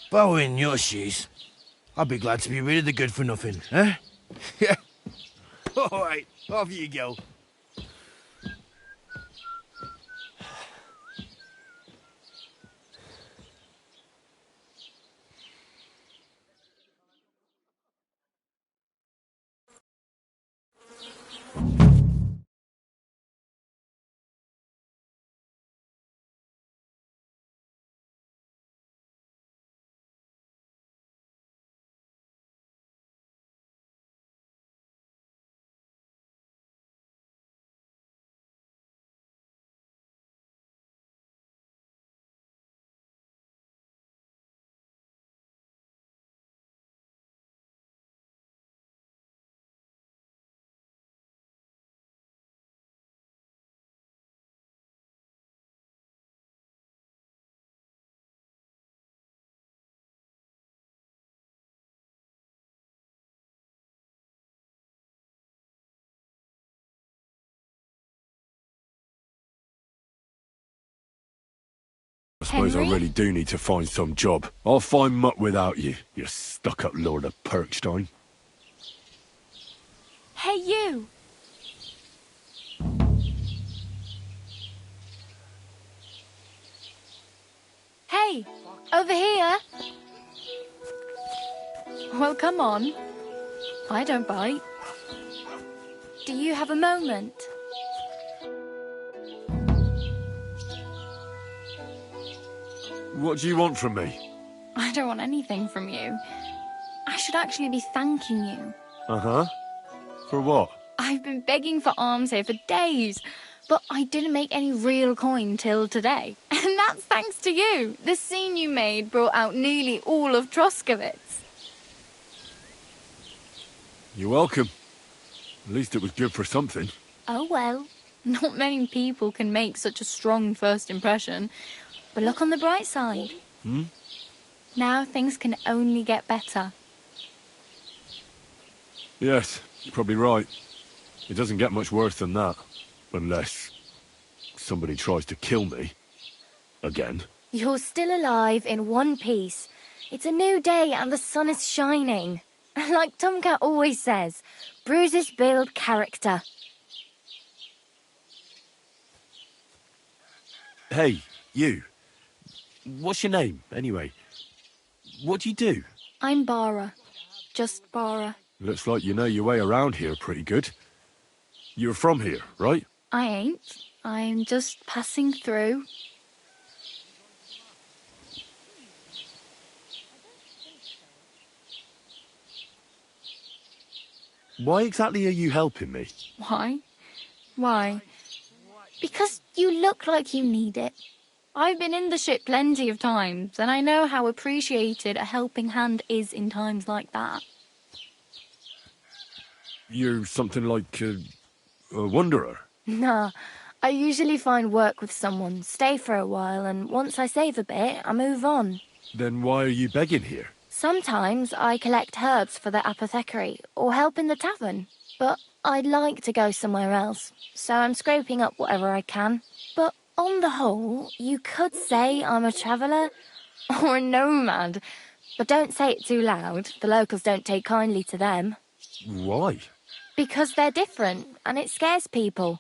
O: If I were in your shoes, I'd be glad to be rid of the good for nothing, eh? Yeah. All right, off you go.
A: I suppose
H: Henry?
A: I really do need to find some job. I'll find mutt without you, you stuck-up Lord of Perkstein.
H: Hey, you! Hey, over here! Well, come on. I don't bite. Do you have a moment?
A: What do you want from me?
S: I don't want anything from you. I should actually be thanking you.
A: Uh-huh. For what?
S: I've been begging for alms here for days, but I didn't make any real coin till today. And that's thanks to you. The scene you made brought out nearly all of Troskowitz.
A: You're welcome. At least it was good for something.
S: Oh well, not many people can make such a strong first impression. But look on the bright side.
A: Hmm?
S: Now things can only get better.
A: Yes, you're probably right. It doesn't get much worse than that. Unless somebody tries to kill me. Again.
H: You're still alive in one piece. It's a new day and the sun is shining. Like Tomcat always says, bruises build character.
A: Hey, you. What's your name, anyway? What do you do?
S: I'm Bara. Just Bara.
A: Looks like you know your way around here pretty good. You're from here, right?
S: I ain't. I'm just passing through.
A: Why exactly are you helping me?
S: Why? Why? Because you look like you need it. I've been in the ship plenty of times, and I know how appreciated a helping hand is in times like that.
A: You're something like a wanderer?
H: Nah, I usually find work with someone, stay for a while, and once I save a bit, I move on.
A: Then why are you begging here?
H: Sometimes I collect herbs for the apothecary, or help in the tavern. But I'd like to go somewhere else, so I'm scraping up whatever I can. But on the whole, you could say I'm a traveller, or a nomad. But don't say it too loud, the locals don't take kindly to them.
A: Why?
H: Because they're different, and it scares people.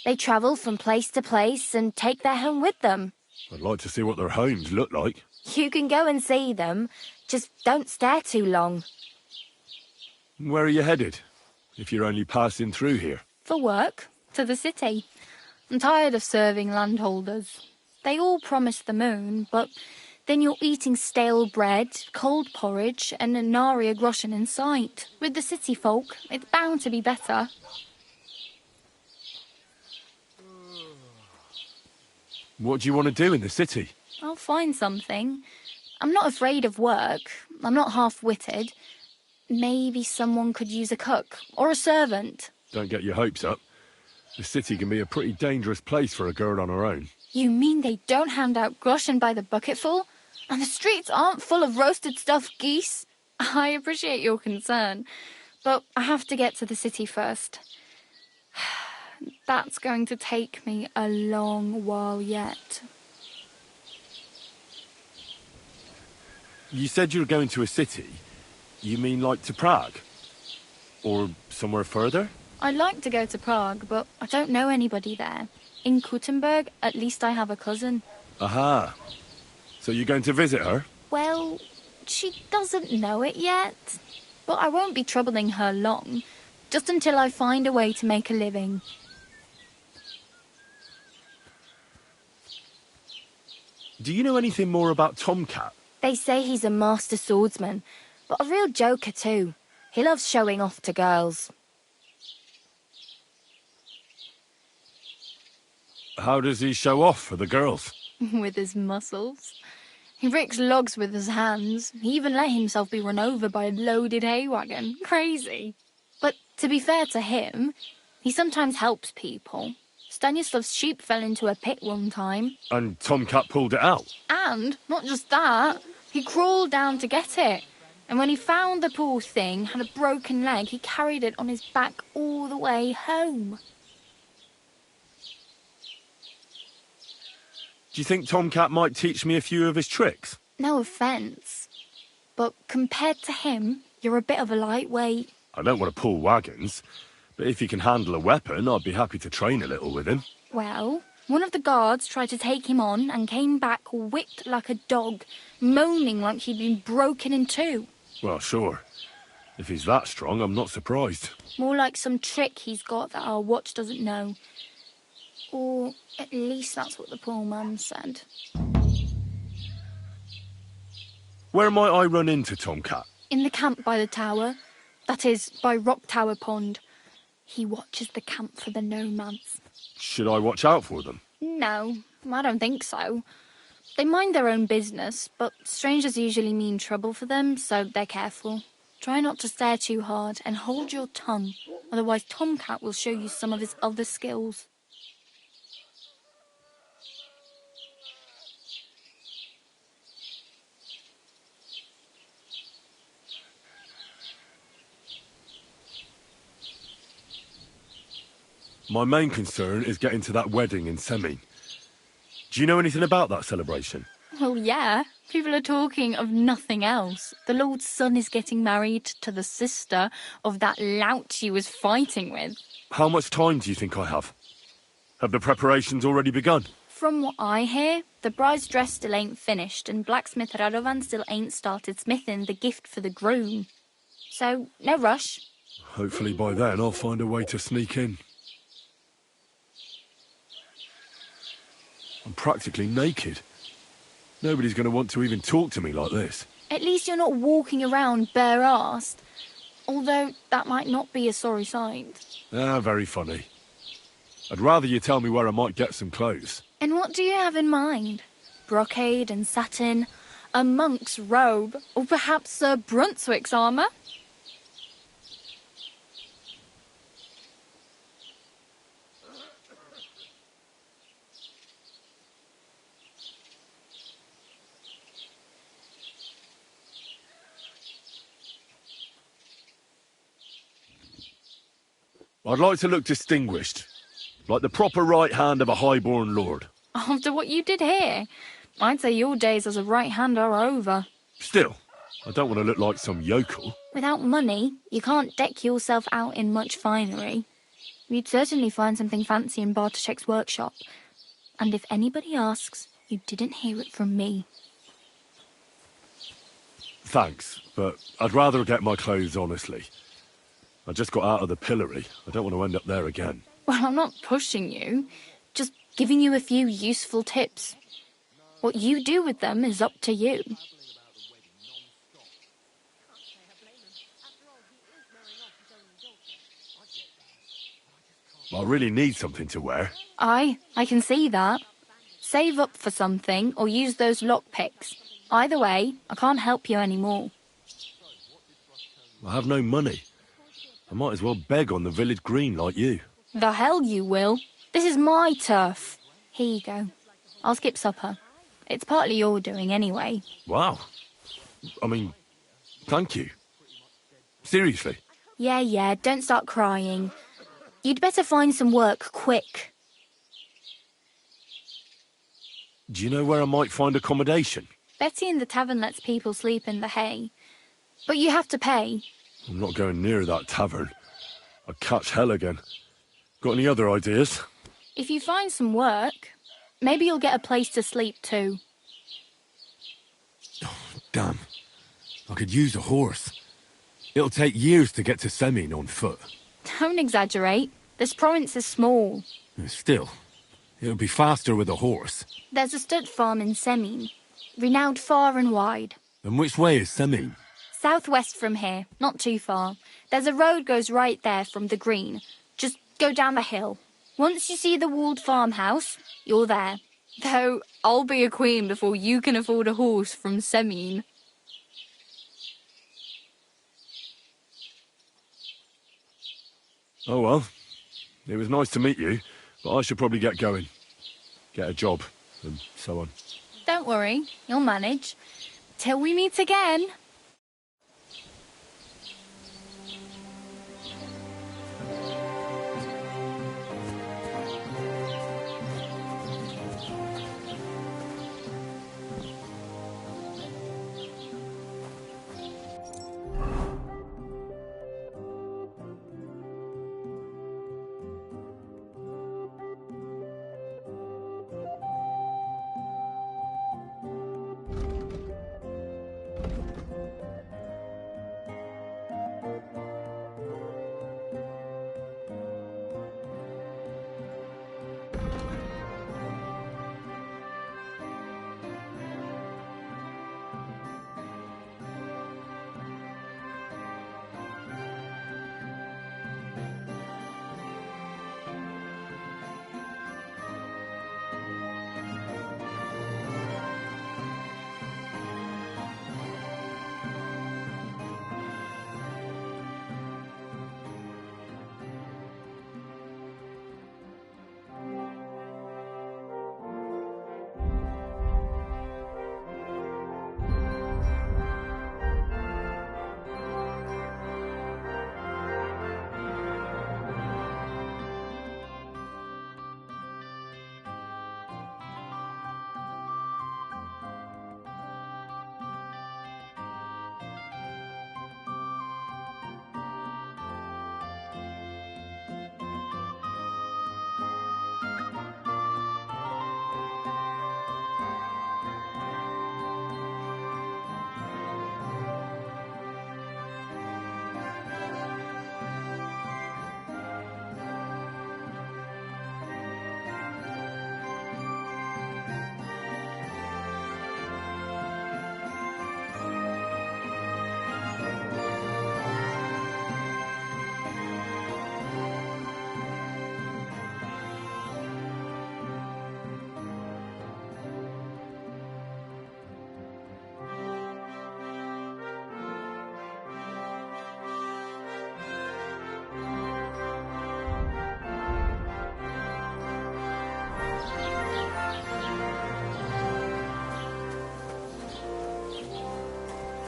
H: They travel from place to place and take their home with them.
A: I'd like to see what their homes look like.
H: You can go and see them, just don't stare too long.
A: Where are you headed, if you're only passing through here?
S: For work, to the city. I'm tired of serving landholders. They all promise the moon, but then you're eating stale bread, cold porridge, and a nary groschen in sight. With the city folk, it's bound to be better.
A: What do you want to do in the city?
S: I'll find something. I'm not afraid of work. I'm not half-witted. Maybe someone could use a cook, or a servant.
A: Don't get your hopes up. The city can be a pretty dangerous place for a girl on her own.
S: You mean they don't hand out groschen by the bucketful? And the streets aren't full of roasted stuffed geese? I appreciate your concern, but I have to get to the city first. That's going to take me a long while yet.
A: You said you were going to a city. You mean like to Prague? Or somewhere further?
S: I'd like to go to Prague, but I don't know anybody there. In Kuttenberg, at least I have a cousin.
A: Aha. So you're going to visit her?
S: Well, she doesn't know it yet. But I won't be troubling her long, just until I find a way to make a living.
A: Do you know anything more about Tomcat?
H: They say he's a master swordsman, but a real joker too. He loves showing off to girls.
A: How does he show off for the girls?
S: With his muscles. He ricks logs with his hands. He even let himself be run over by a loaded hay wagon. Crazy. But to be fair to him, he sometimes helps people. Stanislav's sheep fell into a pit one time.
A: And Tomcat pulled it out?
S: And, not just that, he crawled down to get it. And when he found the poor thing had a broken leg, he carried it on his back all the way home.
A: Do you think Tomcat might teach me a few of his tricks?
S: No offence, but compared to him, you're a bit of a lightweight.
A: I don't want to pull wagons, but if he can handle a weapon, I'd be happy to train a little with him.
S: Well, one of the guards tried to take him on and came back whipped like a dog, moaning like he'd been broken in two.
A: Well, sure. If he's that strong, I'm not surprised.
S: More like some trick he's got that our watch doesn't know. Or at least that's what the poor man said.
A: Where might I run into Tomcat?
S: In the camp by the tower. That is, by Rock Tower Pond. He watches the camp for the nomads.
A: Should I watch out for them?
S: No, I don't think so. They mind their own business, but strangers usually mean trouble for them, so they're careful. Try not to stare too hard and hold your tongue, otherwise Tomcat will show you some of his other skills.
A: My main concern is getting to that wedding in Semin. Do you know anything about that celebration?
S: Well, yeah. People are talking of nothing else. The Lord's son is getting married to the sister of that lout he was fighting with.
A: How much time do you think I have? Have the preparations already begun?
S: From what I hear, the bride's dress still ain't finished and blacksmith Radovan still ain't started smithing the gift for the groom. So, no rush.
A: Hopefully by then I'll find a way to sneak in. I'm practically naked. Nobody's going to want to even talk to me like this.
S: At least you're not walking around bare-assed. Although that might not be a sorry sight.
A: Ah, very funny. I'd rather you tell me where I might get some clothes.
S: And what do you have in mind? Brocade and satin? A monk's robe? Or perhaps Sir Brunswick's armour?
A: I'd like to look distinguished. Like the proper right hand of a highborn lord.
S: After what you did here, I'd say your days as a right-hander are over.
A: Still, I don't want to look like some yokel.
S: Without money, you can't deck yourself out in much finery. You'd certainly find something fancy in Bartoszek's workshop. And if anybody asks, you didn't hear it from me.
A: Thanks, but I'd rather get my clothes honestly. I just got out of the pillory. I don't want to end up there again.
S: Well, I'm not pushing you. Just giving you a few useful tips. What you do with them is up to you.
A: I really need something to wear.
S: I can see that. Save up for something or use those lockpicks. Either way, I can't help you anymore.
A: I have no money. I might as well beg on the village green like you.
S: The hell you will. This is my turf. Here you go. I'll skip supper. It's partly your doing anyway.
A: Wow. I mean, thank you. Seriously.
S: Yeah, don't start crying. You'd better find some work quick.
A: Do you know where I might find accommodation?
S: Betty in the tavern lets people sleep in the hay. But you have to pay.
A: I'm not going near that tavern. I'd catch hell again. Got any other ideas?
S: If you find some work, maybe you'll get a place to sleep too.
A: Damn. I could use a horse. It'll take years to get to Semin on foot.
S: Don't exaggerate. This province is small.
A: Still, it'll be faster with a horse.
S: There's a stud farm in Semin, renowned far and wide.
A: And which way is Semin?
S: Southwest from here, not too far. There's a road goes right there from the green. Just go down the hill. Once you see the walled farmhouse, you're there. Though, I'll be a queen before you can afford a horse from Semin.
A: Oh well. It was nice to meet you, but I should probably get going. Get a job, and so on.
S: Don't worry, you'll manage. Till we meet again.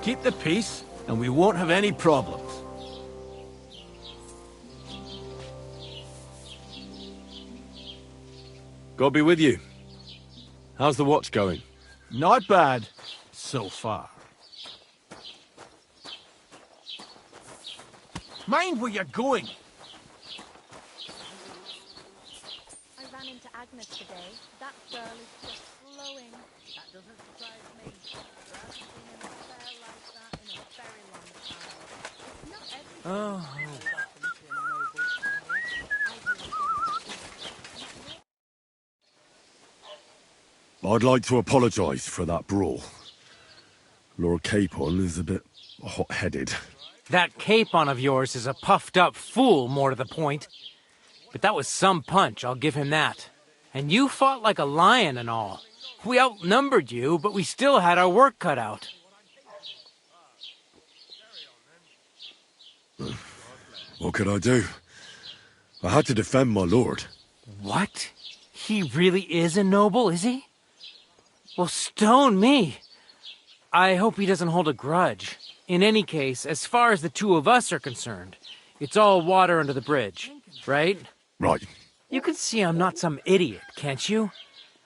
Q: Keep the peace, and we won't have any problems.
A: God be with you. How's the watch going?
Q: Not bad, so far. Mind where you're going!
H: I ran into Agnes today. That girl is just glowing. That doesn't surprise me. There hasn't been an affair like that in a very long time. It's not everything.
A: I'd like to apologise for that brawl. Lord Capon is a bit hot-headed.
E: That Capon of yours is a puffed-up fool, more to the point. But that was some punch, I'll give him that. And you fought like a lion and all. We outnumbered you, but we still had our work cut out.
A: What could I do? I had to defend my lord.
E: What? He really is a noble, is he? Well, stone me. I hope he doesn't hold a grudge. In any case, as far as the two of us are concerned, it's all water under the bridge, right?
A: Right.
E: You can see I'm not some idiot, can't you?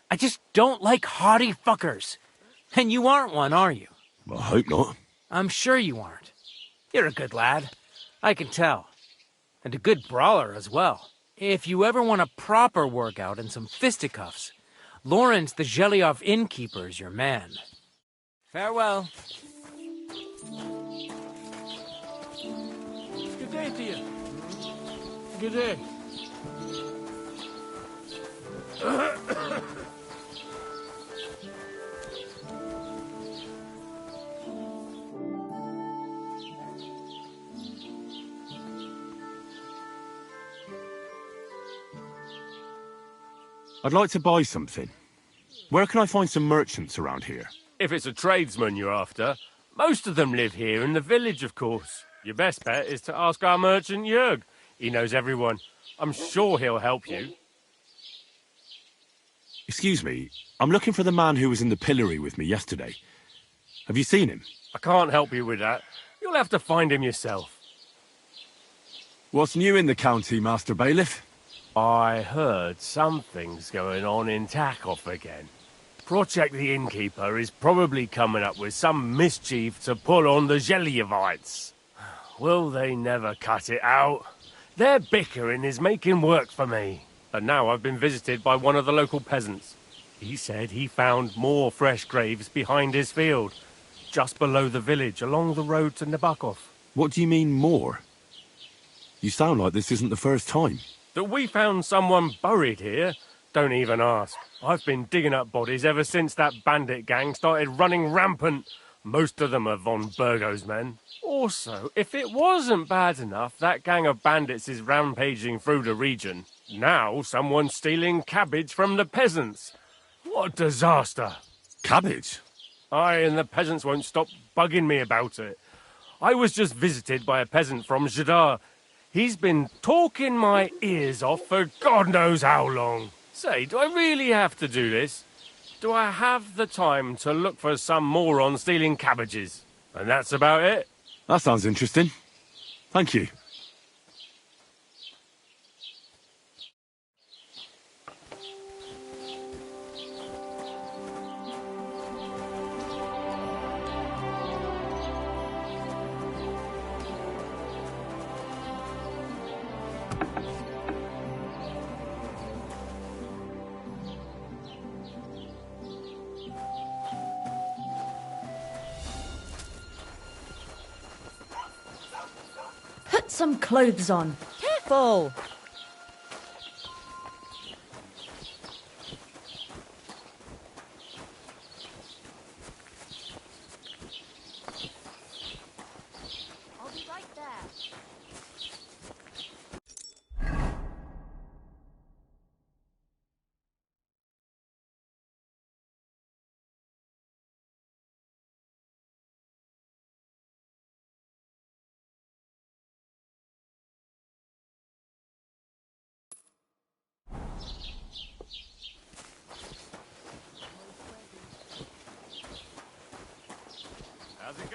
E: I just don't like haughty fuckers. And you aren't one, are you?
A: I hope not.
E: I'm sure you aren't. You're a good lad. I can tell. And a good brawler as well. If you ever want a proper workout and some fisticuffs, Lawrence the Gelioff innkeeper's your man. Farewell.
Q: Good day to you. Good day.
A: I'd like to buy something. Where can I find some merchants around here?
C: If it's a tradesman you're after, most of them live here in the village, of course. Your best bet is to ask our merchant Jörg. He knows everyone. I'm sure he'll help you.
A: Excuse me, I'm looking for the man who was in the pillory with me yesterday. Have you seen him?
C: I can't help you with that. You'll have to find him yourself.
A: What's new in the county, Master Bailiff?
C: I heard something's going on in Tackle again. Project the Innkeeper is probably coming up with some mischief to pull on the Geliovites. Will they never cut it out? Their bickering is making work for me. And now I've been visited by one of the local peasants. He said he found more fresh graves behind his field, just below the village, along the road to Nabokov.
A: What do you mean, more? You sound like this isn't the first time.
C: That we found someone buried here? Don't even ask. I've been digging up bodies ever since that bandit gang started running rampant. Most of them are von Burgo's men. Also, if it wasn't bad enough, that gang of bandits is rampaging through the region. Now someone's stealing cabbage from the peasants. What a disaster.
A: Cabbage?
C: Aye, and the peasants won't stop bugging me about it. I was just visited by a peasant from Jadar. He's been talking my ears off for God knows how long. Say, do I really have to do this? Do I have the time to look for some moron stealing cabbages? And that's about it.
A: That sounds interesting. Thank you.
H: Put some clothes on.
J: Careful!
H: I'll be right there.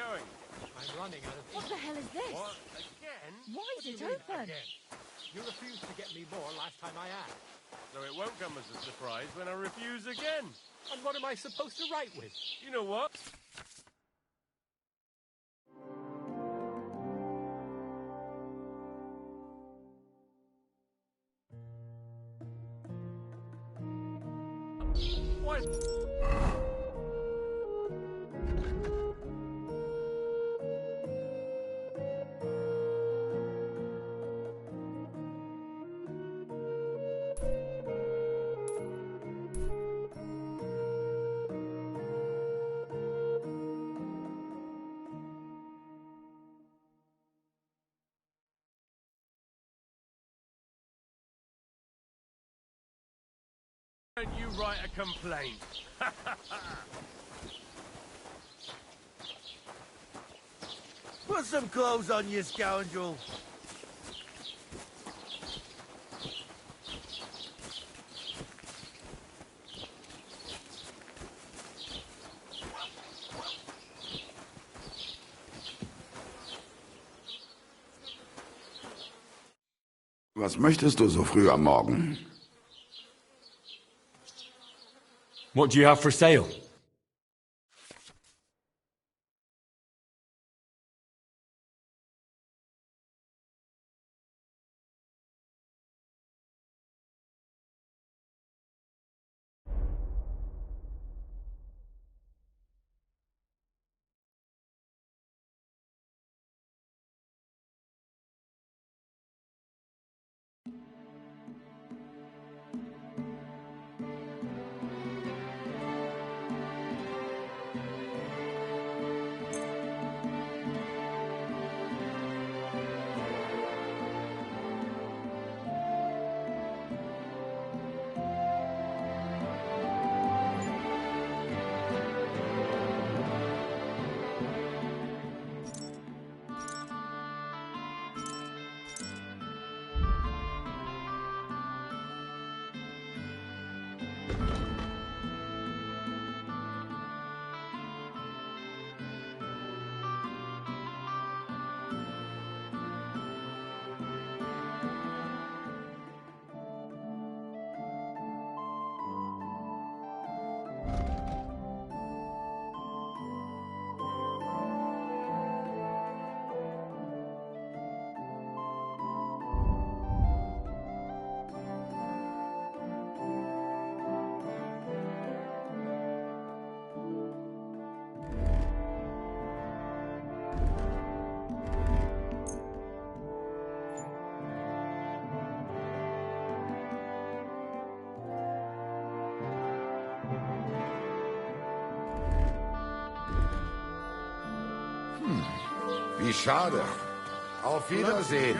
P: going?
I: I'm running out of
S: What the hell is this?
P: What? Again?
S: Why is
I: What do
S: it
I: you mean,
S: open?
I: again? You refused to get me more last time I asked.
P: So it won't come as a surprise when I refuse again.
I: And what am I supposed to write with?
P: You know what? What? Don't you write a complaint?
O: Put some clothes on, you scoundrel.
T: Was möchtest du so früh am Morgen?
A: What do you have for sale?
T: Wie schade. Auf Wiedersehen.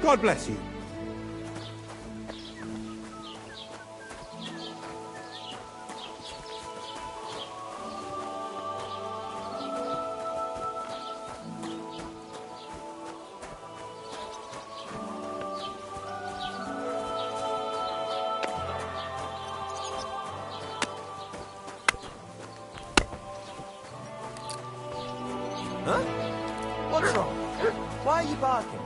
T: God bless you.
P: Huh? What's wrong? Why are you barking?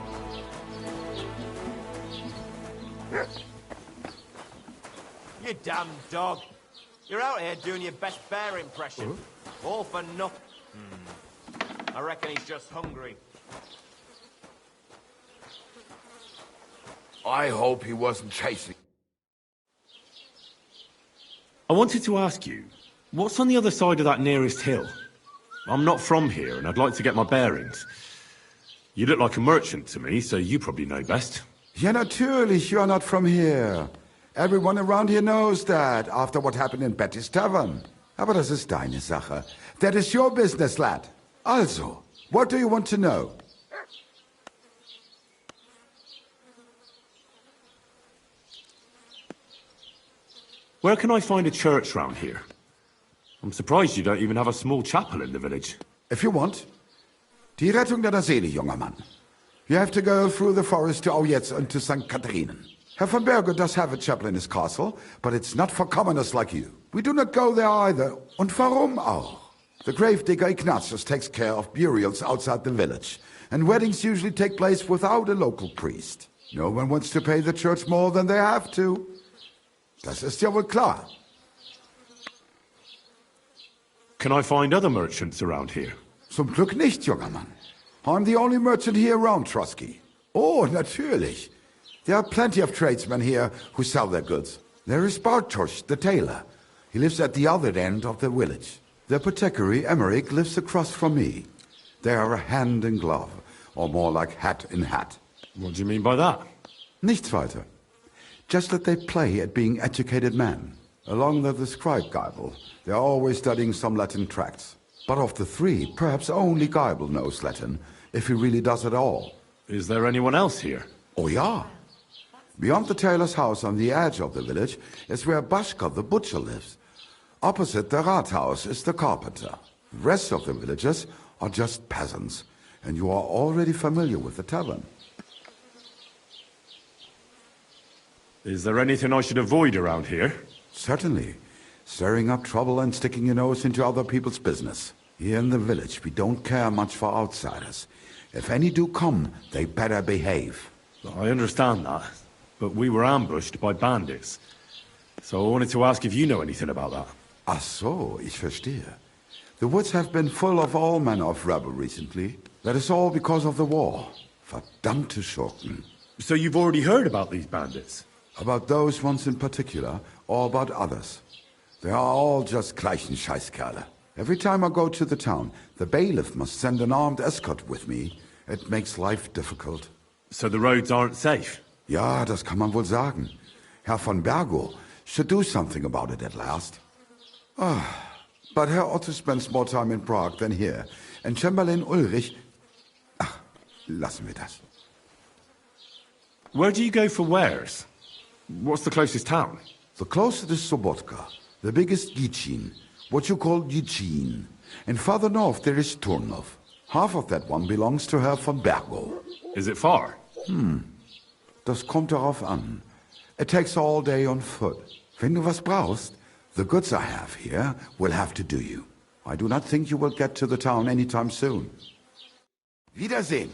P: You damn dog. You're out here doing your best bear impression. All for nothing. I reckon he's just hungry.
T: I hope he wasn't chasing.
A: I wanted to ask you, what's on the other side of that nearest hill? I'm not from here, and I'd like to get my bearings. You look like a merchant to me, so you probably know best.
T: Ja, natürlich, you are not from here. Everyone around here knows that, after what happened in Betty's Tavern. Aber das ist deine Sache. That is your business, lad. Also, what do you want to know?
A: Where can I find a church round here? I'm surprised you don't even have a small chapel in the village.
T: If you want. Die Rettung deiner Seele, junger Mann. You have to go through the forest to Aujetz and to St. Catharinen. Herr von Berger does have a chapel in his castle, but it's not for commoners like you. We do not go there either. Und warum auch? The gravedigger Ignatius takes care of burials outside the village, and weddings usually take place without a local priest. No one wants to pay the church more than they have to. Das ist ja wohl klar.
A: Can I find other merchants around here?
T: Zum Glück nicht, junger Mann. I'm the only merchant here around Trotsky. Oh, natürlich. There are plenty of tradesmen here who sell their goods. There is Bartosz, the tailor. He lives at the other end of the village. The apothecary, Emmerich, lives across from me. They are a hand in glove, or more like hat in hat.
A: What do you mean by that?
T: Nichts weiter. Just that they play at being educated men. Along with the scribe Geibel, they are always studying some Latin tracts. But of the three, perhaps only Geibel knows Latin, if he really does at all.
A: Is there anyone else here?
T: Oh, ja. Beyond the tailor's house on the edge of the village is where Bashka the butcher lives. Opposite the Rathaus is the carpenter. The rest of the villagers are just peasants, and you are already familiar with the tavern.
A: Is there anything I should avoid around here?
T: Certainly. Stirring up trouble and sticking your nose into other people's business. Here in the village, we don't care much for outsiders. If any do come, they better behave.
A: I understand that, but we were ambushed by bandits. So I wanted to ask if you know anything about that.
T: Ach so, ich verstehe. The woods have been full of all manner of rebel recently. That is all because of the war. Verdammte Schurken.
A: So you've already heard about these bandits?
T: About those ones in particular, or about others. They are all just gleichen Scheißkerle. Every time I go to the town, the bailiff must send an armed escort with me. It makes life difficult.
A: So the roads aren't safe?
T: Ja, das kann man wohl sagen. Herr von Bergo should do something about it at last. But Herr Otto spends more time in Prague than here. And Chamberlain Ulrich... Ach, lassen wir das.
A: Where do you go for wares? What's the closest town?
T: The closest is Sobotka. The biggest Gichin. What you call Gichin. And farther north there is Turnov. Half of that one belongs to Herr von Bergo.
A: Is it far?
T: Das kommt darauf an. It takes all day on foot. Wenn du was brauchst, the goods I have here will have to do you. I do not think you will get to the town anytime soon. Wiedersehen.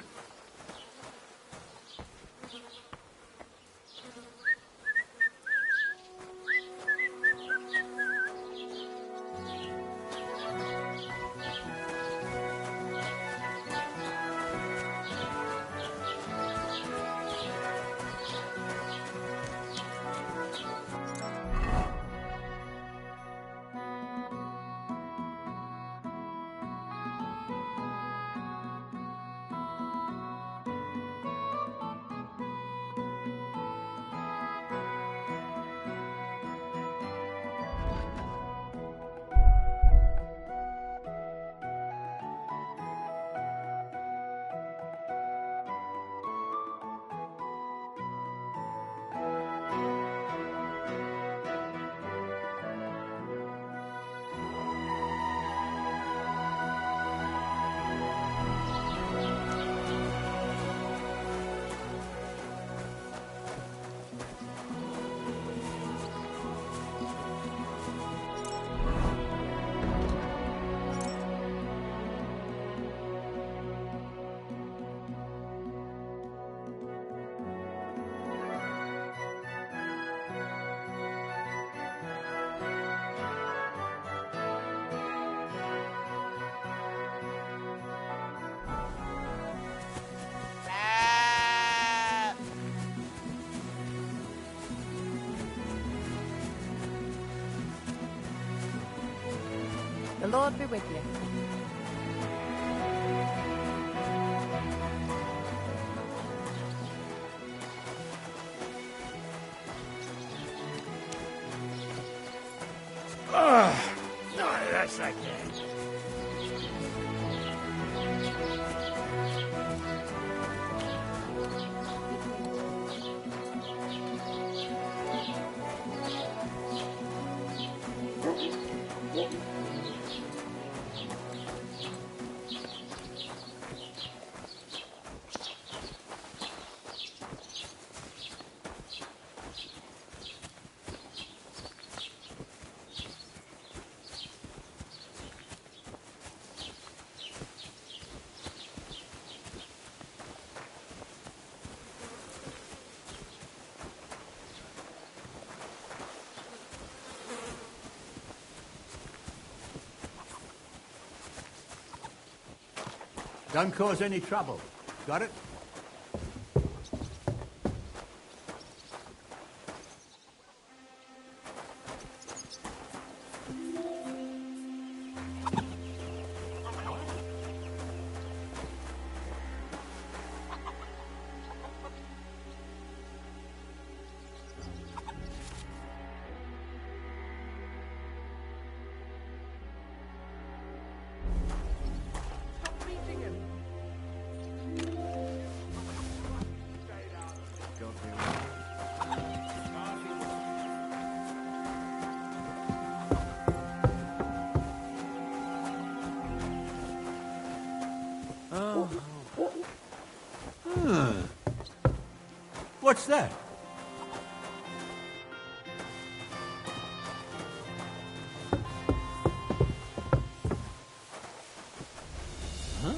U: The Lord be with you.
C: No, that's okay.
M: Don't cause any trouble. Got it? What's that? Huh?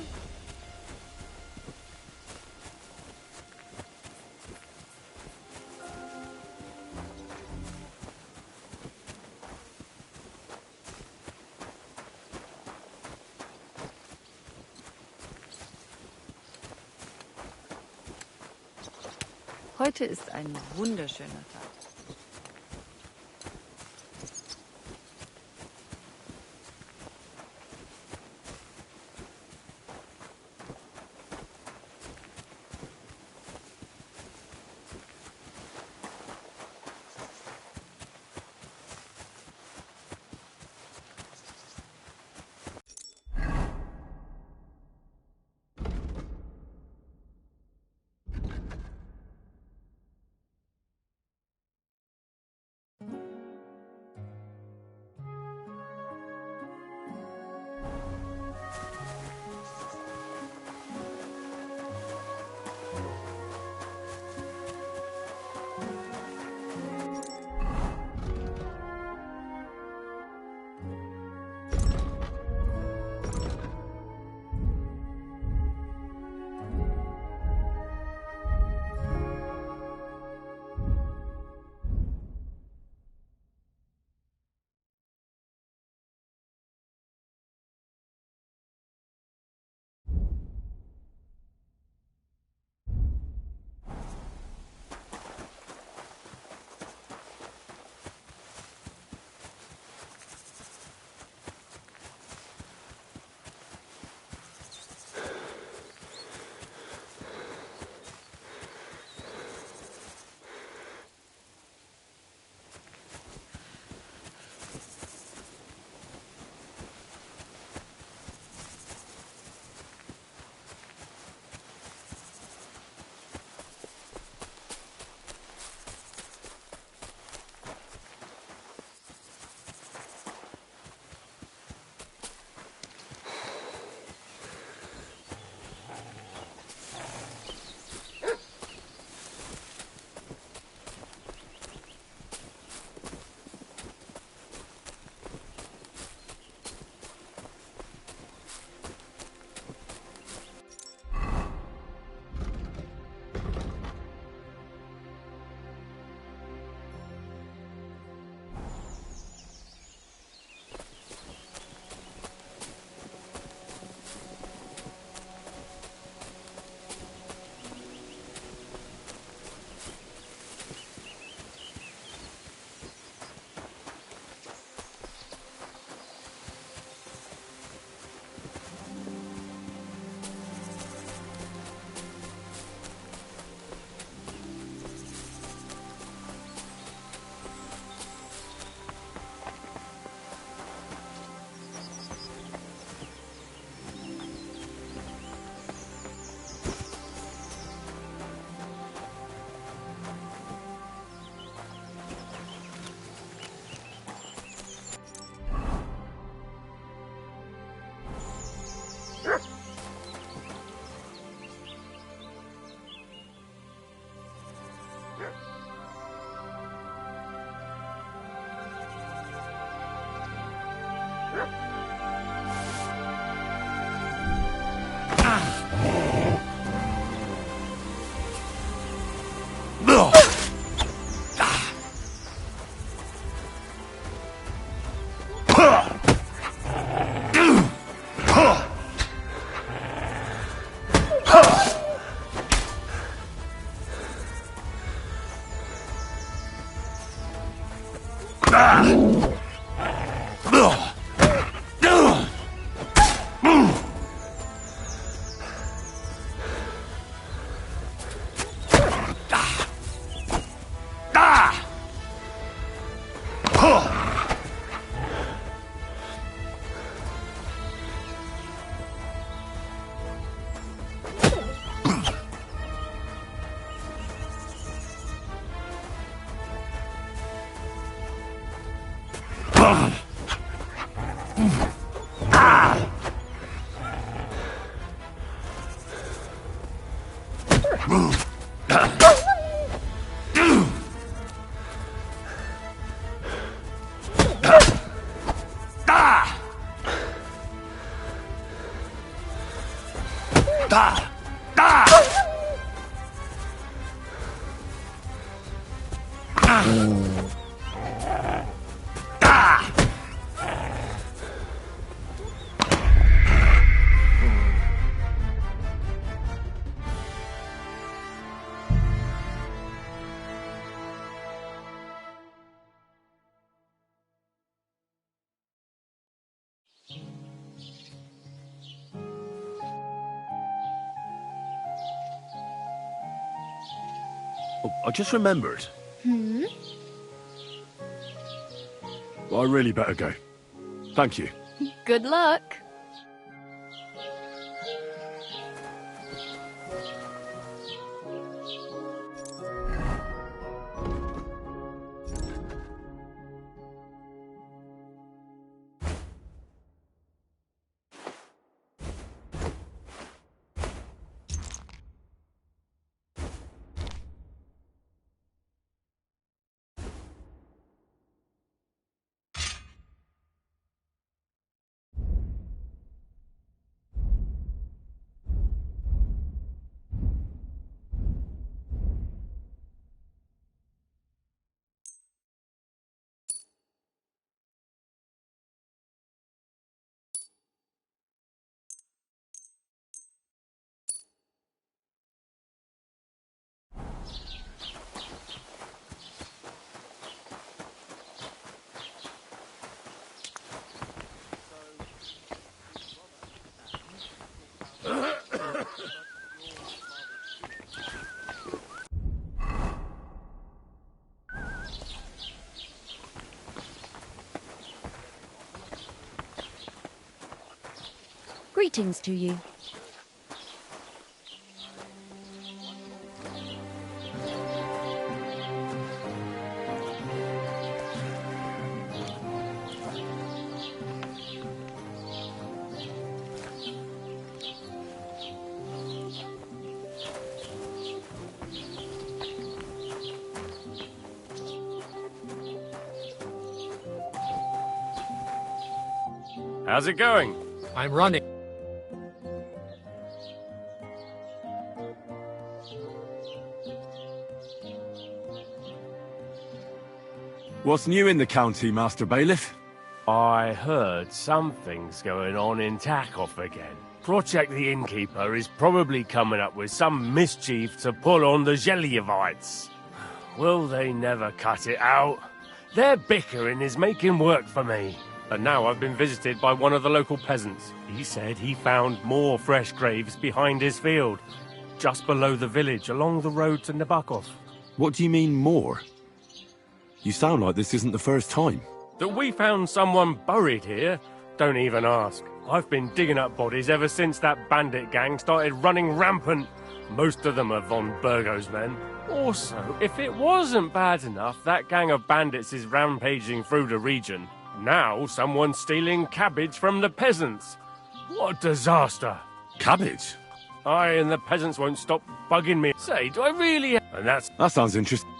U: Heute ist ein wunderschöner Tag.
A: Oh, I just remembered.
S: Hmm?
A: Well, I really better go. Thank you.
S: Good luck.
H: Greetings to you.
C: How's it going?
I: I'm running.
A: What's new in the county, Master Bailiff?
C: I heard something's going on in Takoff again. Project the Innkeeper is probably coming up with some mischief to pull on the Zhelyevites. Will they never cut it out? Their bickering is making work for me. And now I've been visited by one of the local peasants. He said he found more fresh graves behind his field, just below the village, along the road to Nabokov.
A: What do you mean, more? You sound like this isn't the first time.
C: That we found someone buried here? Don't even ask. I've been digging up bodies ever since that bandit gang started running rampant. Most of them are von Burgo's men. Also, if it wasn't bad enough, that gang of bandits is rampaging through the region. Now someone's stealing cabbage from the peasants. What a disaster.
A: Cabbage?
C: Aye, and the peasants won't stop bugging me. Say, do I really... And
A: that sounds interesting.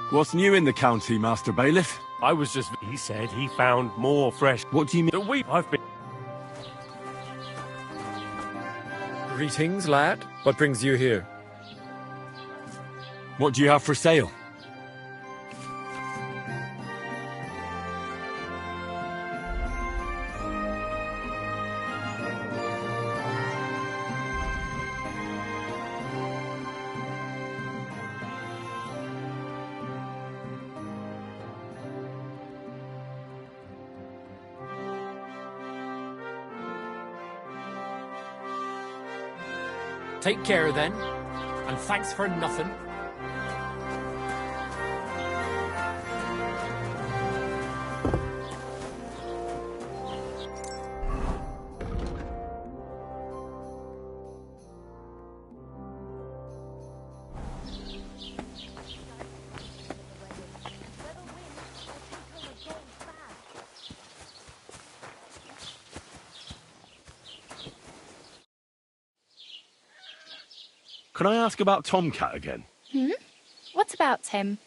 A: What's new in the county, Master Bailiff?
C: I was just... He said he found more fresh...
A: What do you mean?
C: I've been...
I: Greetings, lad. What brings you here?
A: What do you have for sale?
I: Take care then, and thanks for nothing.
K: Can I ask about Tomcat again?
S: What about him?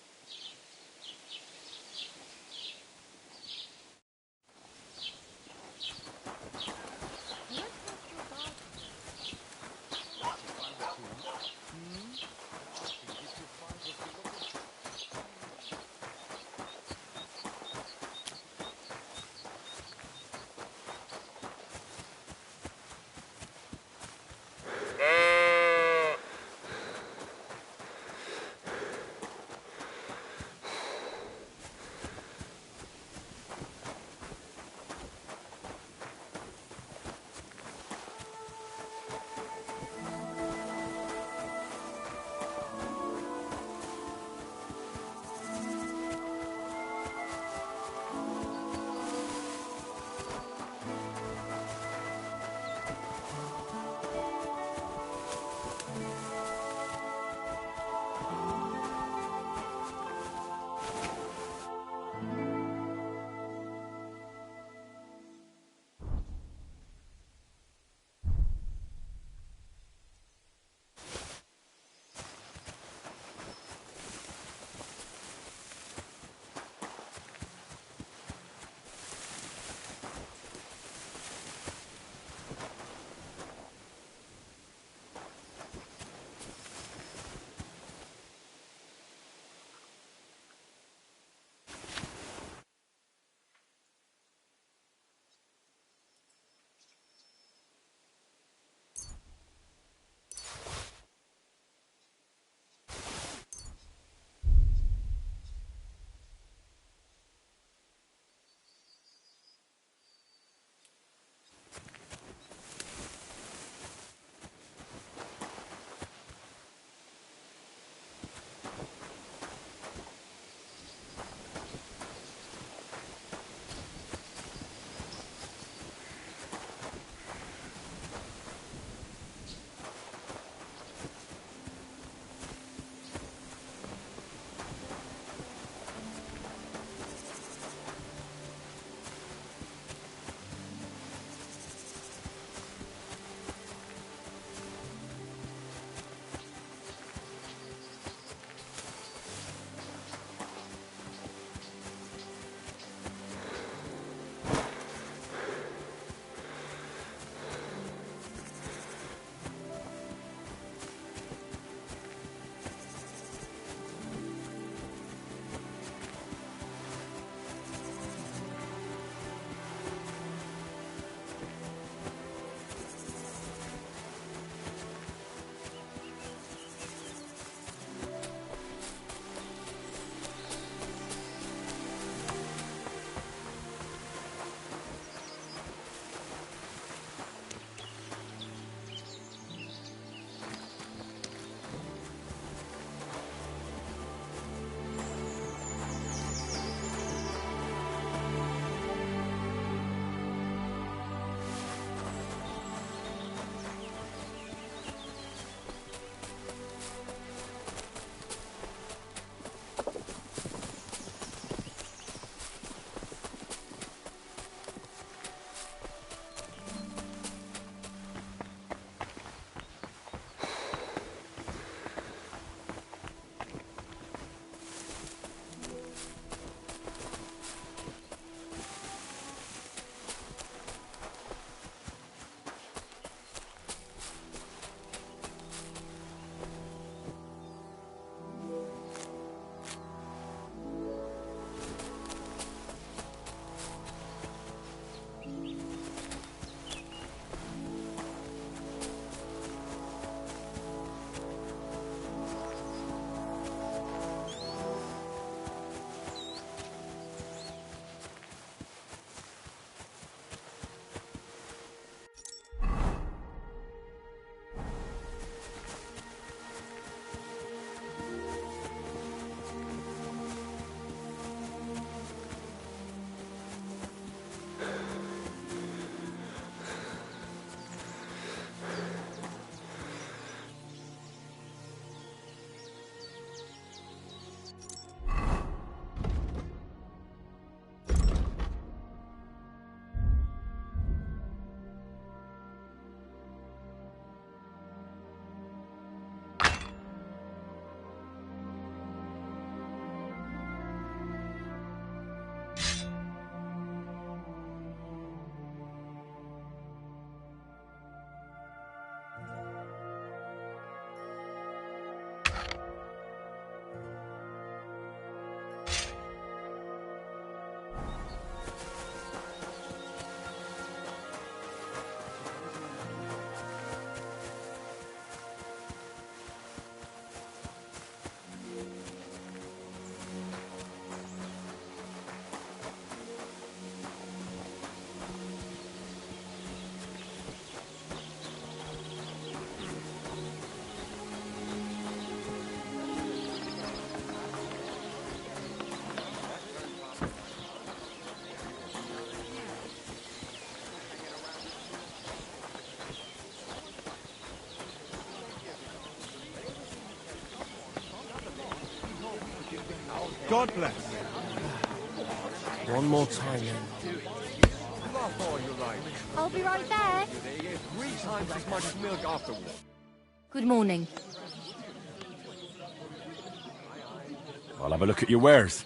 P: God bless.
Q: One more time, then.
P: Laugh all you like.
S: I'll be right there.
P: They get 3 times as much milk afterward.
S: Good morning.
A: I'll have a look at your wares.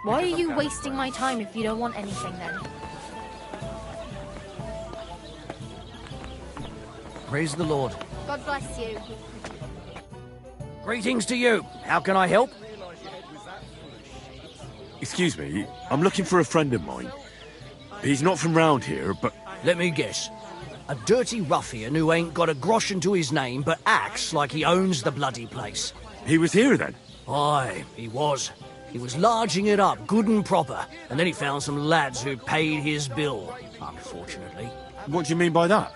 S: Why are you wasting my time if you don't want anything then?
D: Praise the Lord.
S: God bless you.
D: Greetings to you. How can I help?
A: Excuse me, I'm looking for a friend of mine. He's not from round here, but...
D: Let me guess. A dirty ruffian who ain't got a groschen to his name but acts like he owns the bloody place.
A: He was here then?
D: Aye, he was. He was larging it up, good and proper, and then he found some lads who paid his bill, unfortunately.
A: What do you mean by that?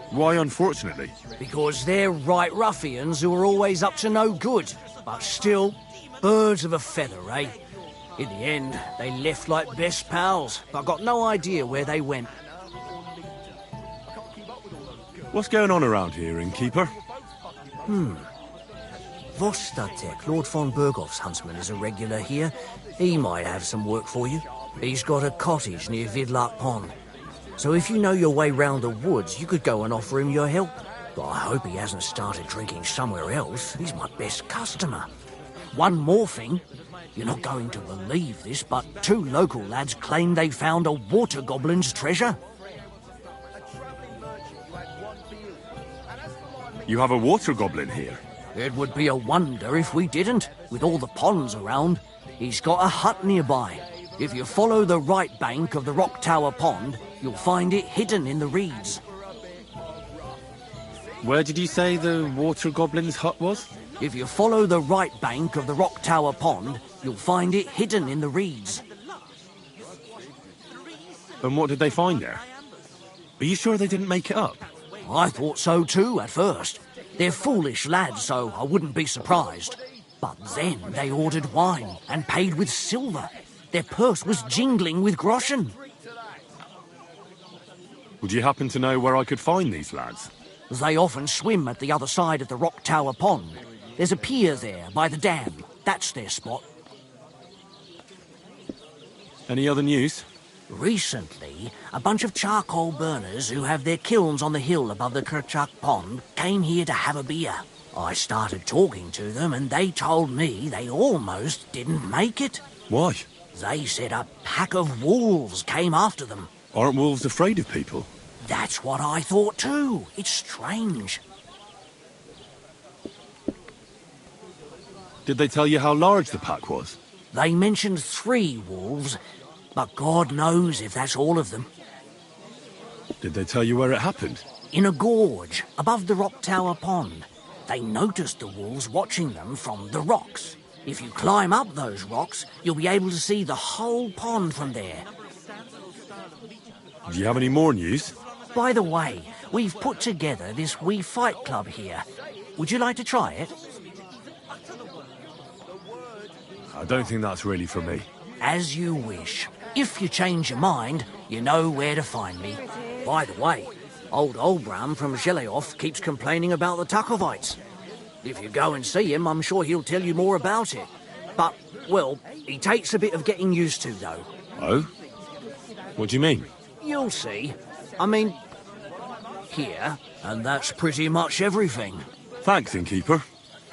A: Why unfortunately?
D: Because they're right ruffians who are always up to no good, but still, birds of a feather, eh? In the end, they left like best pals, but got no idea where they went.
A: What's going on around here, innkeeper?
D: Vostatek, Lord von Berghoff's huntsman, is a regular here. He might have some work for you. He's got a cottage near Vidlark Pond. So if you know your way round the woods, you could go and offer him your help. But I hope he hasn't started drinking somewhere else. He's my best customer. One more thing. You're not going to believe this, but 2 local lads claim they found a water goblin's treasure.
A: You have a water goblin here?
D: It would be a wonder if we didn't, with all the ponds around. He's got a hut nearby. If you follow the right bank of the Rock Tower Pond, you'll find it hidden in the reeds.
A: Where did you say the water goblin's hut was?
D: If you follow the right bank of the Rock Tower Pond, you'll find it hidden in the reeds.
A: And what did they find there? Are you sure they didn't make it up?
D: I thought so too, at first. They're foolish lads, so I wouldn't be surprised. But then they ordered wine and paid with silver. Their purse was jingling with groschen.
A: Would you happen to know where I could find these lads?
D: They often swim at the other side of the Rock Tower Pond. There's a pier there by the dam. That's their spot.
A: Any other news?
D: Recently, a bunch of charcoal burners who have their kilns on the hill above the Kerchak Pond came here to have a beer. I started talking to them and they told me they almost didn't make it.
A: Why?
D: They said a pack of wolves came after them.
A: Aren't wolves afraid of people?
D: That's what I thought too. It's strange.
A: Did they tell you how large the pack was?
D: They mentioned 3 wolves, but God knows if that's all of them.
A: Did they tell you where it happened?
D: In a gorge, above the Rock Tower Pond. They noticed the wolves watching them from the rocks. If you climb up those rocks, you'll be able to see the whole pond from there.
A: Do you have any more news?
D: By the way, we've put together this wee fight club here. Would you like to try it?
A: I don't think that's really for me.
D: As you wish. If you change your mind, you know where to find me. By the way, old Olbram from Zheleov keeps complaining about the Takovites. If you go and see him, I'm sure he'll tell you more about it. But, well, he takes a bit of getting used to, though.
A: Oh? What do you mean?
D: You'll see. I mean, here, and that's pretty much everything.
A: Thanks, innkeeper.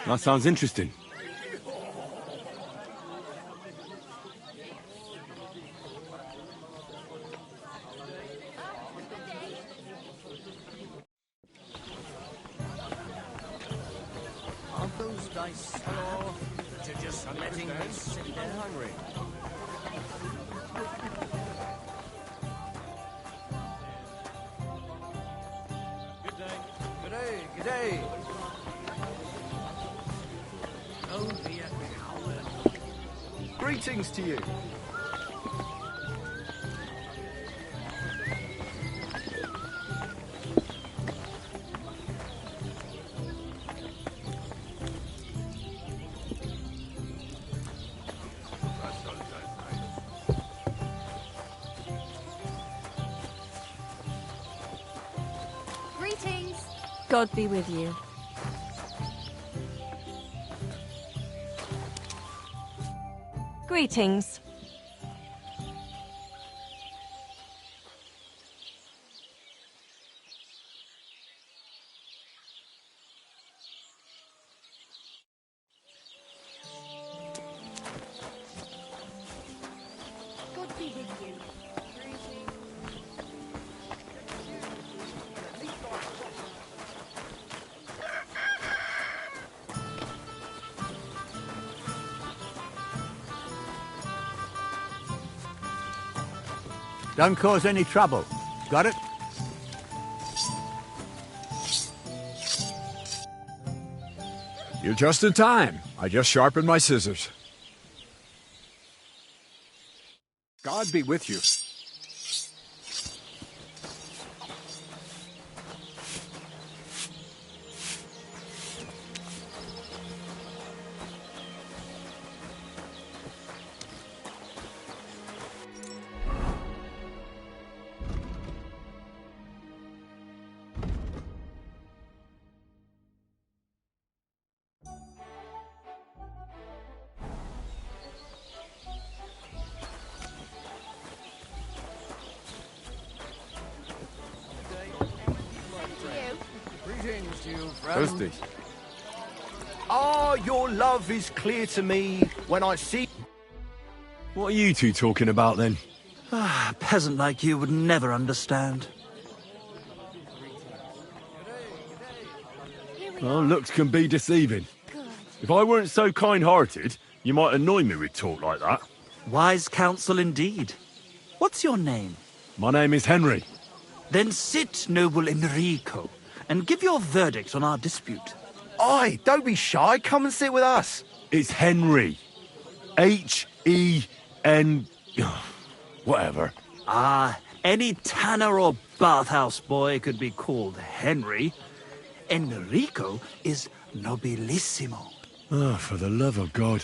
A: That sounds interesting.
D: Aren't those dice sad that you're just letting me sit there hungry? Good day. Don't be a coward.
K: Greetings to you.
H: God be with you. Greetings.
N: God be with you.
Q: Don't cause any trouble. Got it?
G: You're just in time. I just sharpened my scissors. God be with you.
P: Greetings to you, friend.
G: Thirsty.
O: Ah, your love is clear to me when I see...
A: What are you two talking about then?
V: A peasant like you would never understand.
A: Well, looks can be deceiving. If I weren't so kind-hearted, you might annoy me with talk like that.
V: Wise counsel indeed. What's your name?
A: My name is Henry.
V: Then sit, noble Enrico, and give your verdict on our dispute.
O: Aye, don't be shy. Come and sit with us.
A: It's Henry. H-E-N... whatever.
V: Ah, any tanner or bathhouse boy could be called Henry. Enrico is nobilissimo.
A: Oh, for the love of God.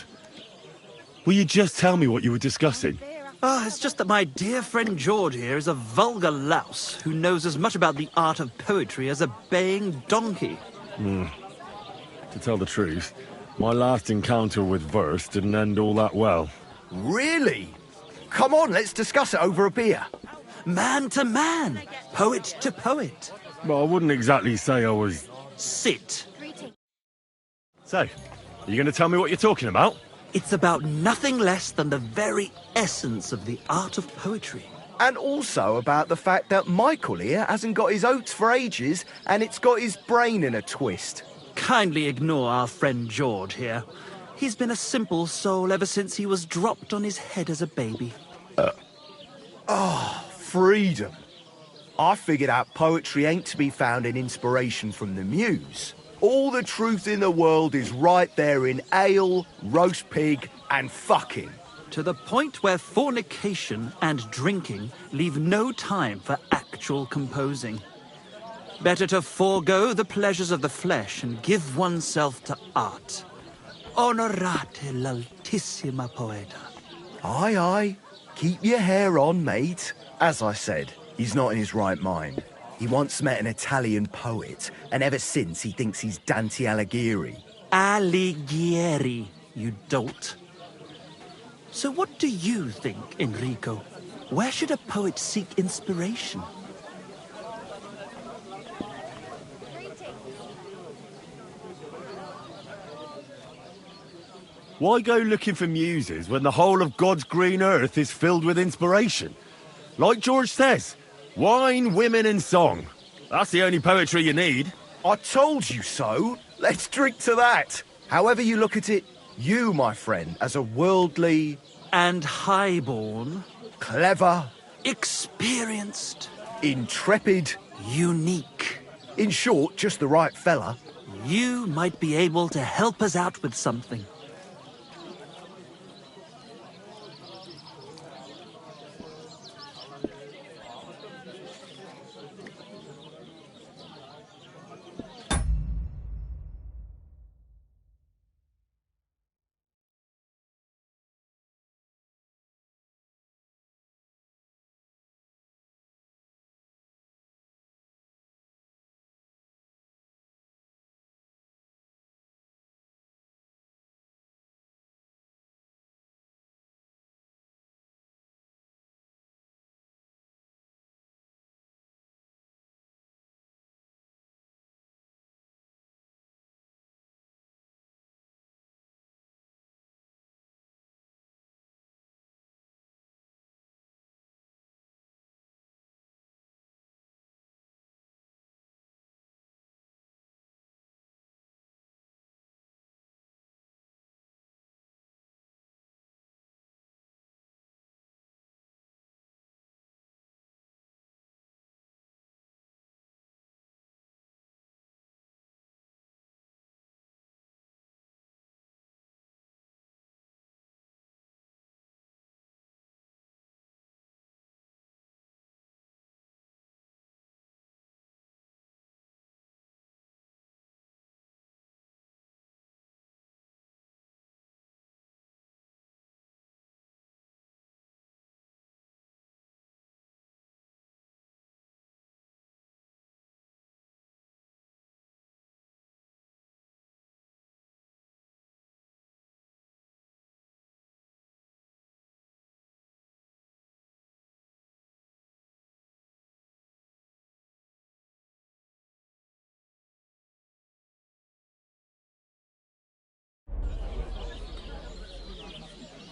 A: Will you just tell me what you were discussing?
V: It's just that my dear friend George here is a vulgar louse who knows as much about the art of poetry as a baying donkey.
A: To tell the truth, my last encounter with verse didn't end all that well.
O: Really? Come on, let's discuss it over a beer.
V: Man to man, poet to poet.
A: Well, I wouldn't exactly say I was...
V: Sit.
A: So, are you going to tell me what you're talking about?
V: It's about nothing less than the very essence of the art of poetry.
O: And also about the fact that Michael here hasn't got his oats for ages and it's got his brain in a twist.
V: Kindly ignore our friend George here. He's been a simple soul ever since he was dropped on his head as a baby.
O: Freedom. I figured out poetry ain't to be found in inspiration from the muse. All the truth in the world is right there in ale, roast pig, and fucking.
V: To the point where fornication and drinking leave no time for actual composing. Better to forego the pleasures of the flesh and give oneself to art. Onorate l'altissima poeta.
O: Aye, aye. Keep your hair on, mate. As I said, he's not in his right mind. He once met an Italian poet, and ever since he thinks he's Dante Alighieri.
V: Alighieri, you dolt. So what do you think, Enrico? Where should a poet seek inspiration?
A: Why go looking for muses when the whole of God's green earth is filled with inspiration? Like George says, wine, women and song. That's the only poetry you need.
O: I told you so. Let's drink to that. However you look at it, you, my friend, as a worldly...
V: and highborn...
O: clever...
V: experienced...
O: intrepid...
V: unique...
O: in short, just the right fella.
V: You might be able to help us out with something.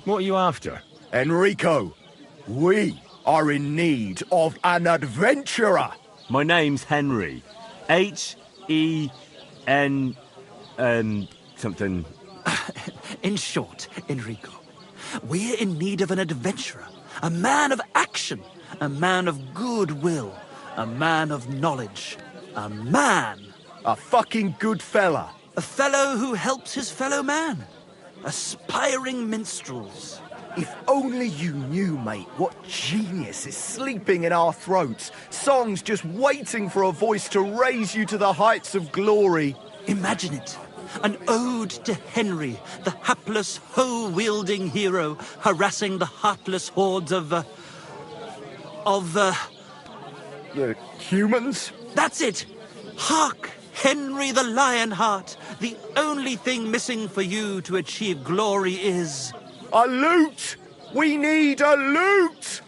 G: What are you after?
O: Enrico, we are in need of an adventurer.
B: My name's Henry. H-E-N... something.
V: In short, Enrico, we're in need of an adventurer, a man of action, a man of goodwill, a man of knowledge, a man.
O: A fucking good fella.
V: A fellow who helps his fellow man. Aspiring minstrels.
O: If only you knew, mate, what genius is sleeping in our throats. Songs just waiting for a voice to raise you to the heights of glory.
V: Imagine it. An ode to Henry, the hapless, hoe-wielding hero, harassing the heartless hordes of
O: The humans?
V: That's it! Hark! Henry the Lionheart! The only thing missing for you to achieve glory is...
O: a loot! We need a loot!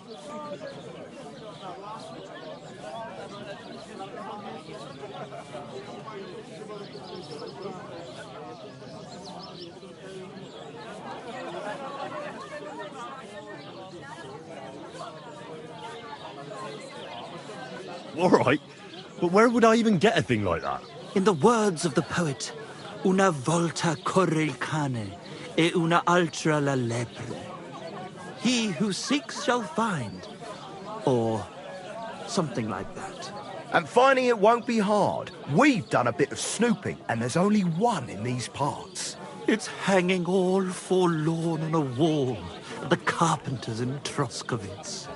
K: All right, but where would I even get a thing like that?
V: In the words of the poet, una volta corre il cane, e una altra la lepre. He who seeks shall find. Or something like that.
O: And finding it won't be hard. We've done a bit of snooping, and there's only one in these parts.
V: It's hanging all forlorn on a wall at the carpenters in Troskovitz.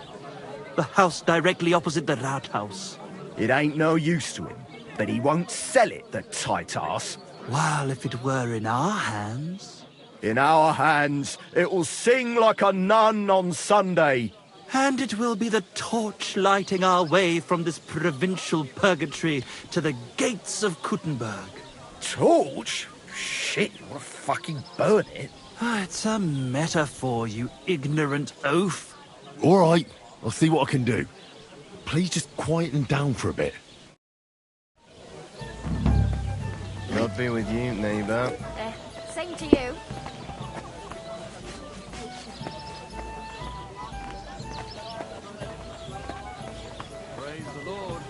V: The house directly opposite the Rathaus.
O: It ain't no use to him, but he won't sell it, the tight ass.
V: Well, if it were in our hands...
O: In our hands, it will sing like a nun on Sunday.
V: And it will be the torch lighting our way from this provincial purgatory to the gates of Kuttenberg.
O: Torch? Shit, you want to fucking burn it?
V: It's a metaphor, you ignorant oaf.
A: All right, I'll see what I can do. Please just quieten down for a bit.
F: God be with you, neighbour.
H: Same to you.
P: Praise the Lord.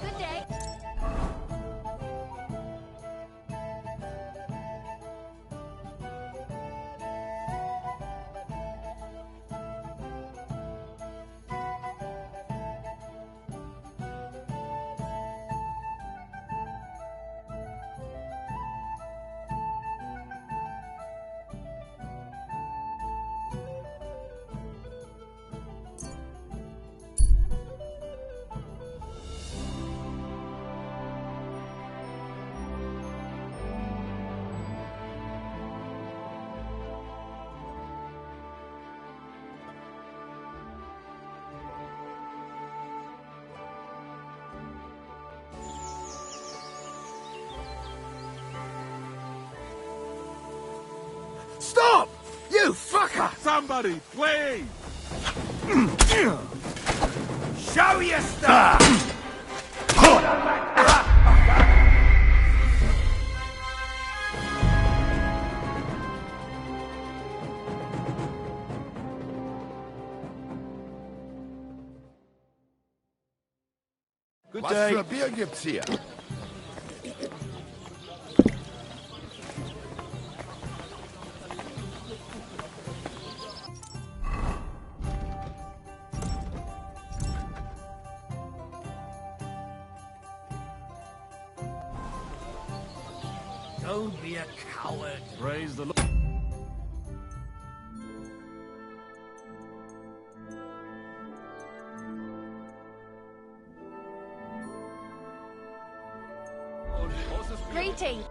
H: Good day.
O: Stop! You fucker!
L: Somebody, please!
O: Show your stuff!
K: Good
T: Was
K: day.
T: für Bier gibt's hier?
M: Don't be a coward.
P: Praise the Lord.
S: Greetings.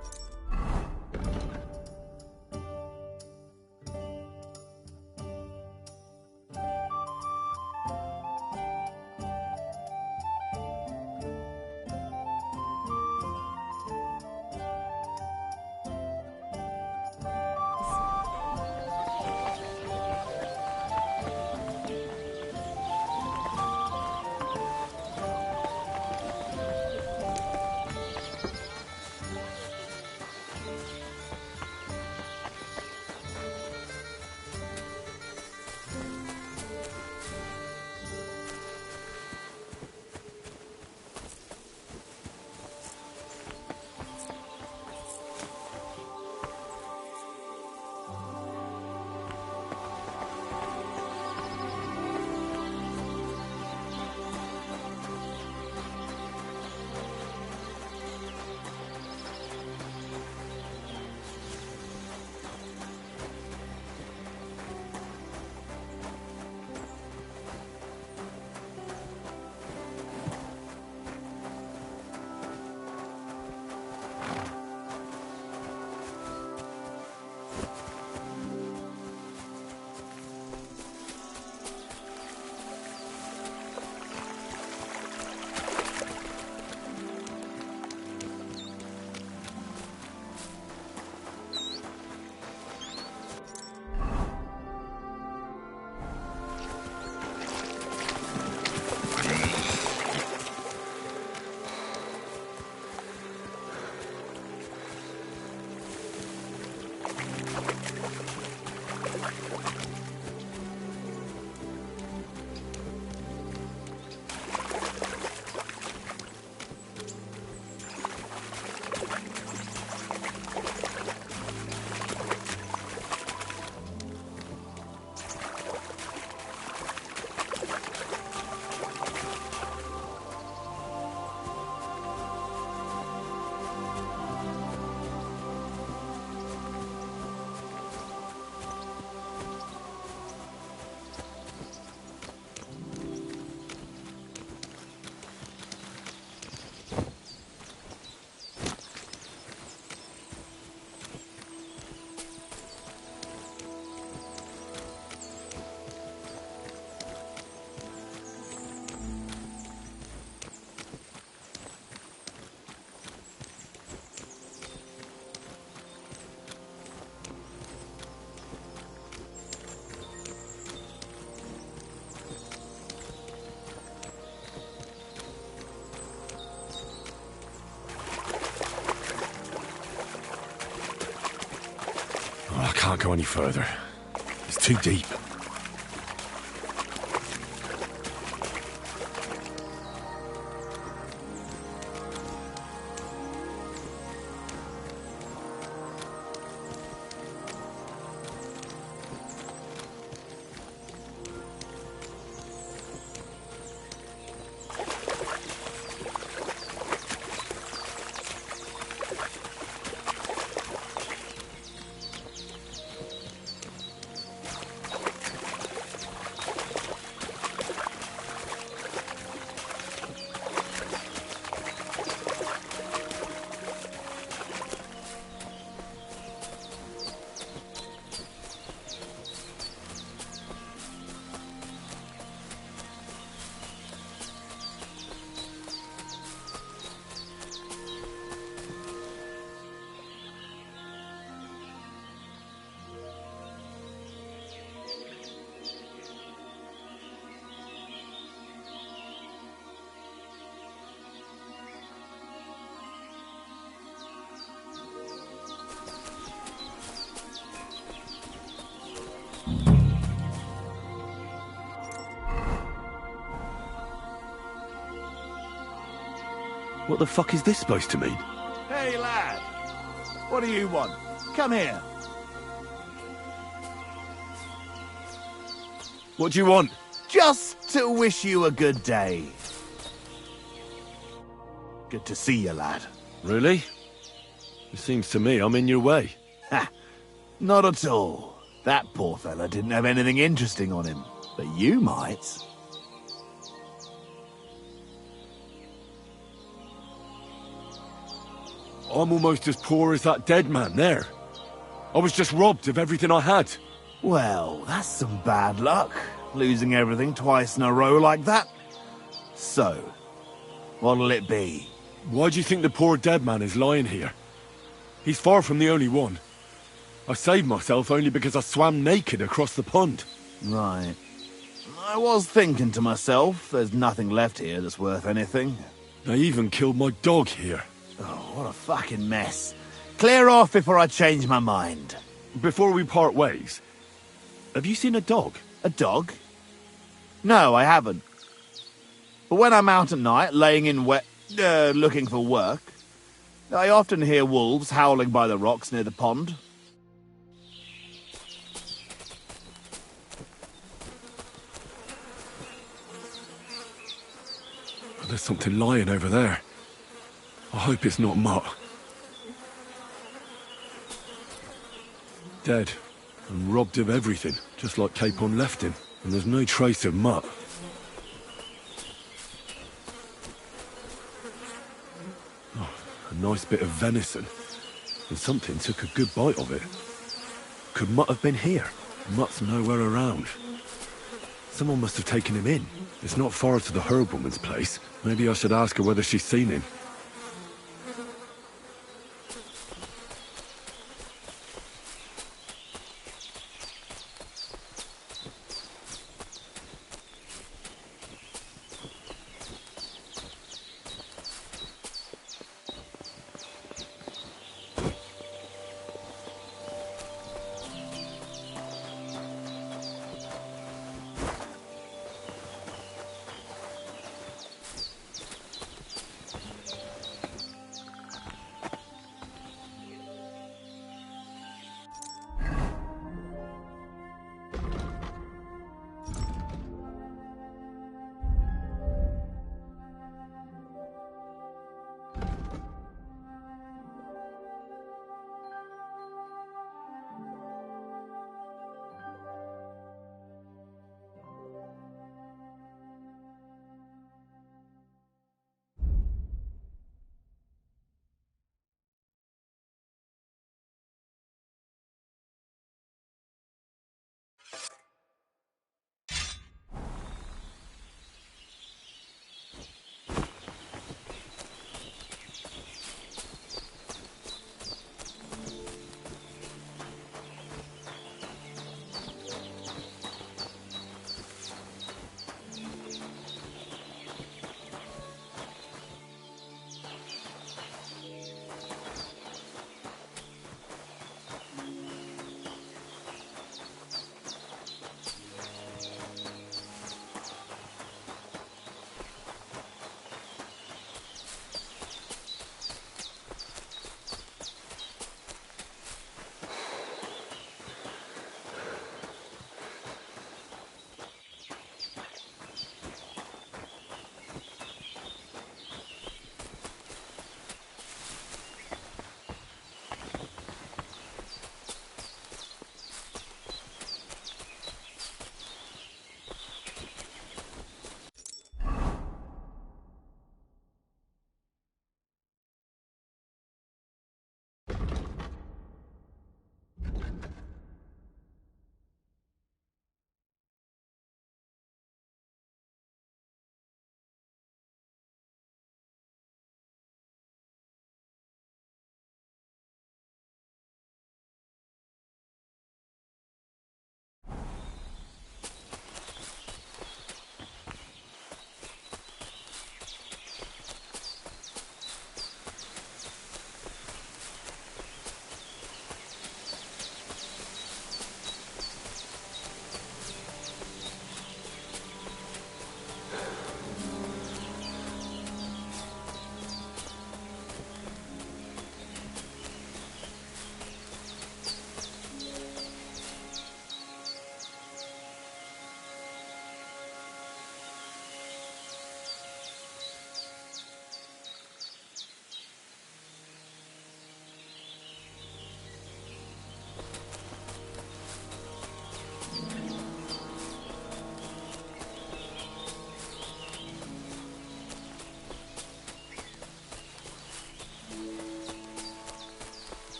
A: I can't go any further. It's too deep.
B: What the fuck is this supposed to mean?
E: Hey, lad. What do you want? Come here.
B: What do you want?
E: Just to wish you a good day. Good to see you, lad.
B: Really? It seems to me I'm in your way.
E: Ha! Not at all. That poor fella didn't have anything interesting on him. But you might.
A: I'm almost as poor as that dead man there. I was just robbed of everything I had.
E: Well, that's some bad luck, losing everything twice in a row like that. So, what'll it be?
A: Why do you think the poor dead man is lying here? He's far from the only one. I saved myself only because I swam naked across the pond.
E: Right. I was thinking to myself, there's nothing left here that's worth anything.
A: They even killed my dog here.
E: Oh, what a fucking mess. Clear off before I change my mind.
A: Before we part ways, have you seen a dog?
E: A dog? No, I haven't. But when I'm out at night, laying in looking for work, I often hear wolves howling by the rocks near the pond.
A: There's something lying over there. I hope it's not Mutt. Dead, and robbed of everything, just like Capon left him. And there's no trace of Mutt. Oh, a nice bit of venison. And something took a good bite of it. Could Mutt have been here? Mutt's nowhere around. Someone must have taken him in. It's not far to the herb woman's place. Maybe I should ask her whether she's seen him.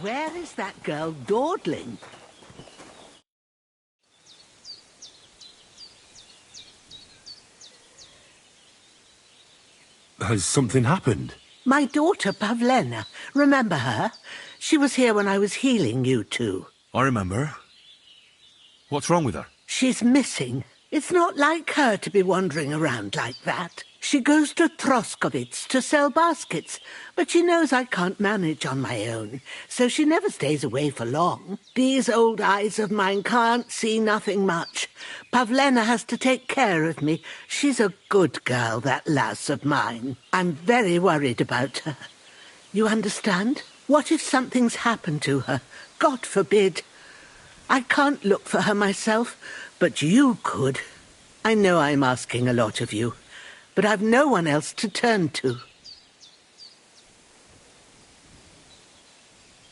J: where is that girl dawdling?
A: Has something happened?
J: My daughter, Pavlena. Remember her? She was here when I was healing you two.
A: I remember. What's wrong with her?
J: She's missing. It's not like her to be wandering around like that. She goes to Troskovitz to sell baskets, but she knows I can't manage on my own, so she never stays away for long. These old eyes of mine can't see nothing much. Pavlena has to take care of me. She's a good girl, that lass of mine. I'm very worried about her. You understand? What if something's happened to her? God forbid. I can't look for her myself, but you could. I know I'm asking a lot of you, but I've no one else to turn to.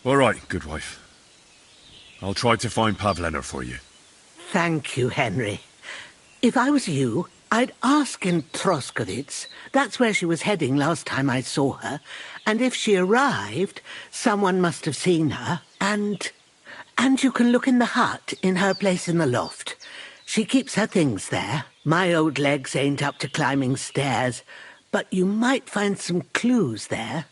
A: All right, good wife. I'll try to find Pavlena for you.
J: Thank you, Henry. If I was you, I'd ask in Troskovitz. That's where she was heading last time I saw her. And if she arrived, someone must have seen her. And you can look in the hut in her place in the loft. She keeps her things there. My old legs ain't up to climbing stairs, but you might find some clues there.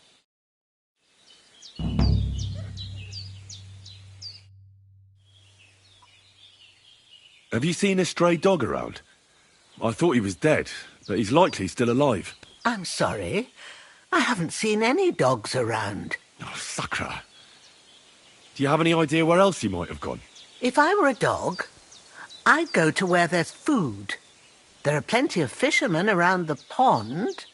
A: Have you seen a stray dog around? I thought he was dead, but he's likely still alive.
J: I'm sorry. I haven't seen any dogs around.
A: Oh, Sakra. Do you have any idea where else he might have gone?
J: If I were a dog, I'd go to where there's food. There are plenty of fishermen around the pond,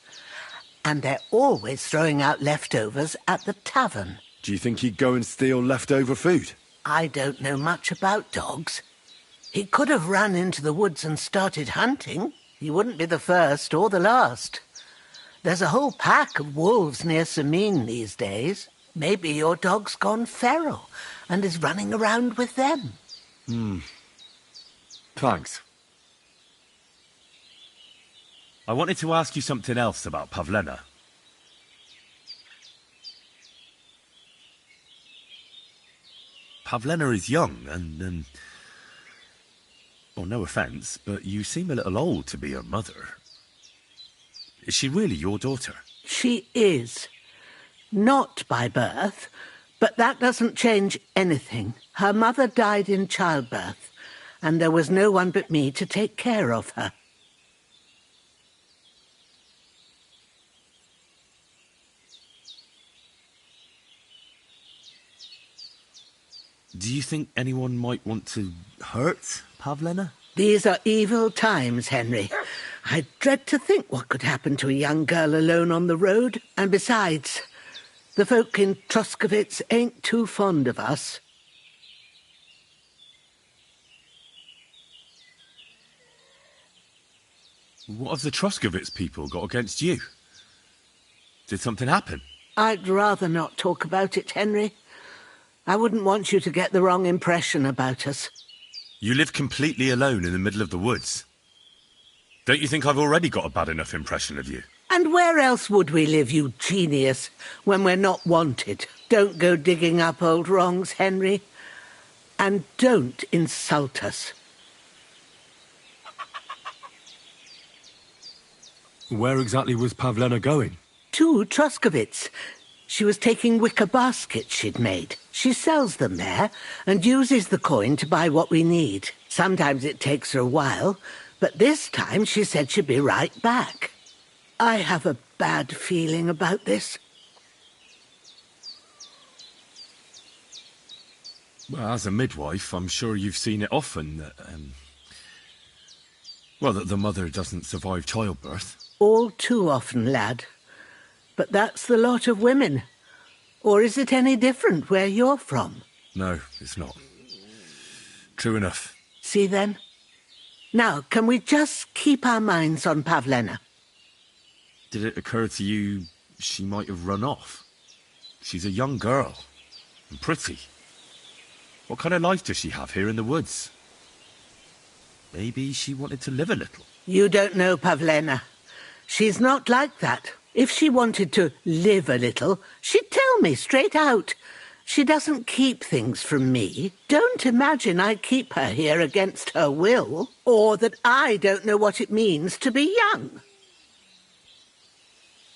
J: and they're always throwing out leftovers at the tavern.
A: Do you think he'd go and steal leftover food?
J: I don't know much about dogs. He could have run into the woods and started hunting. He wouldn't be the first or the last. There's a whole pack of wolves near Samine these days. Maybe your dog's gone feral and is running around with them.
A: Thanks. I wanted to ask you something else about Pavlena. Pavlena is young and, well, no offence, but you seem a little old to be her mother. Is she really your daughter?
J: She is. Not by birth, but that doesn't change anything. Her mother died in childbirth, and there was no one but me to take care of her.
A: Do you think anyone might want to hurt Pavlena?
J: These are evil times, Henry. I dread to think what could happen to a young girl alone on the road. And besides, the folk in Troskovitz ain't too fond of us.
A: What have the Troskovitz people got against you? Did something happen?
J: I'd rather not talk about it, Henry. I wouldn't want you to get the wrong impression about us.
A: You live completely alone in the middle of the woods. Don't you think I've already got a bad enough impression of you?
J: And where else would we live, you genius, when we're not wanted? Don't go digging up old wrongs, Henry. And don't insult us.
A: Where exactly was Pavlena going?
J: To Troskovitz. She was taking wicker baskets she'd made. She sells them there and uses the coin to buy what we need. Sometimes it takes her a while, but this time she said she'd be right back. I have a bad feeling about this.
A: Well, as a midwife, I'm sure you've seen it often that, that the mother doesn't survive childbirth.
J: All too often, lad. But that's the lot of women. Or is it any different where you're from?
A: No, it's not. True enough.
J: See then? Now, can we just keep our minds on Pavlena?
A: Did it occur to you she might have run off? She's a young girl. And pretty. What kind of life does she have here in the woods? Maybe she wanted to live a little.
J: You don't know Pavlena. She's not like that. If she wanted to live a little, she'd tell me straight out. She doesn't keep things from me. Don't imagine I keep her here against her will, or that I don't know what it means to be young.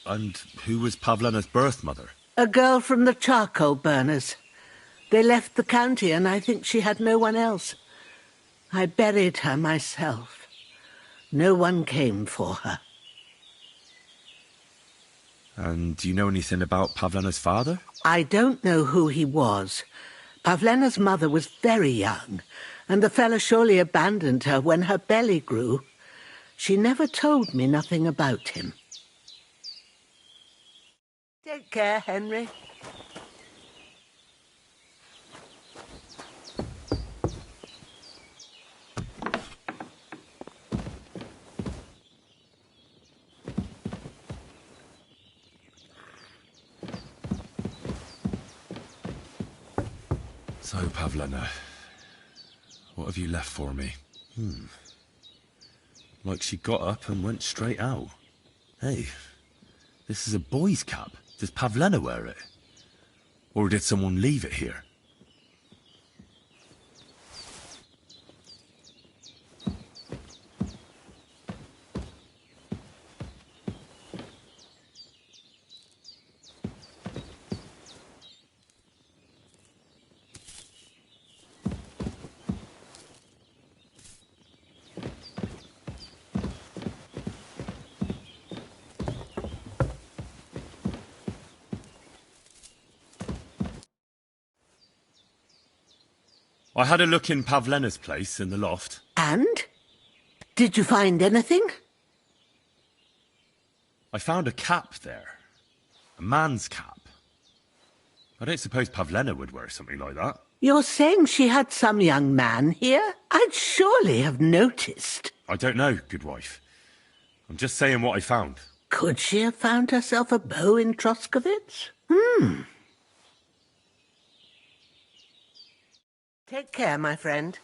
B: And who was Pavlena's birth mother?
J: A girl from the charcoal burners. They left the county, and I think she had no one else. I buried her myself. No one came for her.
B: And do you know anything about Pavlena's father?
J: I don't know who he was. Pavlena's mother was very young, and the fella surely abandoned her when her belly grew. She never told me nothing about him. Take care, Henry.
A: So, Pavlena, what have you left for me?
B: Like she got up and went straight out. Hey, this is a boy's cap. Does Pavlena wear it? Or did someone leave it here? I had a look in Pavlena's place in the loft.
J: And? Did you find anything?
B: I found a cap there. A man's cap. I don't suppose Pavlena would wear something like that.
J: You're saying she had some young man here? I'd surely have noticed.
B: I don't know, good wife. I'm just saying what I found.
J: Could she have found herself a beau in Troskovitz? Take care, my friend.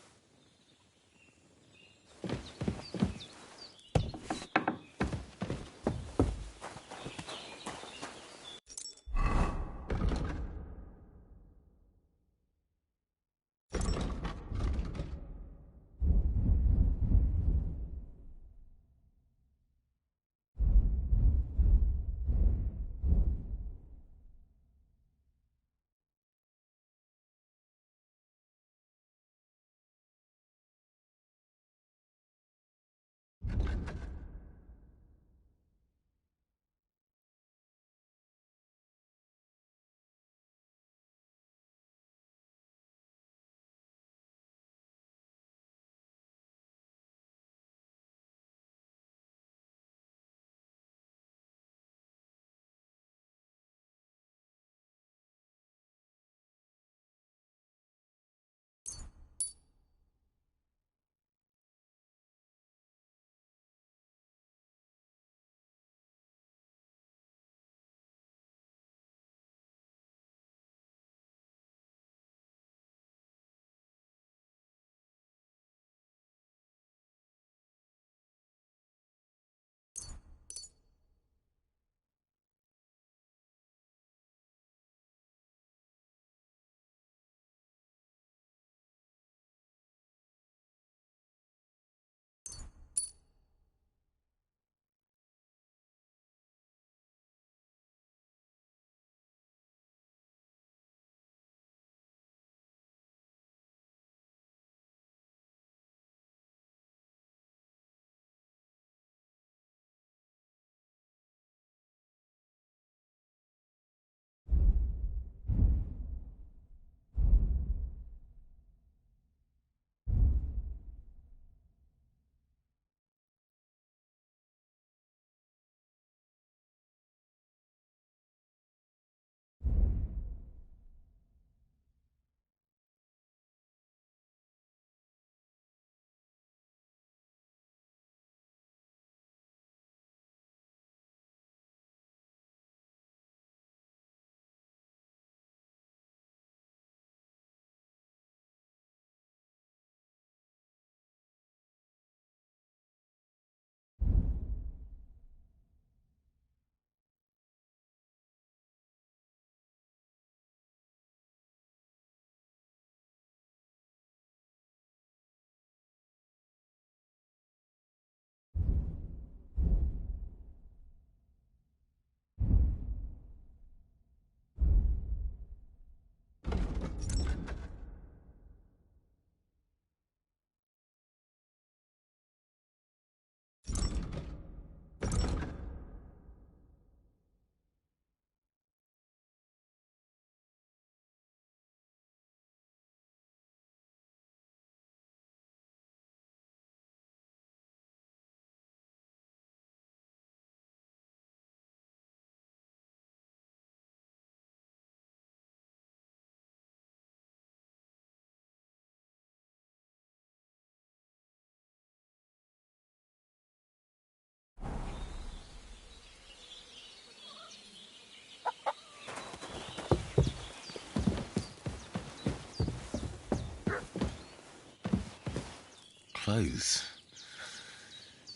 B: suppose.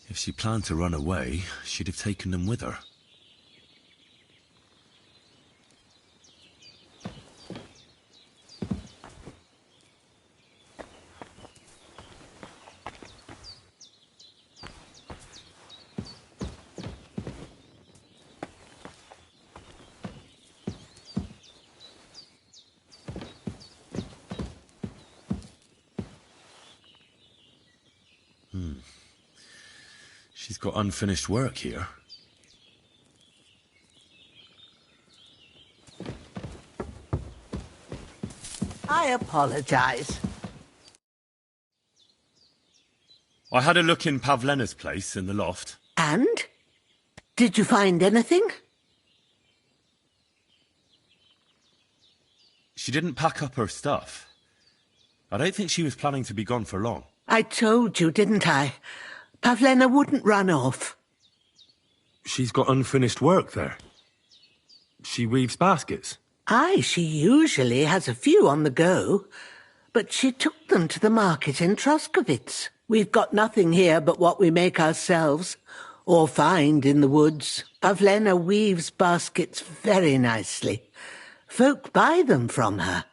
B: If she planned to run away, she'd have taken them with her. She's got unfinished work here.
J: I apologize.
B: I had a look in Pavlena's place in the loft.
J: And? Did you find anything?
B: She didn't pack up her stuff. I don't think she was planning to be gone for long.
J: I told you, didn't I? Pavlena wouldn't run off.
B: She's got unfinished work there. She weaves baskets.
J: Aye, she usually has a few on the go. But she took them to the market in Troskovitz. We've got nothing here but what we make ourselves, or find in the woods. Pavlena weaves baskets very nicely. Folk buy them from her.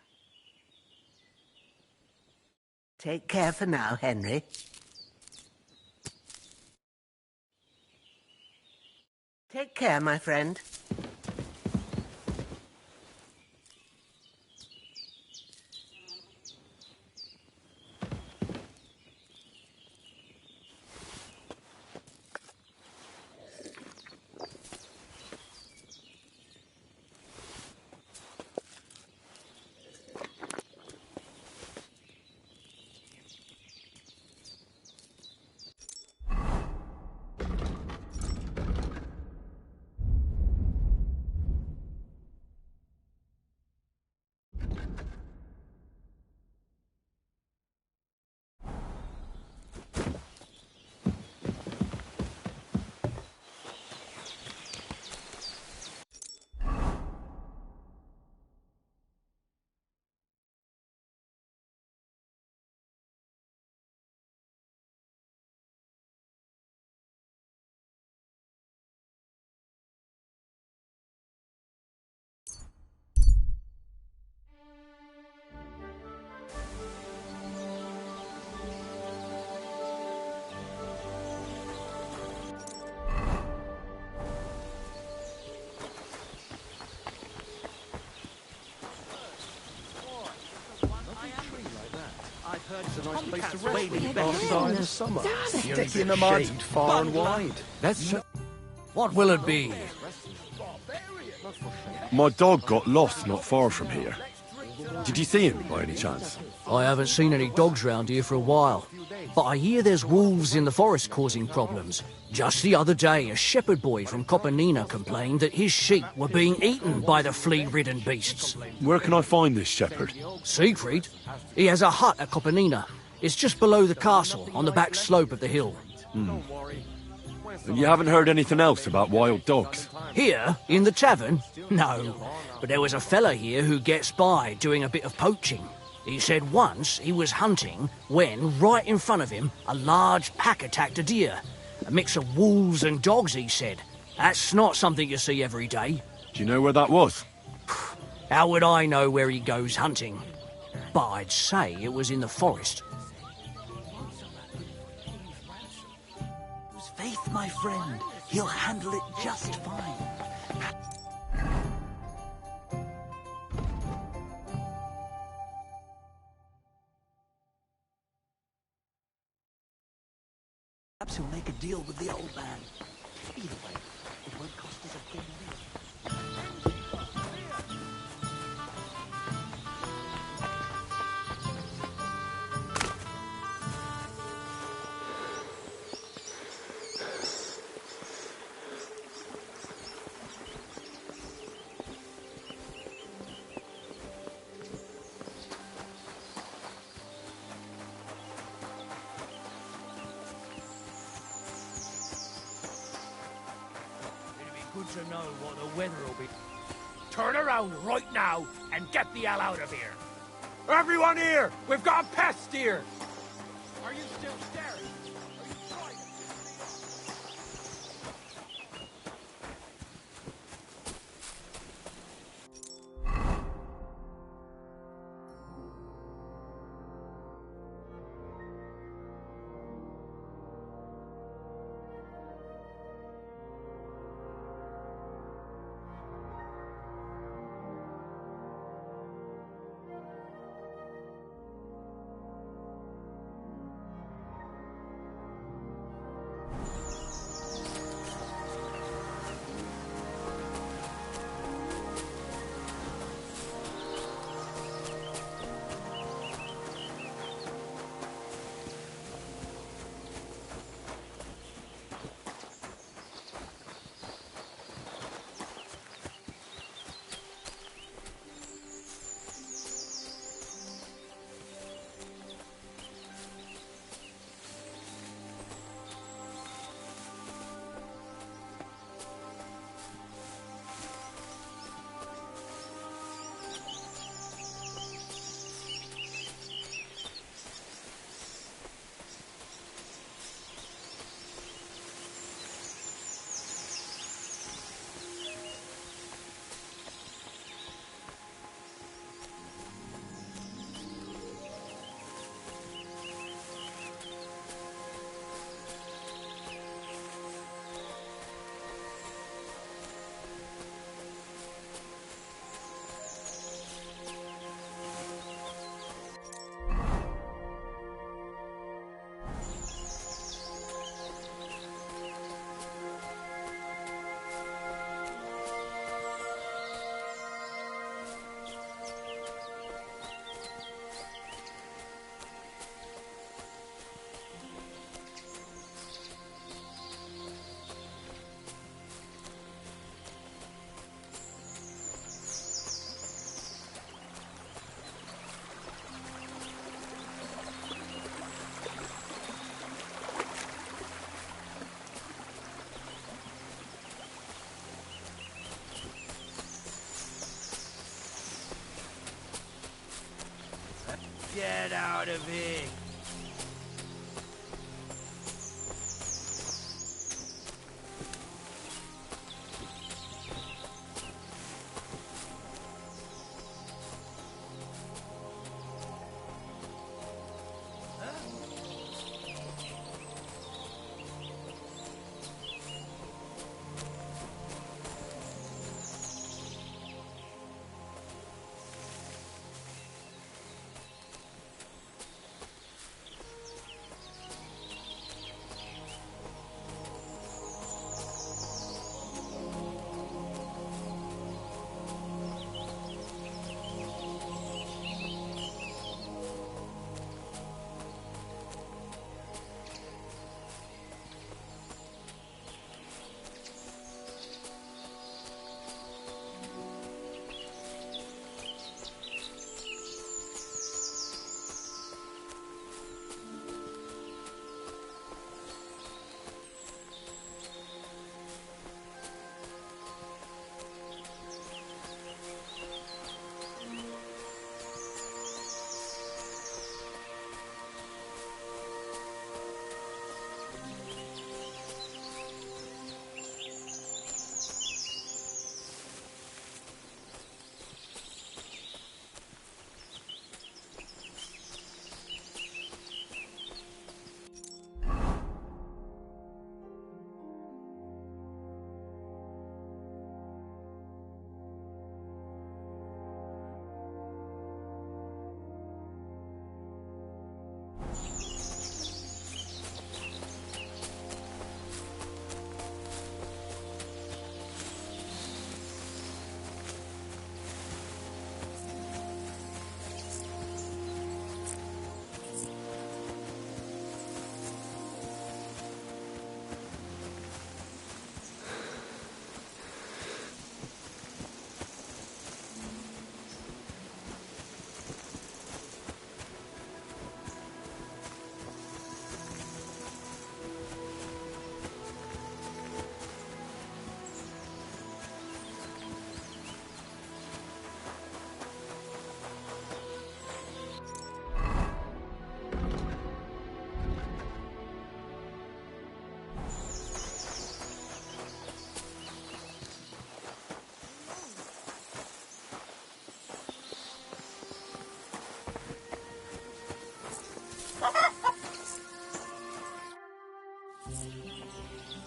J: Take care for now, Henry. Take care, my friend.
K: It's a nice place to rest
N: waiting
K: outside in the summer. Stick in the mud, far and wide.
D: What will it be?
A: My dog got lost not far from here. Did you see him by any chance?
D: I haven't seen any dogs round here for a while, but I hear there's wolves in the forest causing problems. Just the other day, a shepherd boy from Kopanina complained that his sheep were being eaten by the flea-ridden beasts.
A: Where can I find this shepherd?
D: Siegfried? He has a hut at Kopanina. It's just below the castle, on the back slope of the hill.
A: And you haven't heard anything else about wild dogs?
D: Here, in the tavern? No. But there was a fella here who gets by doing a bit of poaching. He said once he was hunting when, right in front of him, a large pack attacked a deer. A mix of wolves and dogs, he said. That's not something you see every day.
A: Do you know where that was?
D: How would I know where he goes hunting? But I'd say it was in the forest.
V: Use faith, my friend. He'll handle it just fine. Perhaps he'll make a deal with the old man. Either way, it won't cost us a thing.
C: Good to know what the weather will be. Turn around right now and get the hell out of here.
I: Everyone here! We've got a pest here!
C: Are you still staring?
M: Get out of here!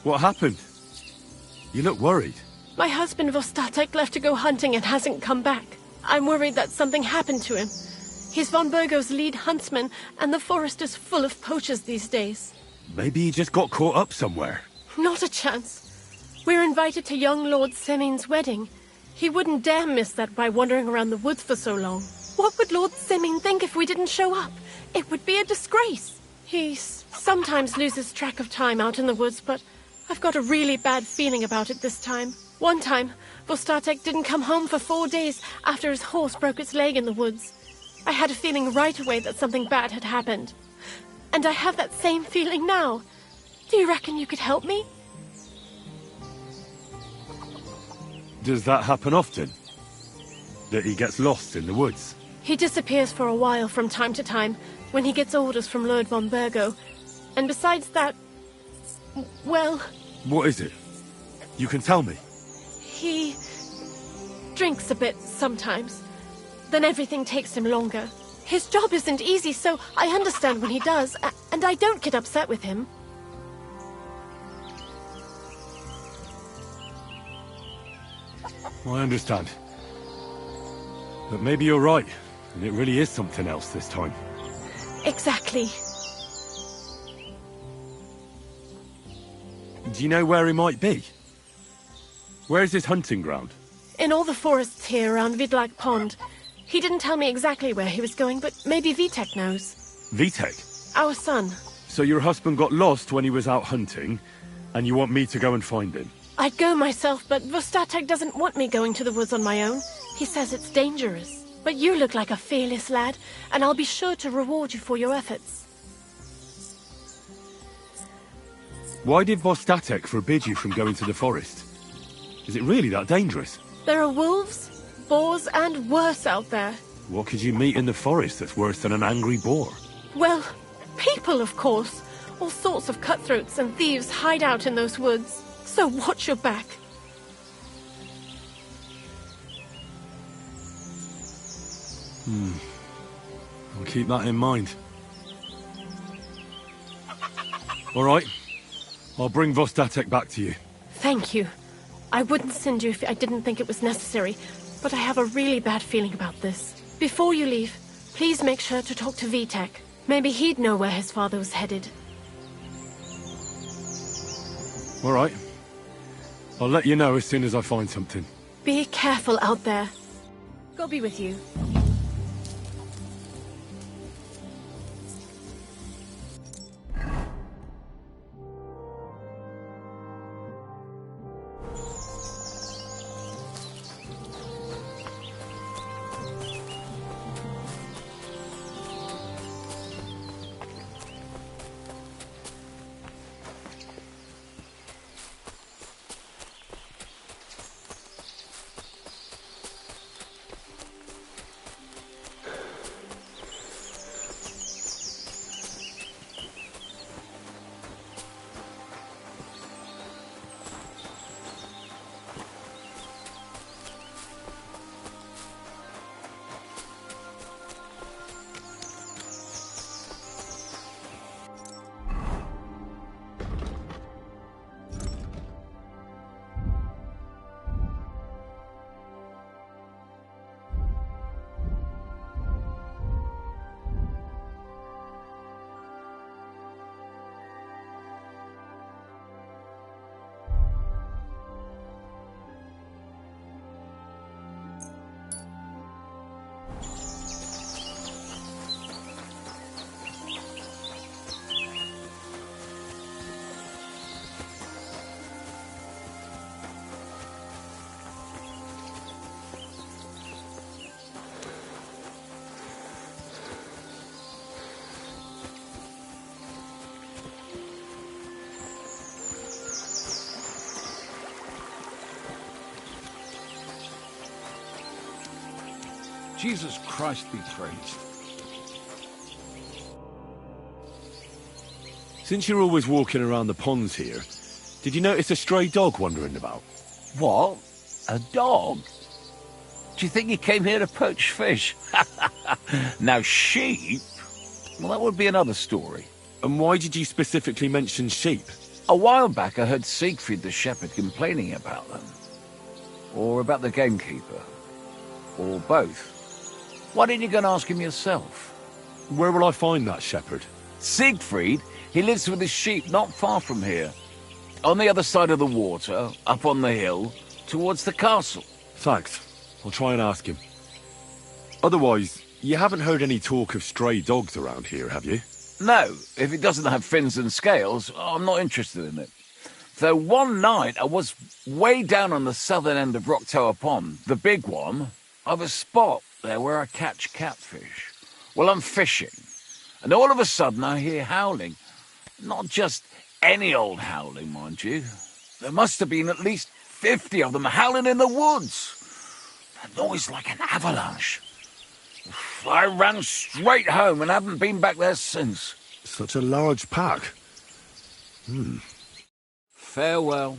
A: What happened? You look worried.
R: My husband Vostatek left to go hunting and hasn't come back. I'm worried that something happened to him. He's von Burgo's lead huntsman, and the forest is full of poachers these days.
A: Maybe he just got caught up somewhere.
R: Not a chance. We're invited to young Lord Semin's wedding. He wouldn't dare miss that by wandering around the woods for so long. What would Lord Semin think if we didn't show up? It would be a disgrace. He sometimes loses track of time out in the woods, but I've got a really bad feeling about it this time. One time, Vostatek didn't come home for 4 days after his horse broke its leg in the woods. I had a feeling right away that something bad had happened. And I have that same feeling now. Do you reckon you could help me?
A: Does that happen often? That he gets lost in the woods?
R: He disappears for a while from time to time when he gets orders from Lord von Burgo. And besides that, well...
A: What is it? You can tell me.
R: He drinks a bit sometimes. Then everything takes him longer. His job isn't easy, so I understand when he does, and I don't get upset with him.
A: I understand. But maybe you're right, and it really is something else this time.
R: Exactly.
A: Do you know where he might be? Where's his hunting ground?
R: In all the forests here around Vidlak Pond. He didn't tell me exactly where he was going, but maybe Vitek knows.
A: Vitek?
R: Our son.
A: So your husband got lost when he was out hunting, and you want me to go and find him?
R: I'd go myself, but Vostatek doesn't want me going to the woods on my own. He says it's dangerous. But you look like a fearless lad, and I'll be sure to reward you for your efforts.
A: Why did Vostatek forbid you from going to the forest? Is it really that dangerous?
R: There are wolves, boars, and worse out there.
A: What could you meet in the forest that's worse than an angry boar?
R: Well, people, of course. All sorts of cutthroats and thieves hide out in those woods. So watch your back.
A: I'll keep that in mind. All right. I'll bring Vostatek back to you.
R: Thank you. I wouldn't send you if I didn't think it was necessary, but I have a really bad feeling about this. Before you leave, please make sure to talk to Vitek. Maybe he'd know where his father was headed.
A: All right. I'll let you know as soon as I find something.
R: Be careful out there.
H: God be with you.
T: Jesus Christ be praised.
A: Since you're always walking around the ponds here, did you notice a stray dog wandering about?
Q: What? A dog? Do you think he came here to poach fish? Now, sheep? Well, that would be another story.
A: And why did you specifically mention sheep?
Q: A while back I heard Siegfried the shepherd complaining about them. Or about the gamekeeper. Or both. Why didn't you go and ask him yourself?
A: Where will I find that shepherd?
Q: Siegfried? He lives with his sheep not far from here. On the other side of the water, up on the hill, towards the castle.
A: Thanks. I'll try and ask him. Otherwise, you haven't heard any talk of stray dogs around here, have you?
Q: No, if it doesn't have fins and scales, I'm not interested in it. Though one night I was way down on the southern end of Rocktower Pond, the big one. I've a spot there where I catch catfish. Well, I'm fishing, and all of a sudden I hear howling. Not just any old howling, mind you. There must have been at least 50 of them howling in the woods. A noise like an avalanche. I ran straight home and haven't been back there since.
A: Such a large pack.
Q: Farewell.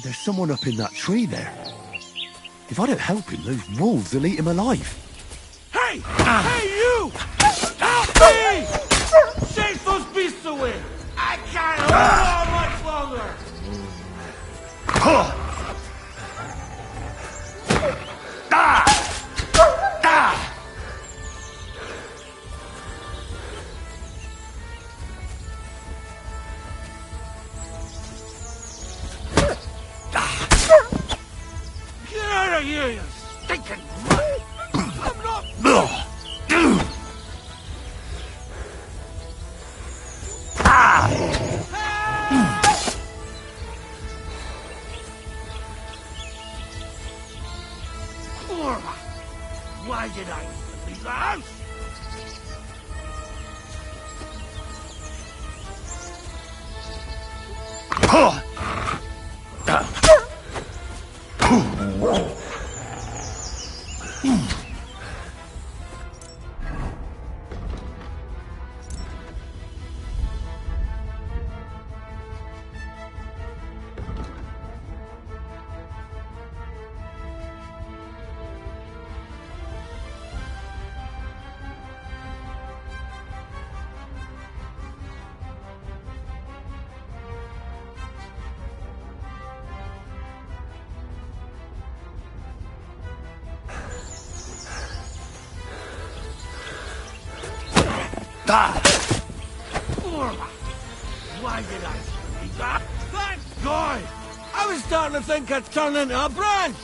A: There's someone up in that tree there. If I don't help him, those wolves will eat him alive.
C: Hey! Hey, you! Help me! Chase those beasts away! I can't hold on much longer! Get out of here, you stinking mutt! I'm not... Why did I even leave the house? Why did I do that? Thank God! I was starting to think I'd turned into a branch!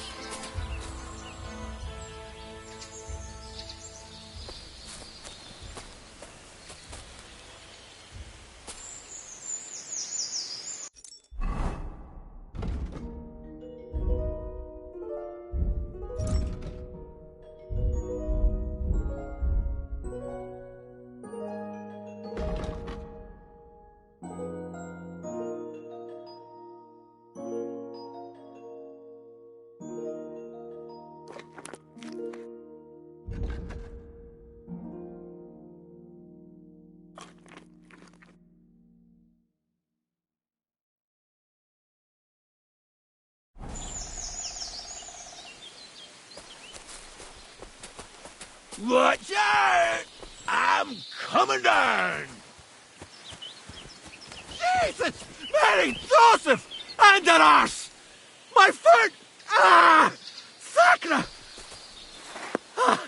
C: Watch out! I'm coming down! Jesus! Mary Joseph! And an arse! My foot! Ah! Sacra! Ah.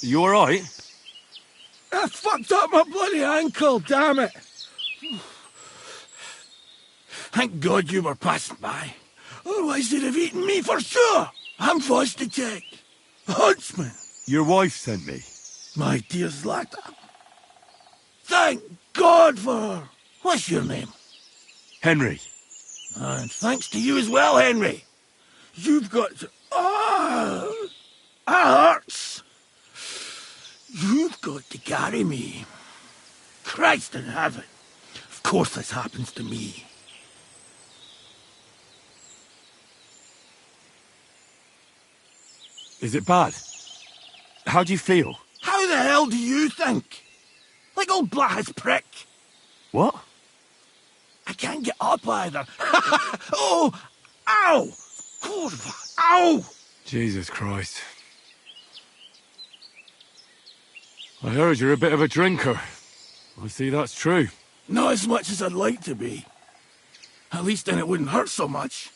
A: You alright?
C: I fucked up my bloody ankle, damn it! Thank God you were passing by. Otherwise they'd have eaten me for sure! I'm forced to check. Huntsman!
A: Your wife sent me.
C: My dear Zlata. Thank God for her. What's your name?
A: Henry.
C: And thanks to you as well, Henry. You've got to... Oh! That hurts. You've got to carry me. Christ in heaven. Of course this happens to me.
A: Is it bad? How do you feel?
C: How the hell do you think? Like old Black's prick.
A: What?
C: I can't get up either. Oh! Ow! Kurva! Ow!
A: Jesus Christ. I heard you're a bit of a drinker. I see that's true.
C: Not as much as I'd like to be. At least then it wouldn't hurt so much.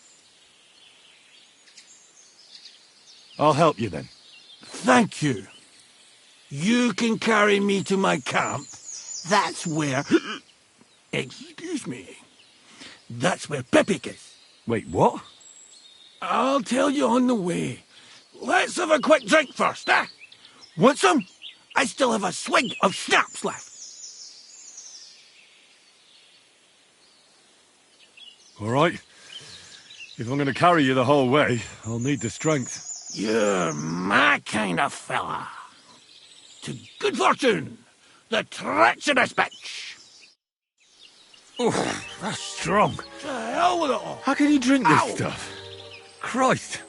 A: I'll help you then.
C: Thank you. You can carry me to my camp. That's where... Excuse me. That's where Pepik is.
A: Wait, what?
C: I'll tell you on the way. Let's have a quick drink first, eh? Want some? I still have a swig of schnapps left.
A: All right. If I'm going to carry you the whole way, I'll need the strength.
C: You're my kind of fella. To good fortune, the treacherous bitch.
A: Oh, that's strong.
C: To hell with it all.
A: How can you drink this
C: Ow.
A: stuff? Christ.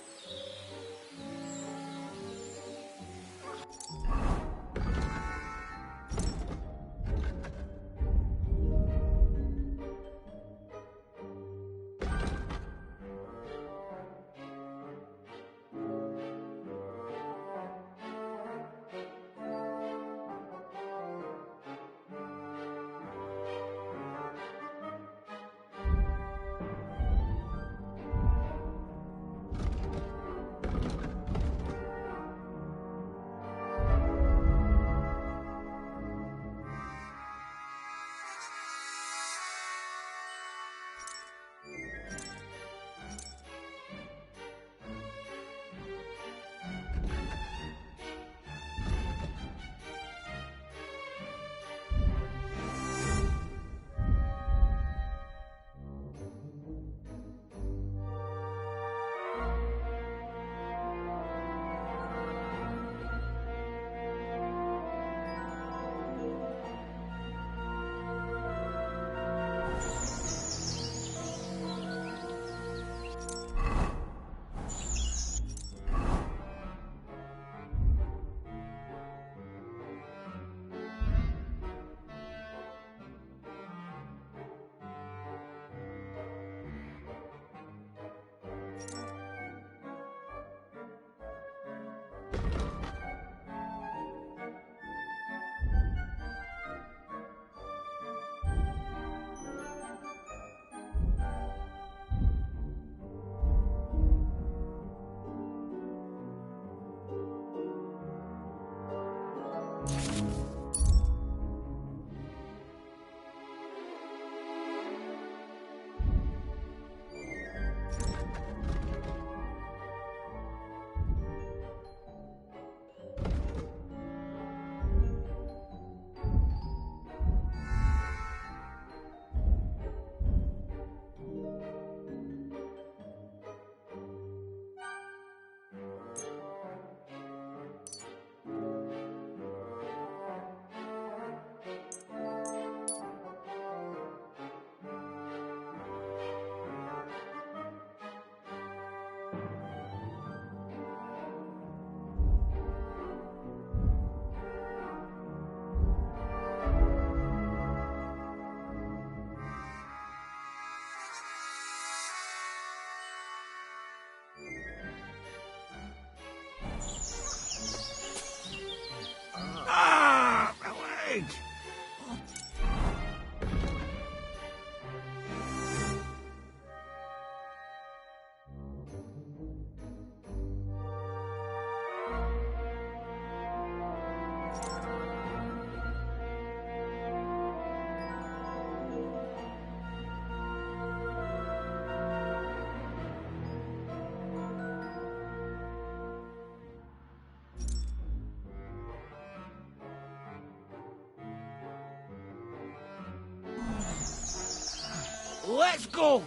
M: Let's go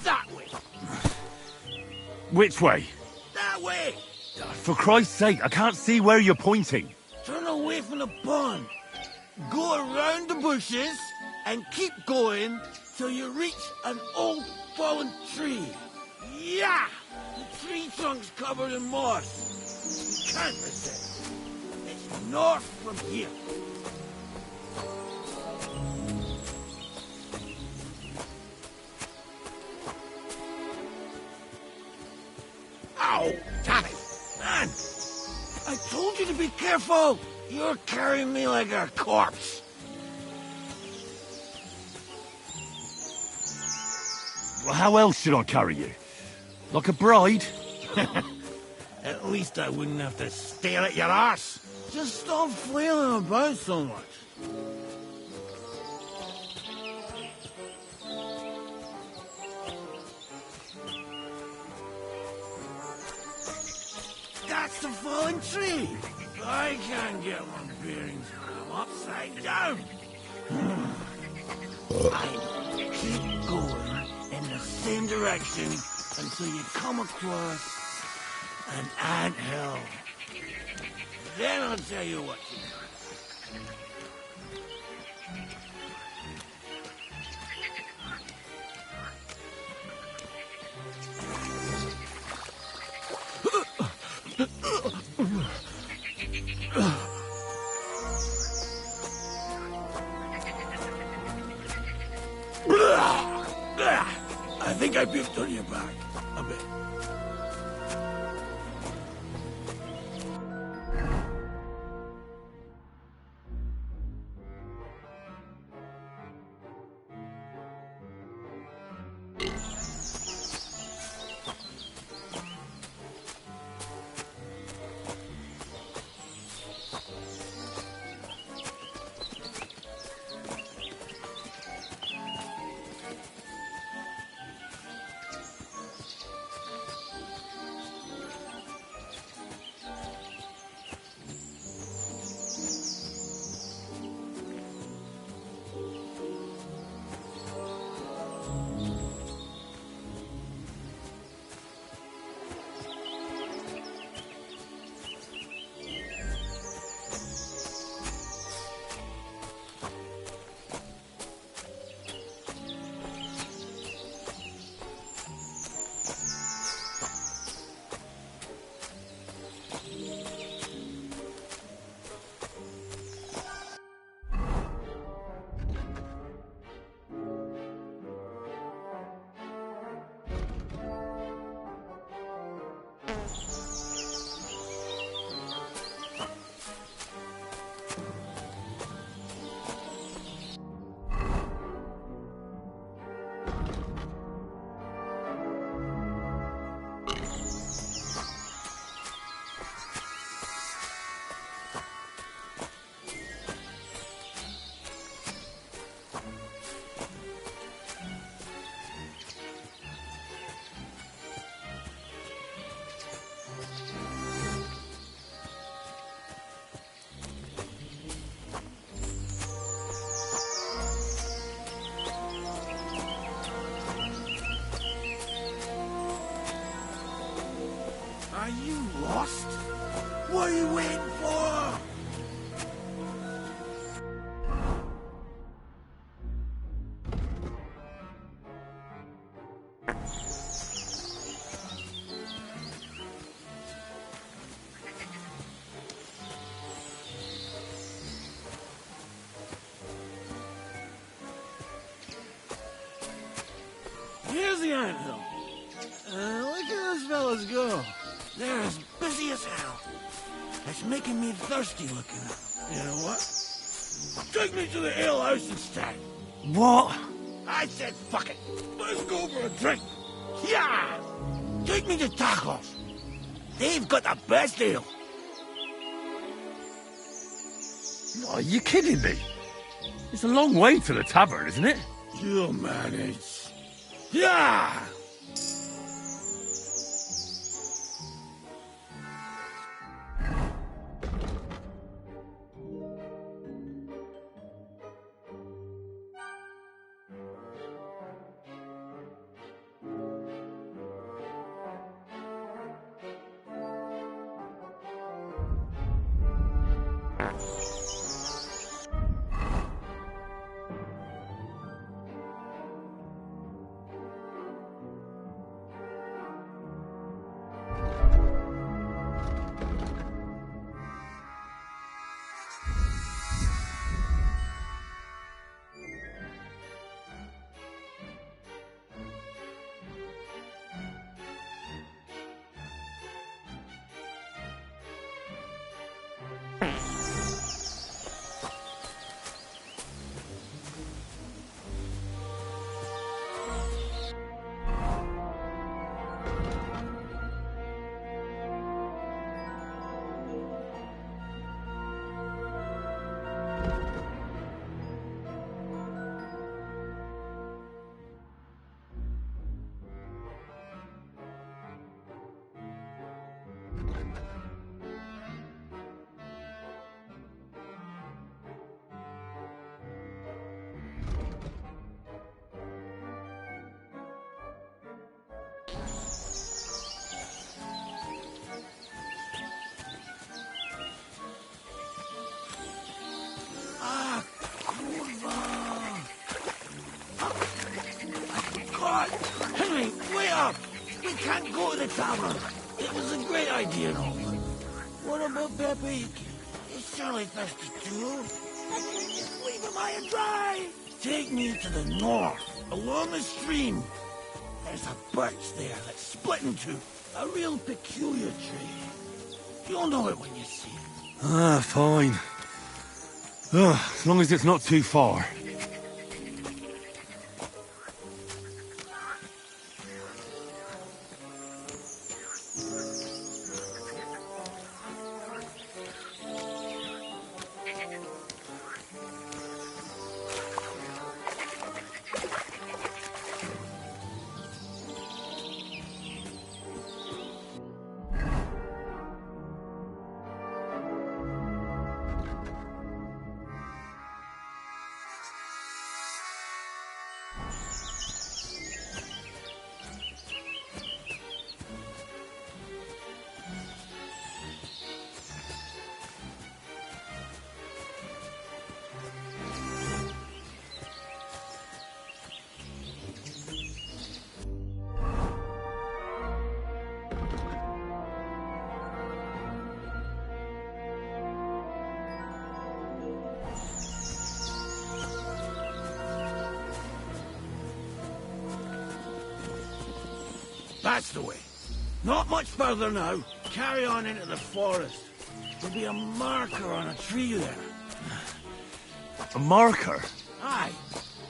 M: that way.
B: Which way?
M: That way.
B: For Christ's sake, I can't see where you're pointing.
M: Turn away from the pond. Go around the bushes and keep going till you reach an old fallen tree. Yeah! The tree trunk's covered in moss. You can't miss it. It's north from here. Ow! Damn it! Man! I told you to be careful! You're carrying me like a corpse.
B: Well, how else should I carry you? Like a bride?
M: At least I wouldn't have to stare at your arse. Just stop flailing about so much. That's the fallen tree. I can't get my bearings when I'm upside down. I keep going in the same direction until you come across an anthill. Then I'll tell you what to do. I think I puked on your back a bit. Are you lost? What are you waiting for? Here's the anthill. Look at those fellas go. They're as busy as hell. It's making me thirsty looking at them. You know what? Take me to the ale house instead.
B: What?
M: I said fuck it. Let's go for a drink. Yeah! Take me to Tacos. They've got the best ale.
B: Are you kidding me? It's a long way to the tavern, isn't it?
M: You'll manage. Yeah! God! Henry, wait up! We can't go to the tavern. It was a great idea and all, but what about Pepe? He's surely thirsty too. Just leave him high and dry. Take me to the north, along the stream. There's a birch there that's split in two. A real peculiar tree. You'll know it when you see it.
A: Ah, fine. As long as it's not too far.
M: That's the way. Not much further now. Carry on into the forest. There'll be a marker on a tree there.
A: A marker?
M: Aye.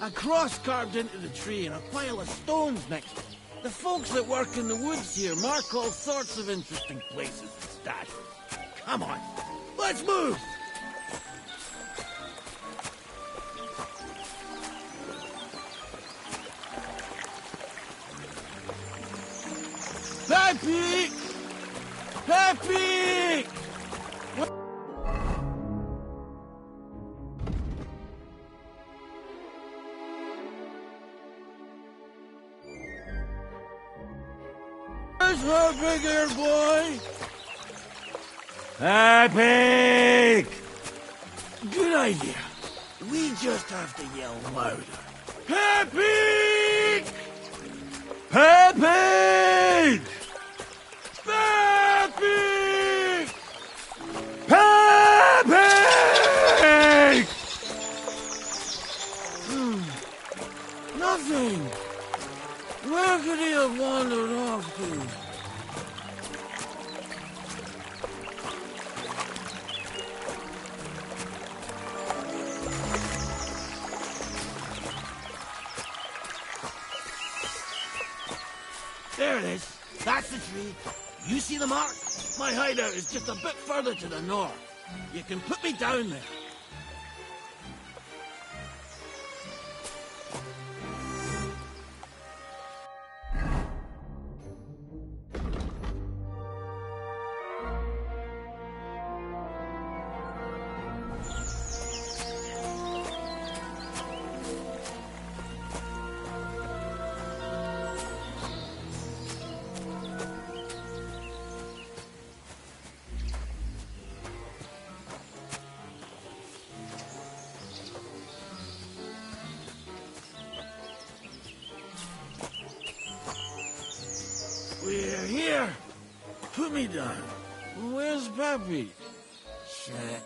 M: A cross carved into the tree and a pile of stones next to it. The folks that work in the woods here mark all sorts of interesting places and stashes. Come on. Let's move! Pepe! Pepe! Where's her big hair boy?
A: Epic!
M: Good idea. We just have to yell louder. Pepe!
A: Pepe!
M: Pepe!
A: Pepe!
M: Nothing. Where could he have wandered off to? There it is. That's the tree. You see the mark? My hideout is just a bit further to the north. You can put me down there. We're here. Put me down. Where's Pepe? Shit.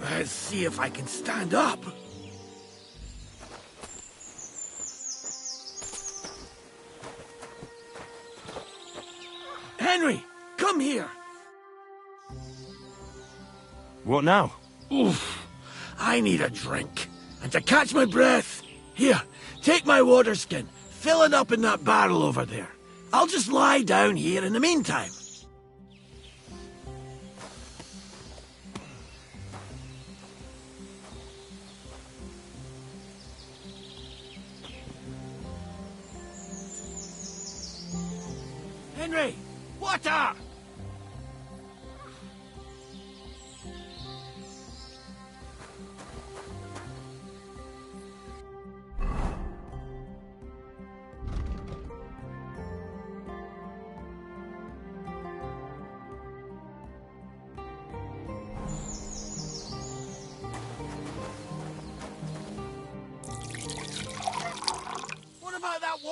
M: Let's see if I can stand up. Henry, come here.
A: What now?
M: Oof. I need a drink. And to catch my breath, here, take my water skin. Fill it up in that barrel over there. I'll just lie down here in the meantime. Henry, water!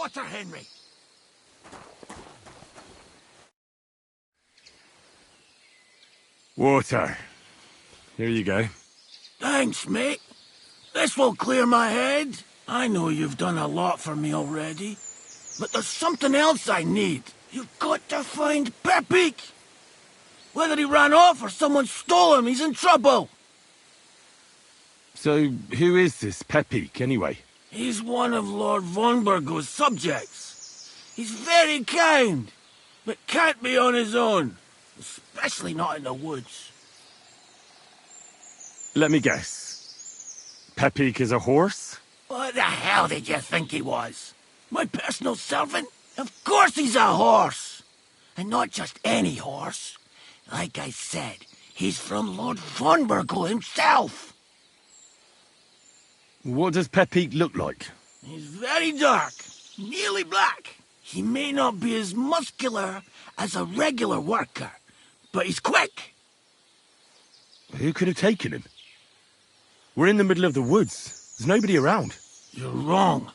M: water, Henry.
A: Water. Here you go.
M: Thanks, mate. This will clear my head. I know you've done a lot for me already, but there's something else I need. You've got to find Pepik. Whether he ran off or someone stole him, he's in trouble.
A: So, who is this Pepik, anyway?
M: He's one of Lord von Burgo's subjects. He's very kind, but can't be on his own, especially not in the woods.
A: Let me guess. Pepik is a horse?
M: What the hell did you think he was? My personal servant? Of course he's a horse! And not just any horse. Like I said, he's from Lord von Burgo himself.
A: What does Pepik look like?
M: He's very dark, nearly black. He may not be as muscular as a regular worker, but he's quick.
A: Who could have taken him? We're in the middle of the woods. There's nobody around.
M: You're wrong.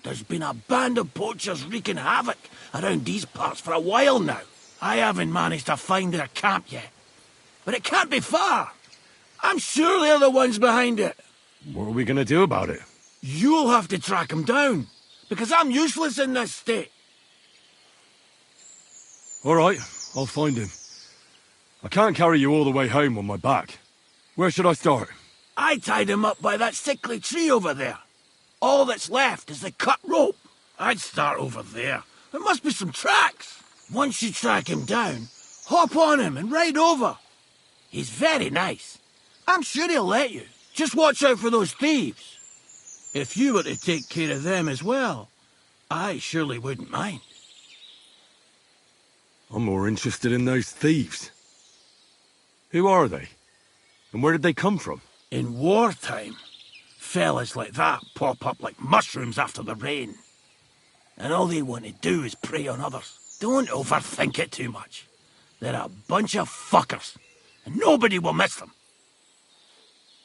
M: There's been a band of poachers wreaking havoc around these parts for a while now. I haven't managed to find their camp yet. But it can't be far. I'm sure they're the ones behind it.
A: What are we going to do about it?
M: You'll have to track them down, because I'm useless in this state.
A: All right, I'll find him. I can't carry you all the way home on my back. Where should I start?
M: I tied him up by that sickly tree over there. All that's left is the cut rope. I'd start over there. There must be some tracks. Once you track him down, hop on him and ride over. He's very nice. I'm sure he'll let you. Just watch out for those thieves. If you were to take care of them as well, I surely wouldn't mind.
A: I'm more interested in those thieves. Who are they? And where did they come from?
M: In wartime, fellas like that pop up like mushrooms after the rain. And all they want to do is prey on others. Don't overthink it too much. They're a bunch of fuckers, and nobody will miss them.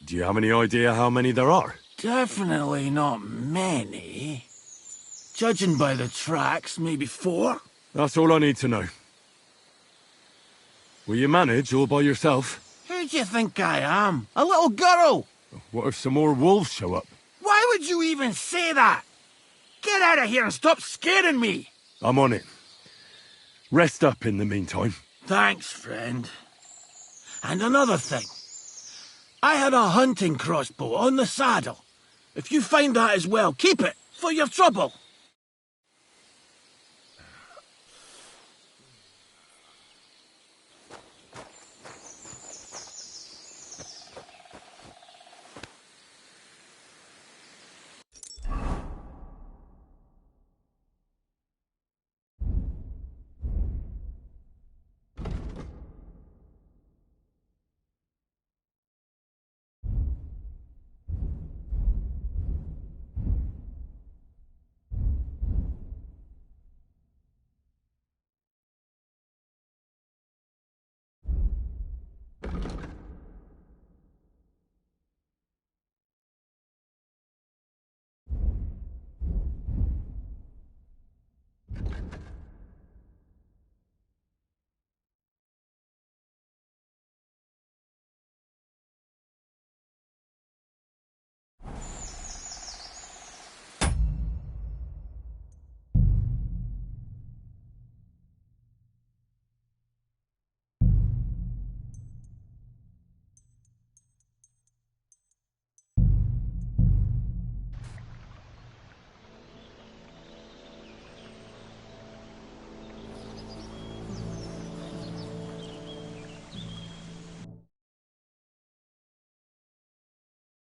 A: Do you have any idea how many there are?
M: Definitely not many. Judging by the tracks, maybe 4.
A: That's all I need to know. Will you manage all by yourself?
M: Who do you think I am? A little girl?
A: What if some more wolves show up?
M: Why would you even say that? Get out of here and stop scaring me!
A: I'm on it. Rest up in the meantime.
M: Thanks, friend. And another thing. I had a hunting crossbow on the saddle. If you find that as well, keep it for your trouble.